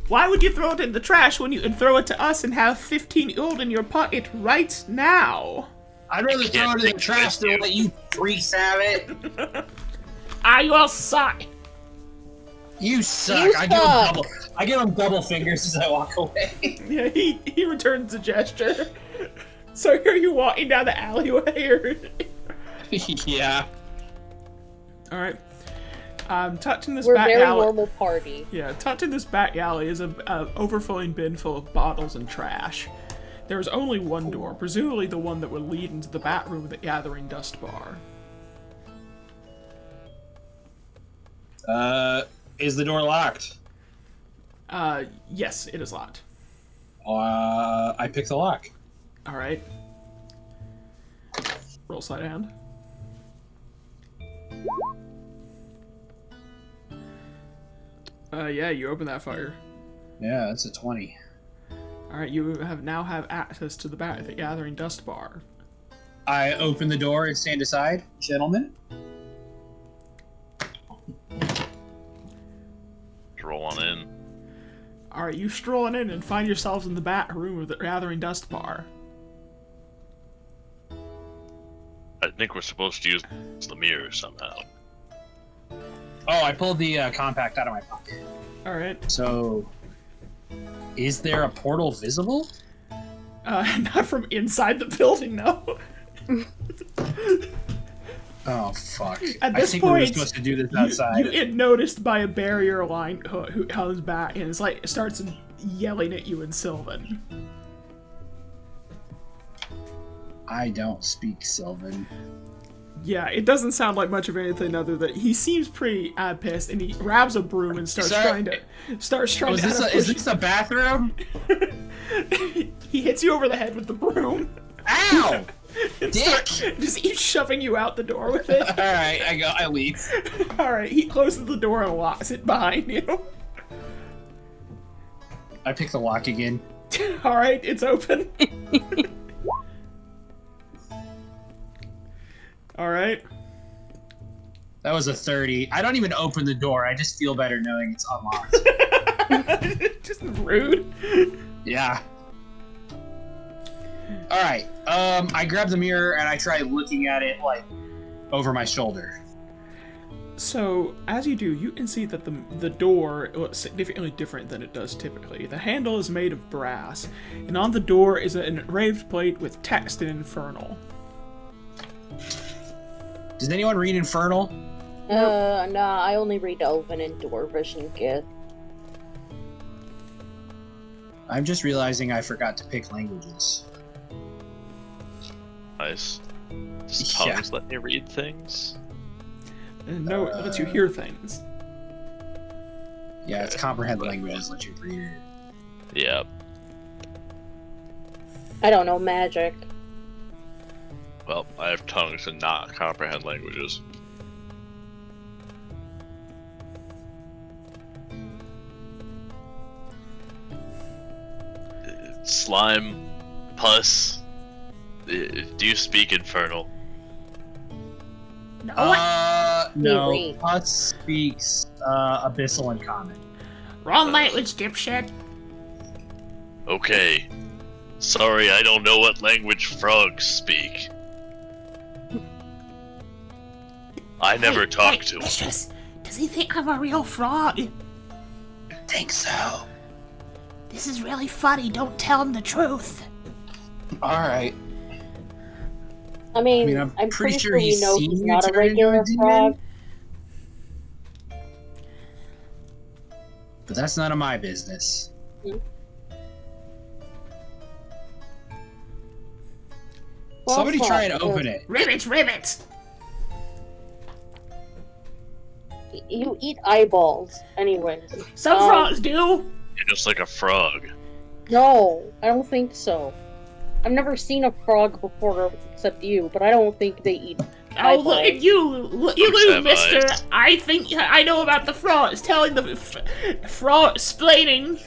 Why would you throw it in the trash when you can throw it to us and have 15 gold in your pocket right now? I'd rather throw it in the think trash with than you. let you freaks have it. I will suck. You suck. You I suck. give him double fingers as I walk away. Yeah, he returns the gesture. So are you walking down the alleyway or... Yeah. Alright. Tucked in this We're a back very alley... normal party. Yeah, tucked in this back alley is a overflowing bin full of bottles and trash. There's only one door, presumably the one that would lead into the bat room of the Gathering Dust Bar. Is the door locked? Yes, it is locked. I pick the lock. Alright. Roll sleight of hand. Yeah, you open that fire. Yeah, that's a 20. Alright, you now have access to the Gathering Dust Bar. I open the door and stand aside. Gentlemen. Roll on in. Alright, you strolling in and find yourselves in the back room of the Gathering Dust Bar. I think we're supposed to use the mirror somehow. Oh, I pulled the compact out of my pocket. Alright. So, is there a portal visible? Not from inside the building, no. Oh, fuck. At I this think we were point, supposed to do this outside. You get noticed by a barrier line who comes back and is like starts yelling at you in Sylvan. I don't speak Sylvan. Yeah, it doesn't sound like much of anything other than he seems pretty pissed, and he grabs a broom and starts trying to. Is this a bathroom? He hits you over the head with the broom. Ow! And Dick! just keeps shoving you out the door with it. Alright, I leave. Alright, he closes the door and locks it behind you. I pick the lock again. Alright, it's open. Alright. That was a 30. I don't even open the door. I just feel better knowing it's unlocked. Just rude. Yeah. Alright, I grab the mirror and I try looking at it, like, over my shoulder. So, as you do, you can see that the door looks significantly different than it does typically. The handle is made of brass, and on the door is an engraved plate with text in Infernal. Does anyone read Infernal? Nah, I only read Elven and Dwarvish and Gith. I'm just realizing I forgot to pick languages. Nice. Does Yeah. tongues let me read things? And no, it lets you hear things. Yeah, it's comprehend languages, let you read it. Yeah. I don't know magic. Well, I have tongues and not comprehend languages. Slime, pus. Do you speak Infernal? No. read. Putz speaks Abyssal and Common. Wrong language, dipshit. Okay. Sorry, I don't know what language frogs speak. I never talked to him. Mistress, does he think I'm a real frog? I think so. This is really funny. Don't tell him the truth. Alright. I mean, I'm I'm pretty pretty sure sure you he's know seen he's you not a turn into a regular demon. frog. But that's none of my business. Well, Somebody try fuck. and open it. Ribbits, ribbits. you eat eyeballs, anyways. Some frogs do. You're just like a frog. No, I don't think so. I've never seen a frog before except you, but I don't think they eat Oh, look eyeballs. at you, look Frogs you, have mister. eyes. I think I know about the frogs. Telling the frog, explaining.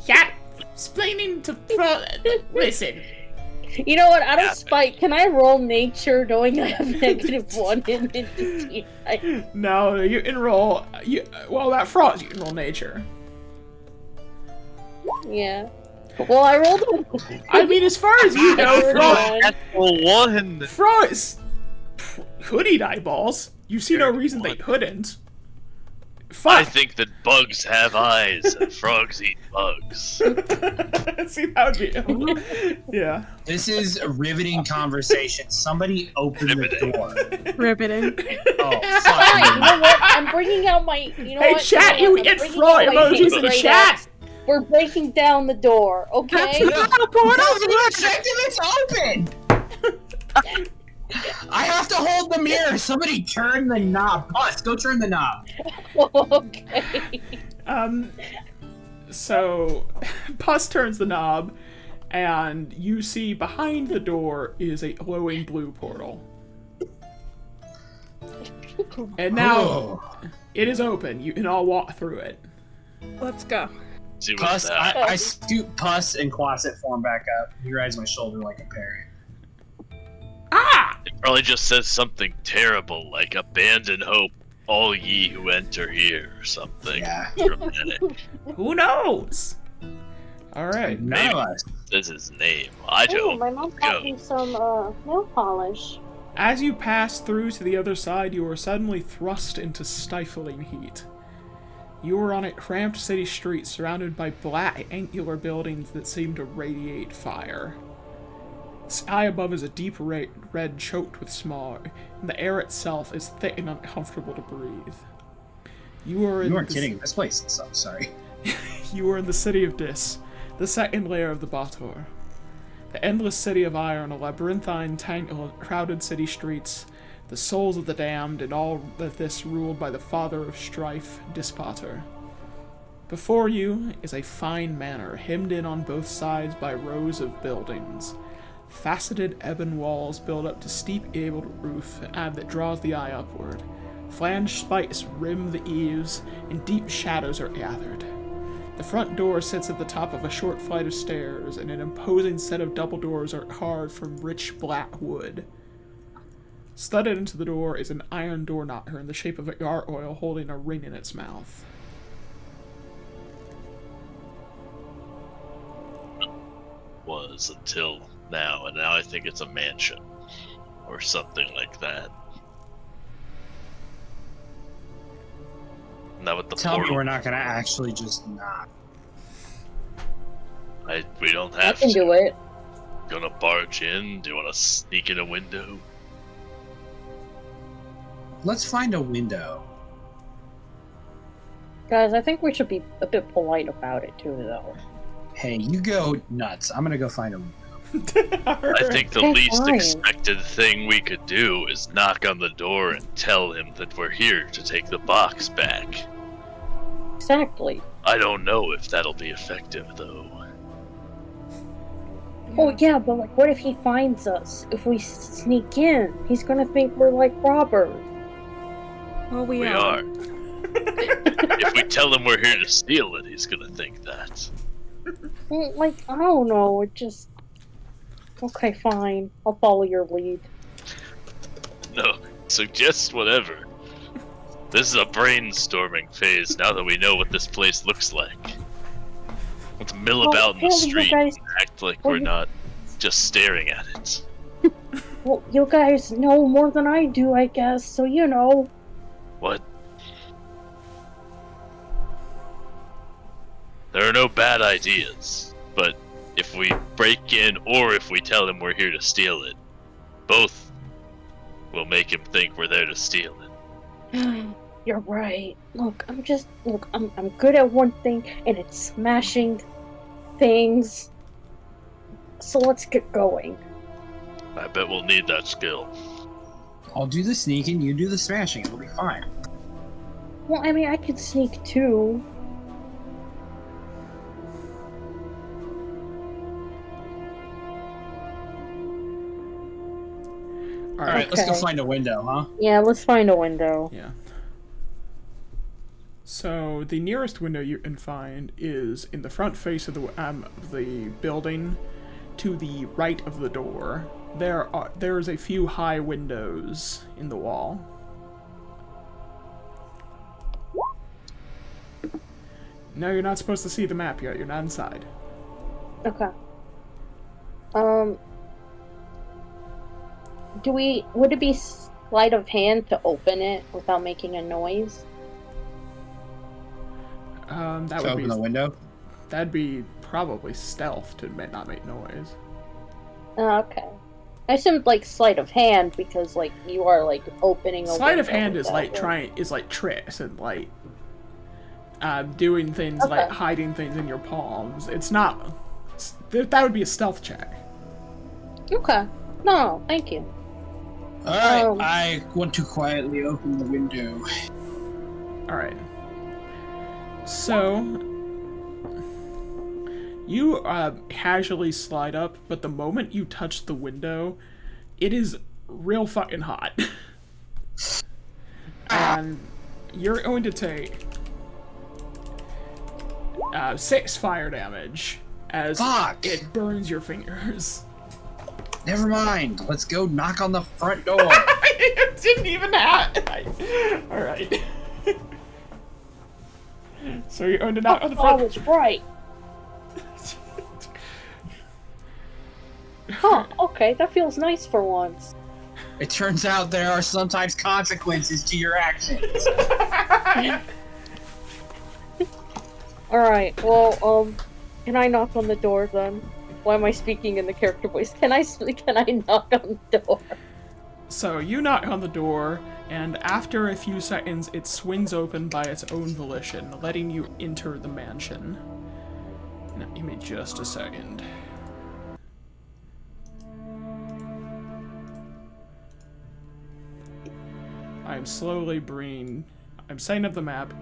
Yeah, explaining to frog. Listen. You know what? Out of spite, can I roll nature knowing I have -1 in it to see? No, you can roll. Well, that frogs, you can roll nature. Yeah. Well, I rolled I mean, as far as you know, frogs. Natural one. Frogs could eat eyeballs. You see no reason they couldn't. I Fuck. think that bugs have eyes and frogs eat bugs. See, that would be. Yeah. This is a riveting conversation. Somebody open the door. Riveting. Oh, Fine, fuck. you know what? I'm bringing out my. You know Hey, what? chat, You know you what? I'm get bringing frog out my emojis in great chat. axe. We're breaking down the door, okay? That's No, objective, it's open! I have to hold the mirror. Somebody turn the knob. Bus, go turn the knob. Okay. So, Puss turns the knob, and you see behind the door is a glowing blue portal. And now Oh. it is open. You can all walk through it. Let's go. See what's Pus, that? I scoop Pus and Quasit form back up. He rides my shoulder like a parrot. Ah! It probably just says something terrible like "Abandon hope, all ye who enter here" or something. Yeah. Dramatic. Who knows? Alright. None of us. This is his name. I Oh, don't my mom go. bought me some nail polish. As you pass through to the other side, you are suddenly thrust into stifling heat. You are on a cramped city street surrounded by black, angular buildings that seem to radiate fire. The sky above is a deep red choked with smog, and the air itself is thick and uncomfortable to breathe. You weren't kidding. This place sucks. Sorry. You are in the city of Dis, the second layer of the Baator. The endless city of iron, a labyrinthine, tangled, crowded city streets, the souls of the damned, and all of this ruled by the father of strife, Baator. Before you is a fine manor, hemmed in on both sides by rows of buildings. Faceted ebon walls build up to steep gabled roof that draws the eye upward. Flanged spikes rim the eaves, and deep shadows are gathered. The front door sits at the top of a short flight of stairs, and an imposing set of double doors are carved from rich black wood. Studded into the door is an iron door knocker in the shape of a gargoyle holding a ring in its mouth. Was until now, and now I think it's a mansion or something like that. Now with the Tell me portal, we're not gonna actually just knock. we don't I have can to. do it. Gonna barge in? Do you want to sneak in a window? Let's find a window. Guys, I think we should be a bit polite about it too, though. Hey, you go nuts. I'm gonna go find a window. I think the Okay, least fine. expected thing we could do is knock on the door and tell him that we're here to take the box back. Exactly. I don't know if that'll be effective, though. Oh yeah, but like, what if he finds us? If we sneak in, he's gonna think we're like robbers. Well, we We are. are. If we tell him we're here to steal it, he's gonna think that. Well, like, I don't know. It just. Okay, fine. I'll follow your lead. No, suggest whatever. This is a brainstorming phase now that we know what this place looks like. Let's mill Well, about in the well, you street guys- and act like well, we're you- not just staring at it. Well, you guys know more than I do, I guess. So you know. What? There are no bad ideas, but if we break in or if we tell him we're here to steal it, both will make him think we're there to steal it. You're right. Look, I'm good at one thing, and it's smashing things. So let's get going. I bet we'll need that skill. I'll do the sneaking, you do the smashing. It'll be fine. Well, I mean, I could sneak too. All All right. right, let's go Okay. find a window, huh? Yeah, let's find a window. Yeah. So the nearest window you can find is in the front face of the building, to the right of the door. There's a few high windows in the wall. No, you're not supposed to see the map yet. You're not inside. Okay. Would it be sleight of hand to open it without making a noise? That To would open be the window. that'd be probably stealth to not make noise. Okay. I assumed like sleight of hand because like you are like opening a Sleight of window hand is without like tricks and like doing things like Okay. hiding things in your palms. It's not. That would be a stealth check. Okay. No, thank you. All right, Um, I want to quietly open the window. All right. So you casually slide up, but the moment you touch the window, it is real fucking hot, and you're going to take 6 fire damage as Fuck! it burns your fingers. Never mind. Let's go knock on the front door. I didn't even have. All right. So you're going to knock on the I front. was right. Huh, okay, that feels nice for once. It turns out there are sometimes consequences to your actions. Alright, well, can I knock on the door then? Why am I speaking in the character voice? Can I knock on the door? So you knock on the door, and after a few seconds, it swings open by its own volition, letting you enter the mansion. Now, give me just a second. I'm slowly bringing... I'm setting up the map.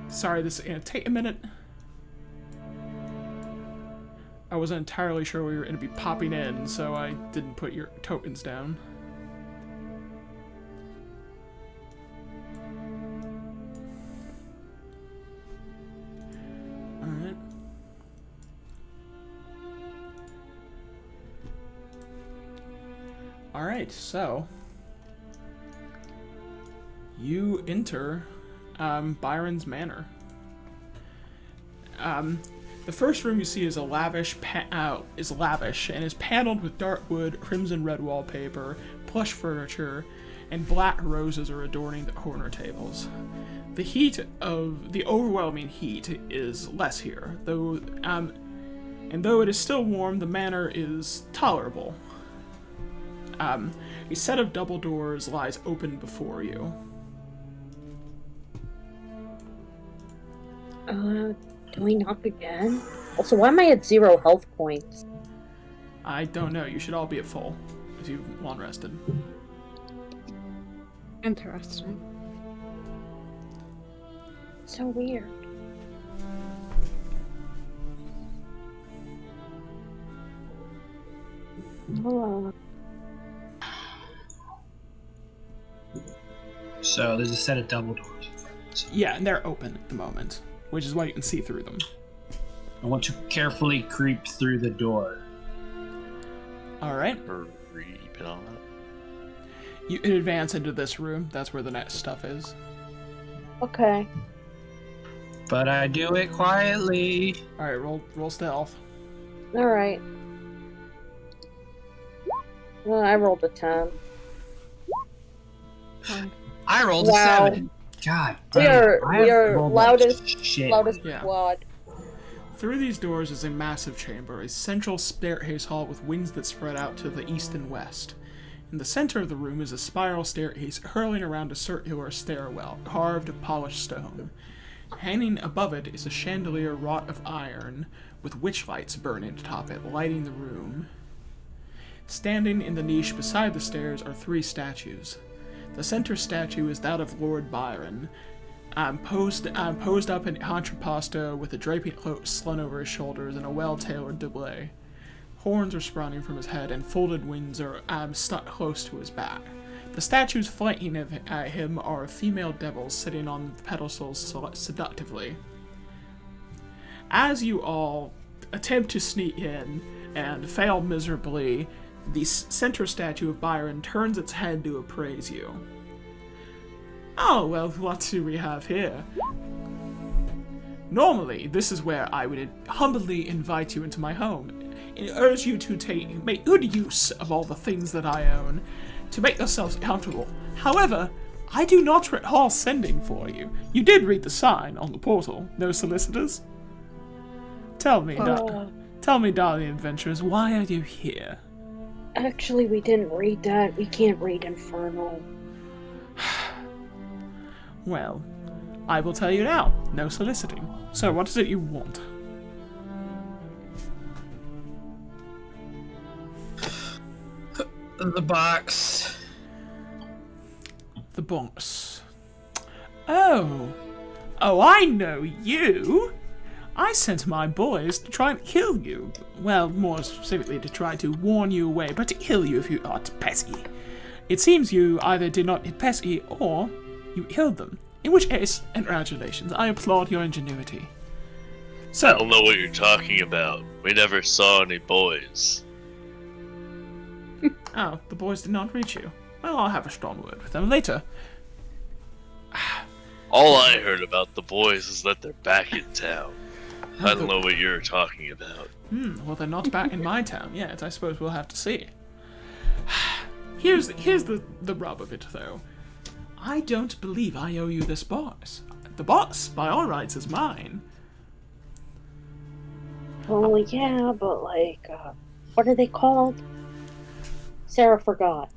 Sorry, this is gonna take a minute. I wasn't entirely sure we were gonna be popping in, so I didn't put your tokens down. Alright. Alright, so... you enter Byron's Manor. The first room you see is lavish and is paneled with dark wood, crimson red wallpaper, plush furniture, and black roses are adorning the corner tables. The overwhelming heat is less here, though it is still warm, the manor is tolerable. A set of double doors lies open before you. Can we knock again? Also, why am I at 0 health points? I don't know. You should all be at full, because you've long rested. Interesting. So weird. Hold on. So there's a set of double doors. Yeah, and they're open at the moment, which is why you can see through them. I want to carefully creep through the door. Alright. Reap it on that. You can advance into this room. That's where the next stuff is. Okay. But I do it quietly. Alright, roll stealth. Alright. Well, I rolled a 10. I rolled Wow. a 7. God. We damn, are- I we have are rolled like loudest- shit. Yeah. squad. Through these doors is a massive chamber, a central staircase hall with wings that spread out to the east and west. In the center of the room is a spiral staircase hurling around a circular stairwell, carved of polished stone. Hanging above it is a chandelier wrought of iron, with witch lights burning atop it, lighting the room. Standing in the niche beside the stairs are 3 statues. The center statue is that of Lord Byron, posed up in contrapposto with a draping cloak slung over his shoulders and a well-tailored doublet. Horns are sprouting from his head, and folded wings are stuck close to his back. The statues flanking at him are female devils sitting on pedestals seductively. As you all attempt to sneak in and fail miserably, the center statue of Byron turns its head to appraise you. Oh, well, what do we have here? Normally, this is where I would humbly invite you into my home and urge you to make good use of all the things that I own to make yourselves comfortable. However, I do not recall sending for you. You did read the sign on the portal. No solicitors? Tell me, darling adventurers, why are you here? Actually, we didn't read that. We can't read Infernal. Well, I will tell you now. No soliciting. So, what is it you want? The box. The box. Oh, I know you. I sent my boys to try and kill you. Well, more specifically to try to warn you away, but to kill you if you got pesky. It seems you either did not get pesky or you killed them. In which case, congratulations. I applaud your ingenuity. So, I don't know what you're talking about. We never saw any boys. Oh, the boys did not reach you. Well, I'll have a strong word with them later. All I heard about the boys is that they're back in town. I don't know what you're talking about. Well, they're not back in my town yet. I suppose we'll have to see. Here's the rub of it, though. I don't believe I owe you this box. The box, by all rights, is mine. Oh, yeah, but what are they called? Sarah forgot.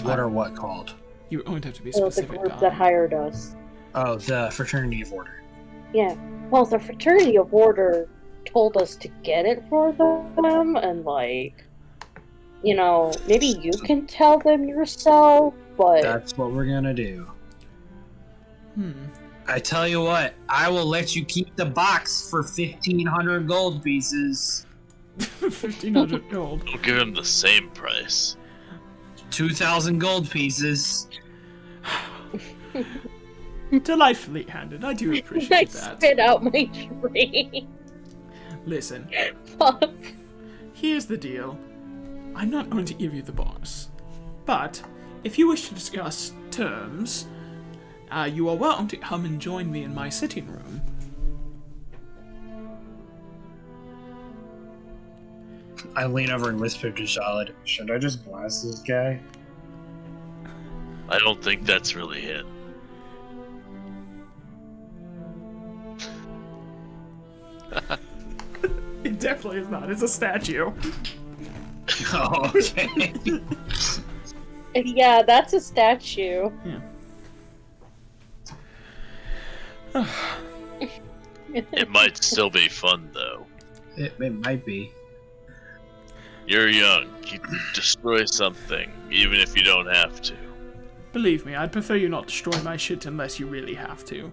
What are what called? You won't have to be The specific, group Don. that hired us. Oh, the Fraternity of Order. Yeah. Well, the Fraternity of Order told us to get it for them, and maybe you can tell them yourself, but... That's what we're gonna do. I tell you what, I will let you keep the box for 1,500 gold pieces. 1,500 gold. We'll give him the same price. 2,000 gold pieces. Delightfully handed. I do I appreciate that. spit out my drink. Listen, Fuck. here's the deal. I'm not going to give you the box. But, if you wish to discuss terms, you are welcome to come and join me in my sitting room. I lean over and whisper to Charlotte, should I just blast this guy? I don't think that's really it. It definitely is not. It's a statue. Oh, okay. Yeah, that's a statue. Yeah. It might still be fun, though. It might be. You're young. You can destroy something, even if you don't have to. Believe me, I'd prefer you not destroy my shit unless you really have to.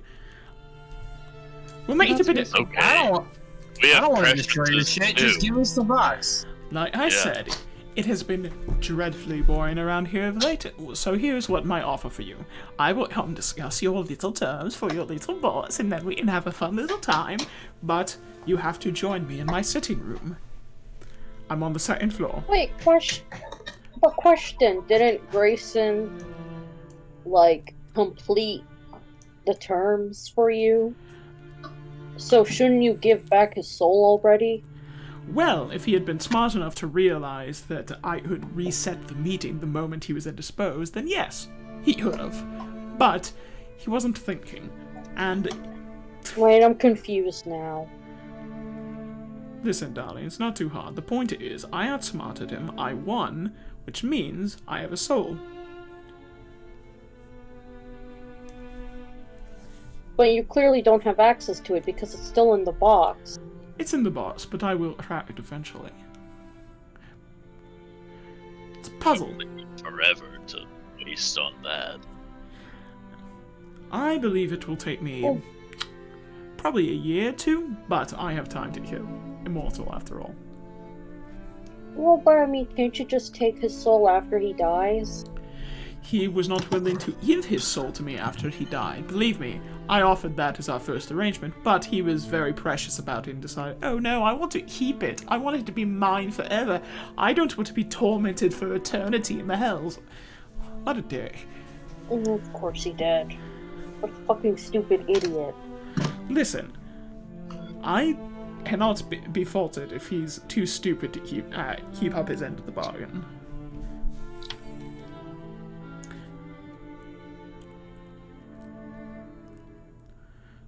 We'll make it a bit... Okay. I don't want to destroy your preferences, shit, too. just give us the box. Like I said, it has been dreadfully boring around here of late, so here's what my offer for you. I will come discuss your little terms for your little boss, and then we can have a fun little time, but you have to join me in my sitting room. I'm on the second floor. Wait, question. Didn't Grayson, complete the terms for you? So shouldn't you give back his soul already? Well, if he had been smart enough to realize that I could reset the meeting the moment he was indisposed, then yes, he could have. But he wasn't thinking, and... Wait, I'm confused now. Listen, darling, it's not too hard. The point is, I outsmarted him, I won, which means I have a soul. But you clearly don't have access to it because it's still in the box. It's in the box, but I will crack it eventually. It's a puzzle. Forever to waste on that. I believe it will take me probably a year or two, but I have time to kill Immortal after all. Well, but I mean, can't you just take his soul after he dies? He was not willing to give his soul to me after he died. Believe me, I offered that as our first arrangement, but he was very precious about it and decided, oh no, I want to keep it. I want it to be mine forever. I don't want to be tormented for eternity in the hells. What a dick. Of course he did. What a fucking stupid idiot. Listen, I cannot be faulted if he's too stupid to keep up his end of the bargain.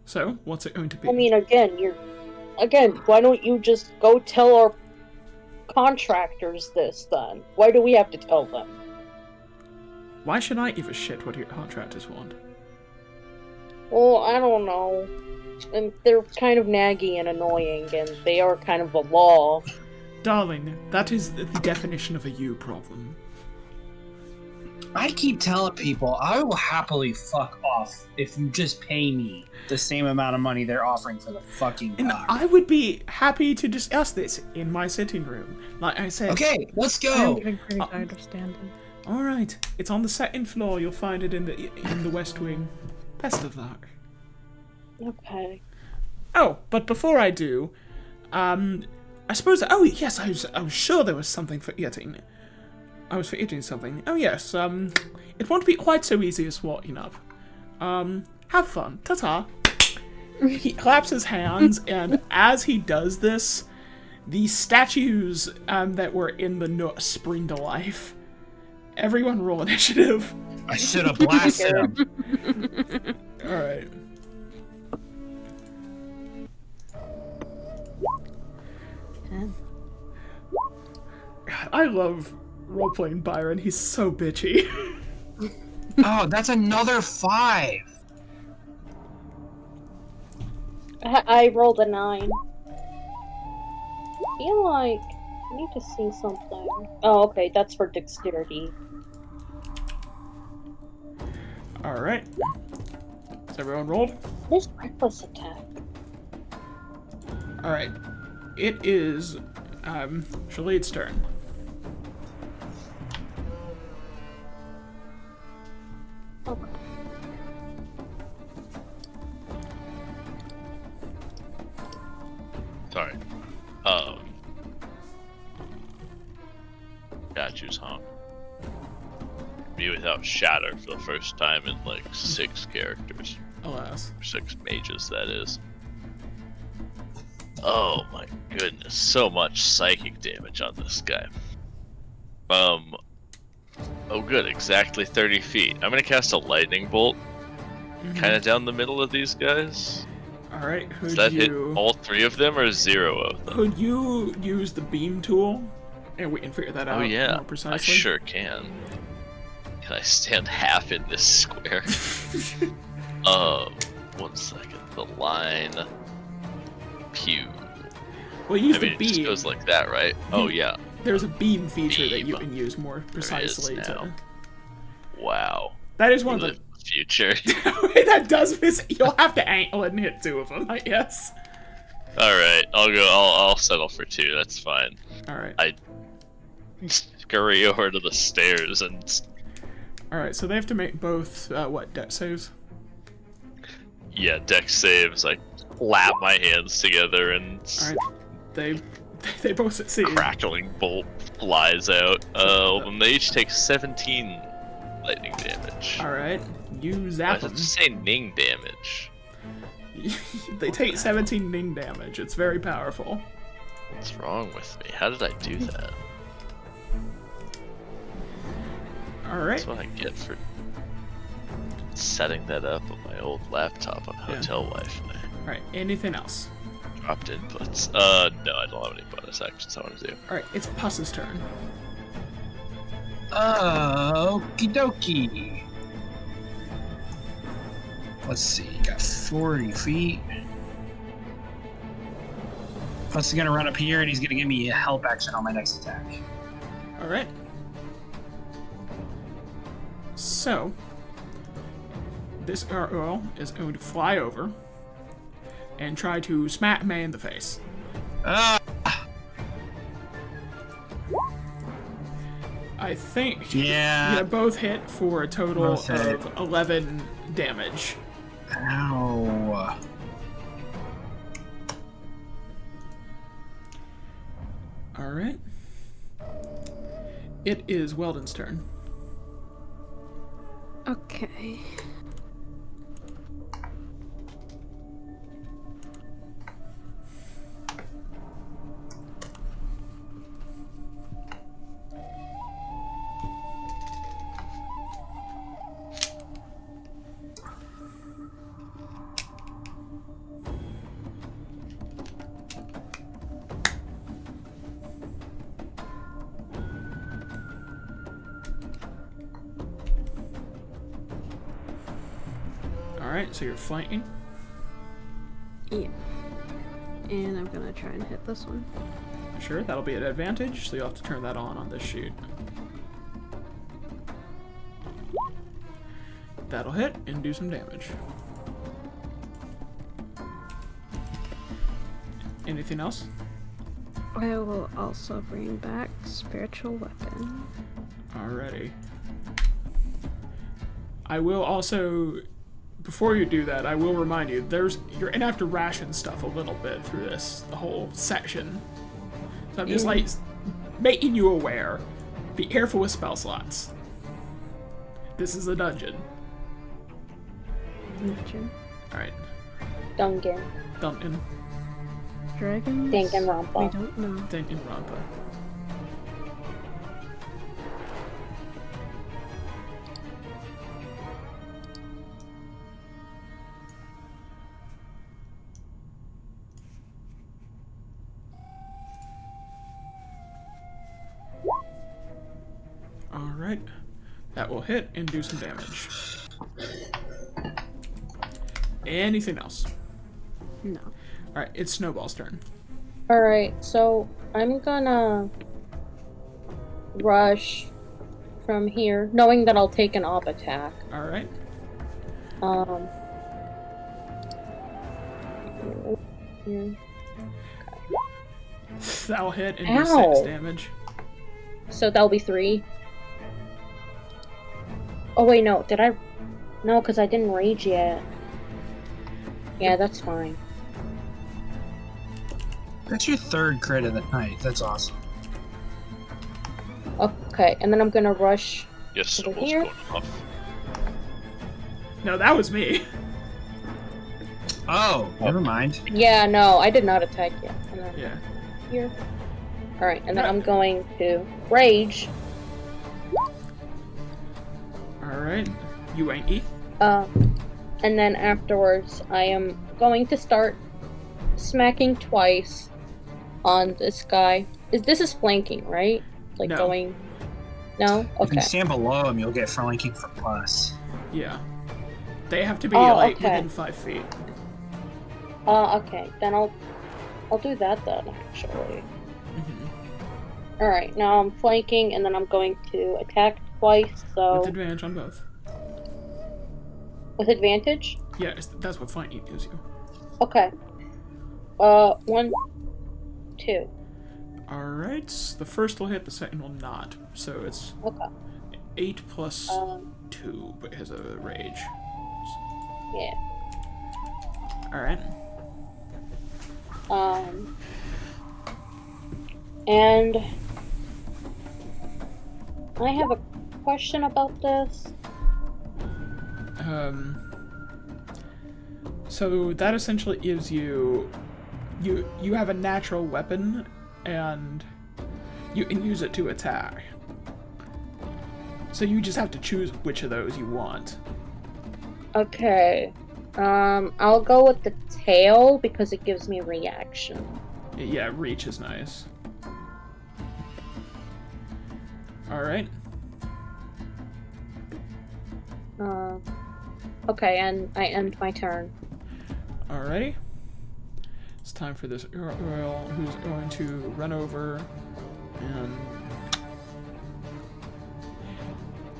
So, what's it going to be? I mean, again, why don't you just go tell our contractors this, then? Why do we have to tell them? Why should I give a shit what your contractors want? Well, I don't know. And they're kind of naggy and annoying, and they are kind of a law. Darling, that is the definition of a you problem. I keep telling people I will happily fuck off if you just pay me the same amount of money they're offering for the fucking And car. I would be happy to discuss this in my sitting room. Like I said. Okay, let's I'm go. getting pretty tired of standing. Alright, it's on the second floor. You'll find it in the West Wing. Best of luck. Okay. Oh, but before I do, I suppose. Oh yes, I was sure there was something forgetting. I was forgetting something. Oh yes, it won't be quite so easy as walking up. Have fun. Ta-ta. He claps his hands, and as he does this, the statues that were in the nook spring to life. Everyone roll initiative. I should have blasted him. Alright. God, I love role-playing Byron. He's so bitchy. Oh, that's another 5. I rolled a 9. I feel like I need to see something. Oh, okay, that's for dexterity. Alright. Has everyone rolled? This reckless attack. Alright. It is Shaleed's turn. Okay. Sorry. Statues, huh? Me without Shatter for the first time in like 6 characters. Alas. 6 mages, that is. Oh my goodness, so much psychic damage on this guy. Oh good, exactly 30 feet. I'm gonna cast a lightning bolt, kind of down the middle of these guys. Alright, Does that hit all 3 of them or 0 of them? Could you use the beam tool? And we can figure that out Oh yeah, more precisely. I sure can. Can I stand half in this square? 1 second. The line. Pew. Well, use I mean, the it just beam. goes like that, right? Oh yeah. There's a beam feature that you Beam. can use more precisely now. to. Wow. That is We one of live in the future. the. That does miss. You'll have to angle and hit 2 of them, I guess. All right, I'll settle for 2. That's fine. All right. I scurry over to the stairs and All right. So they have to make both what dex saves? yeah, dex saves. I clap my hands together and All right. They both succeed. crackling bolt flies out. And they each take 17 lightning damage. All right. You Why zap does it them. just say Ning damage? They take 17 Ning damage. It's very powerful. What's wrong with me? How did I do that? All right. That's what I get for setting that up on my old laptop on Hotel Wi-Fi. All right. Anything else? Dropped inputs. No, I don't have any bonus actions I want to do. All right. It's Puss's turn. Okie dokie. Let's see, got 40 feet. Plus, he's gonna run up here and he's gonna give me a help action on my next attack. All right. So, this gargoyle is going to fly over and try to smack May in the face. I think you both hit for a total of 11 damage. Ow. Alright. It is Weldon's turn. Okay. Alright, so you're flanking. Yeah. And I'm gonna try and hit this one. Sure, that'll be an advantage, so you'll have to turn that on this shoot. That'll hit and do some damage. Anything else? I will also bring back Spiritual Weapon. Alrighty. I will also, before you do that, I will remind you, you're gonna have to ration stuff a little bit through the whole section. So I'm just like making you aware. Be careful with spell slots. This is a dungeon. Dungeon. Alright. Duncan. Duncan. Dragons? Danganronpa. We don't know. Danganronpa. Alright. That will hit and do some damage. Anything else? No. Alright, it's Snowball's turn. Alright, so I'm gonna rush from here, knowing that I'll take an op attack. Alright. Here. That'll hit and do 6 damage. So that'll be 3. Oh wait, no, did I? No, because I didn't rage yet. Yeah, that's fine. That's your 3rd crit of the night. That's awesome. Okay, and then I'm gonna rush Yes, over Snowball's here. going off. No, that was me. Oh, never mind. Yeah, no, I did not attack yet. And then Yeah. here. Alright, and then I'm going to rage. Alright. You ain't E. And then afterwards, I am going to start smacking twice on this guy. This is flanking, right? Like No. going. No? If you Okay. stand below him, you'll get flanking for plus. Yeah. They have to be Oh, okay. within 5 feet. Okay. Then I'll do that then, actually. Mm-hmm. Alright, now I'm flanking, and then I'm going to attack twice, so. With advantage on both. With advantage? Yeah, that's what flanking gives you. Okay. 1, 2. Alright. The first will hit, the second will not. So it's Okay. 8 plus 2, but it has a rage. Yeah. Alright. And I have a question about this. So that essentially gives you have a natural weapon, and you can use it to attack. So you just have to choose which of those you want. Okay. I'll go with the tail because it gives me reaction. Yeah, reach is nice. Alright. Okay, and I end my turn. Alrighty. It's time for this Earl who's going to run over and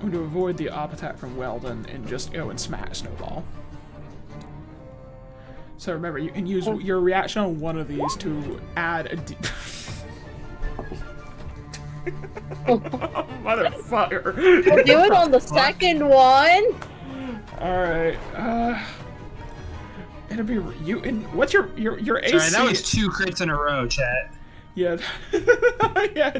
going to avoid the op attack from Weldon and just go and smack Snowball. So remember, you can use your reaction on one of these to add a motherfucker. We'll do it on the second one. Alright, it'll be you and what's your AC? Sorry, that was 2 crits in a row, chat. Yeah. Yeah.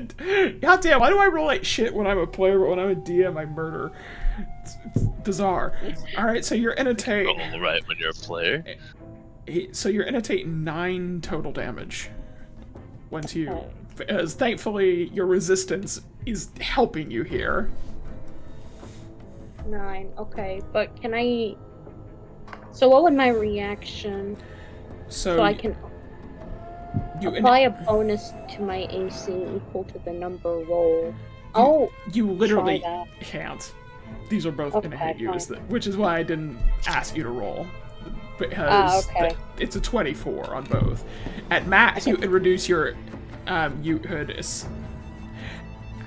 Goddamn, why do I roll like shit when I'm a player, but when I'm a DM I murder? It's bizarre. Alright, so you're annotate. Roll right when you're a player. So you're annotate 9 total damage. Once you, because thankfully your resistance is helping you here. 9, okay, but can I... So what would my reaction... So I can apply a bonus to my AC equal to the number rolled. You literally can't. These are both gonna hit you, which is why I didn't ask you to roll. Because it's a 24 on both. At max, you could reduce your... you could...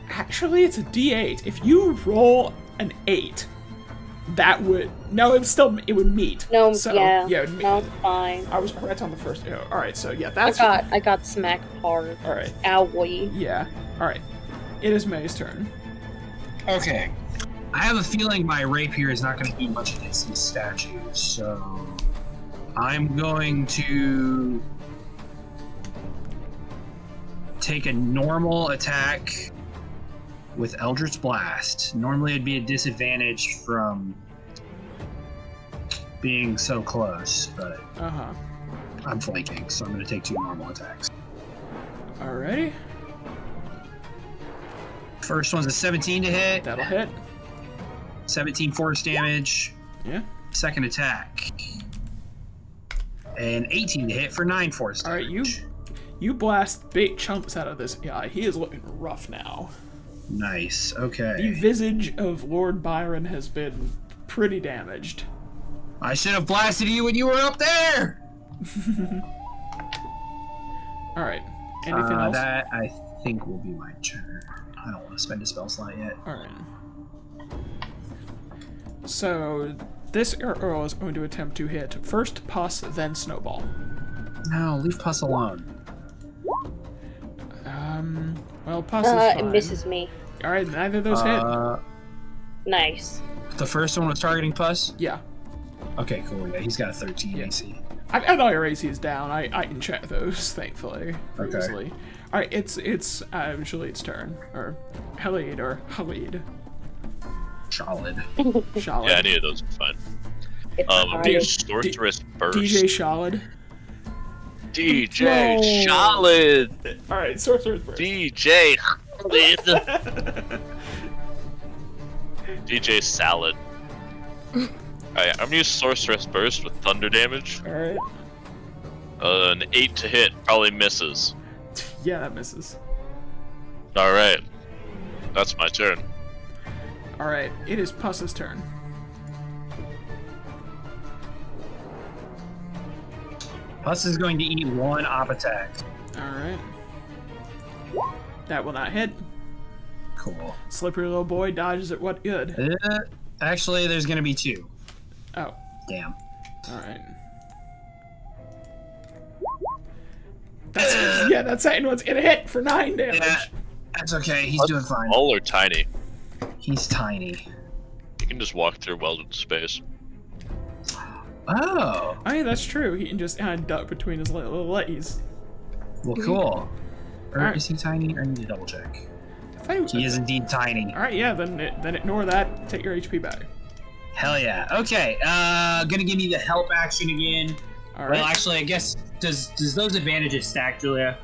Actually, it's a D8. If you roll an 8, that would... No, it would meet. No, so, yeah. It would meet. No, it's fine. I was correct on the first... Oh, alright, so yeah, that's... I got smacked hard. Alright. Owie. Yeah. Alright. It is May's turn. Okay. I have a feeling my rapier is not going to do much against these statues, so... I'm going to... take a normal attack with Eldritch Blast. Normally it'd be a disadvantage from being so close, but I'm flanking, so I'm going to take 2 normal attacks. Alrighty. First one's a 17 to hit. That'll hit. 17 force damage. Yeah. Second attack. And 18 to hit for 9 force damage. Alright, you blast big chunks out of this guy. He is looking rough now. Nice, okay. The visage of Lord Byron has been pretty damaged. I should have blasted you when you were up there! Alright, anything else? That, I think, will be my turn. I don't want to spend a spell slot yet. Alright. So, this Earl is going to attempt to hit first Puss, then Snowball. No, leave Puss alone. Well, Puss is fine. It misses me. Alright, neither of those hit. Nice. The first one was targeting Puss? Yeah. Okay, cool. Yeah, he's got a 13 AC. I know your AC is down. I can check those, thankfully. Previously. Okay. Alright, it's Shalit turn. Or Halid, or Halid. Shalid. Shalid. Yeah, any of those are fine. I'm doing Sorceress Burst. DJ Shalid. DJ Shalid. Alright, Sorceress Burst. DJ Shalid. DJ Salad. Alright, I'm gonna use Sorceress Burst with thunder damage. Alright. An 8 to hit probably misses. Yeah, that misses. Alright. That's my turn. Alright, it is Puss's turn. Puss is going to eat 1 op attack. Alright. That will not hit. Cool. Slippery little boy dodges it. What good? Actually, there's going to be 2. Oh. Damn. Alright. Yeah, that second one's gonna hit for 9 damage. Yeah, that's okay. He's doing fine. Small or tiny? He's tiny. You can just walk through welded space. Oh. Oh, yeah, that's true. He can just kind of duck between his little legs. Well, cool. Or Right. is he tiny? Or I need to double check. He He is indeed tiny. Alright, yeah, then ignore that. Take your HP back. Hell yeah. Okay, gonna give you the help action again. Alright. Well, actually, I guess, does those advantages stack, Julia?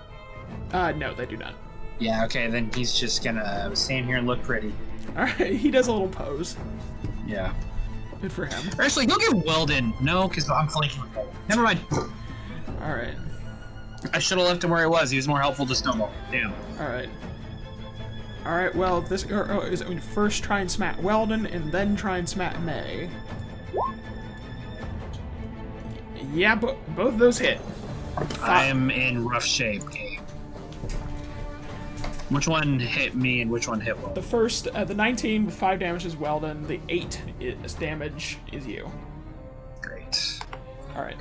No, they do not. Yeah, okay, then he's just gonna stand here and look pretty. Alright, he does a little pose. Yeah. Good for him. Or actually, go get Weldon. No, because I'm flanking with Weldon. Never mind. Alright. I should have left him where he was. He was more helpful to Snowball. Damn. Alright. Alright, well, this girl is going to first try and smack Weldon, and then try and smack May. Yeah, but both those hit. I am in rough shape, Gabe. Which one hit me and which one hit Will? The first, the 19 with 5 damage is Weldon. The 8 damage is you. Great. All right.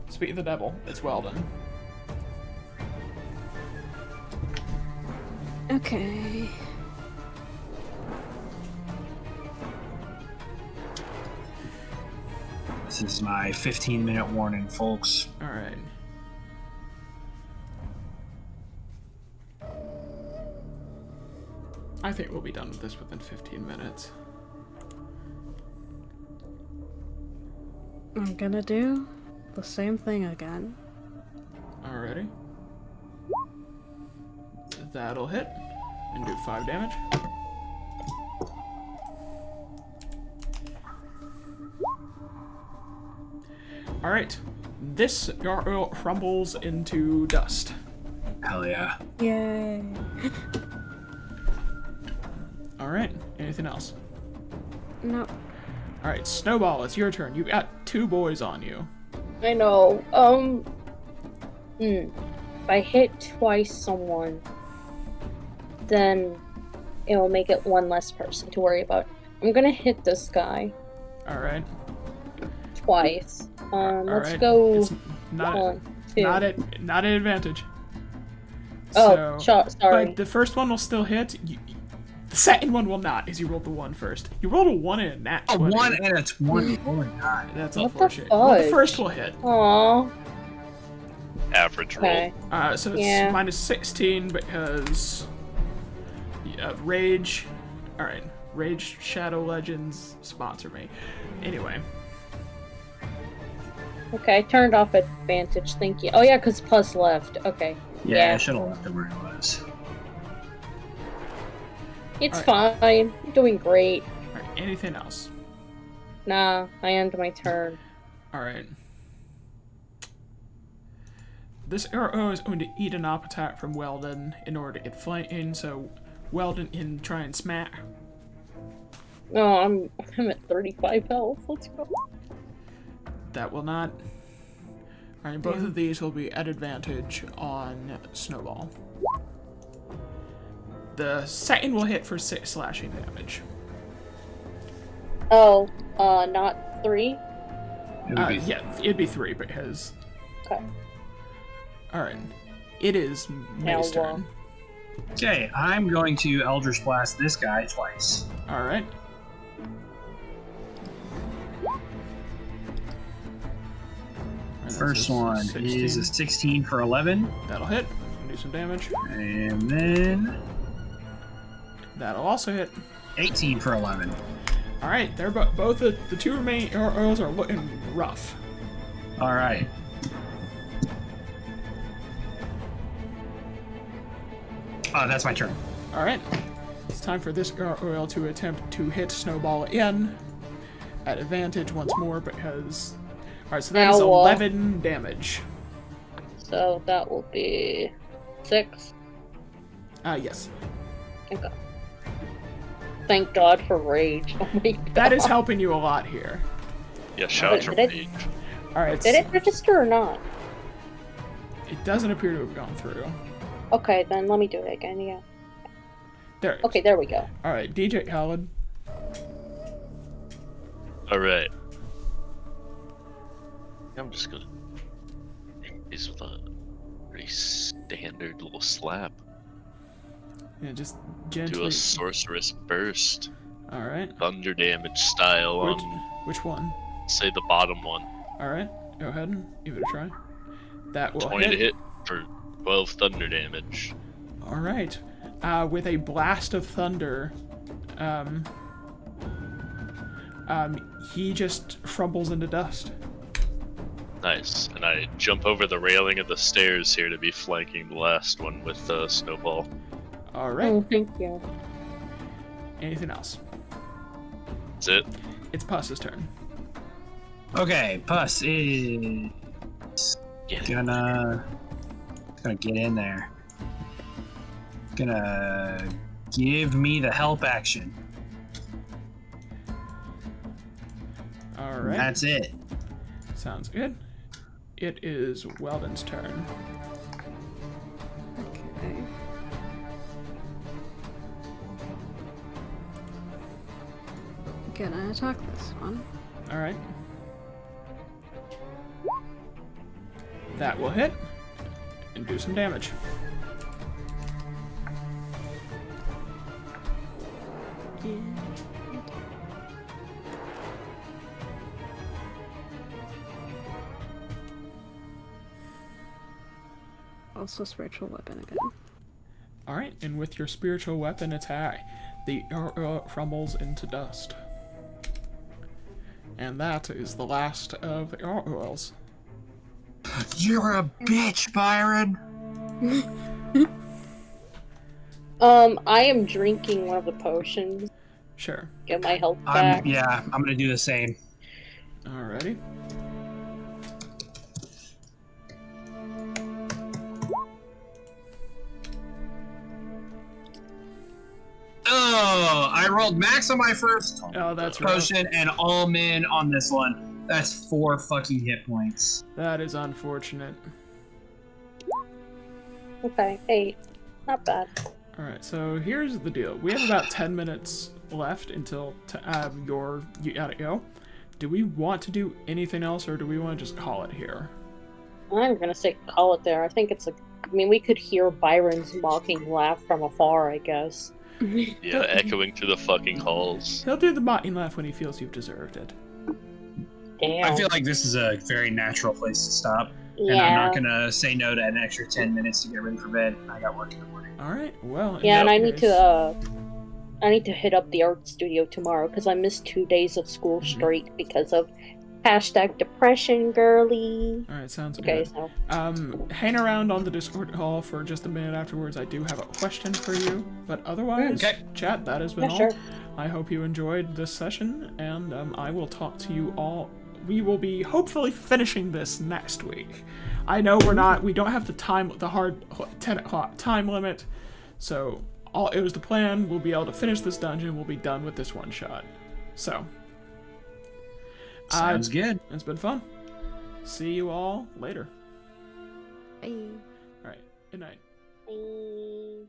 Speak of the devil. It's Weldon. Okay. This is my 15-minute warning, folks. All right. I think we'll be done with this within 15 minutes. I'm gonna do the same thing again. Alrighty. That'll hit and do 5 damage. Alright. This gargoyle crumbles into dust. Hell yeah. Yay. Alright. Anything else? No. Alright, Snowball, it's your turn. You got 2 boys on you. I know. If I hit twice someone, then it'll make it one less person to worry about. I'm gonna hit this guy Alright. twice. Let's Alright. go. It's not, 1, 2. not an advantage. Oh, So, sorry. but the first one will still hit. The second one will not, as you rolled the 1 first. You rolled a 1 and a nat 20. A 1 and a 20. Oh my god. That's What the unfortunate. Well, the fudge? first will hit. Aw. Average roll. Okay. So it's Yeah. minus 16 because Rage. All right, Rage Shadow Legends sponsor me. Anyway, Okay, I turned off advantage. Thank you. Oh yeah, because plus left. Okay. Yeah, I should have left it where it was. It's Alright. fine. I'm doing great. all right. Anything else? Nah, I end my turn. All right. This arrow is going to eat an op attack from Weldon in order to get flanking, so Weldon can try and smack. No, I'm at 35 health. Let's go. That will not. All right, both of these will be at advantage on Snowball. The second will hit for 6 slashing damage. Oh, not 3? It would be Yeah, it'd be 3 because. Okay. All right, it is May's Now, turn. Okay, I'm going to Eldritch Blast this guy twice. All right. And First that's a one 16. is a 16 for 11. That'll hit. Do some damage. And then That'll also hit. 18 for 11. All right, they're both the 2 remaining arrows are looking rough. All right. Oh, that's my turn. All right, it's time for this gargoyle to attempt to hit Snowball again at advantage once more because. All right, so that is Now, 11 damage. So that will be 6. Yes, Okay. Thank God for rage. Oh my God. that is helping you a lot here. Yeah, shout out to Did it- Rage. All right, Did it register or not? it doesn't appear to have gone through. Okay, then let me do it again. Yeah. There. It is. Okay, there we go. All right, DJ Khaled. Alright. I'm just gonna hit these with a pretty standard little slap. Yeah, just Do gently. a sorceress burst. All right. Thunder damage style Which, on, which one? say, the bottom one. All right. Go ahead and give it a try. That will 20 to hit for 12 thunder damage. All right. With a blast of thunder, he just crumbles into dust. Nice. And I jump over the railing of the stairs here to be flanking the last one with the snowball. All right. Oh, thank you. Anything else? That's it. It's Puss's turn. Okay, Puss is Yeah. gonna get in there. Gonna give me the help action. All And right. that's it. Sounds good. It is Weldon's turn. Okay. gonna attack this one. Alright. That will hit and do some damage. Also spiritual weapon again. Alright, and with your spiritual weapon attack, the crumbles into dust. And that is the last of the gargoyles. You're a bitch, Byron. I am drinking one of the potions. Sure. Get my health back. I'm gonna do the same. Alrighty. Oh, I rolled max on my first Oh, that's rough. potion and all min on this one. That's 4 fucking hit points. That is unfortunate. Okay, 8. Not bad. Alright, so here's the deal. We have about 10 minutes left until you gotta go. Do we want to do anything else, or do we want to just call it here? I'm gonna say call it there. I think it's I mean, we could hear Byron's mocking laugh from afar, I guess. Yeah, echoing through the fucking halls. He'll do the mocking laugh when he feels you've deserved it. Damn. I feel like this is a very natural place to stop. Yeah. And I'm not gonna say no to an extra 10 minutes to get ready for bed. I got work in the morning. Alright, well. Yeah, and that I need case- to hit up the art studio tomorrow because I missed 2 days of school straight because of #depression girly. Alright, sounds Okay, good. so Hang around on the Discord call for just a minute afterwards. I do have a question for you. But otherwise, Okay. chat, that has been yeah, all. sure. I hope you enjoyed this session, and I will talk to you all. We will be hopefully finishing this next week. I know we don't have the hard 10 o'clock time limit, so it was the plan. We'll be able to finish this dungeon. We'll be done with this one shot. So. Sounds good. It's been fun. See you all later. Bye. Alright, good night. Bye.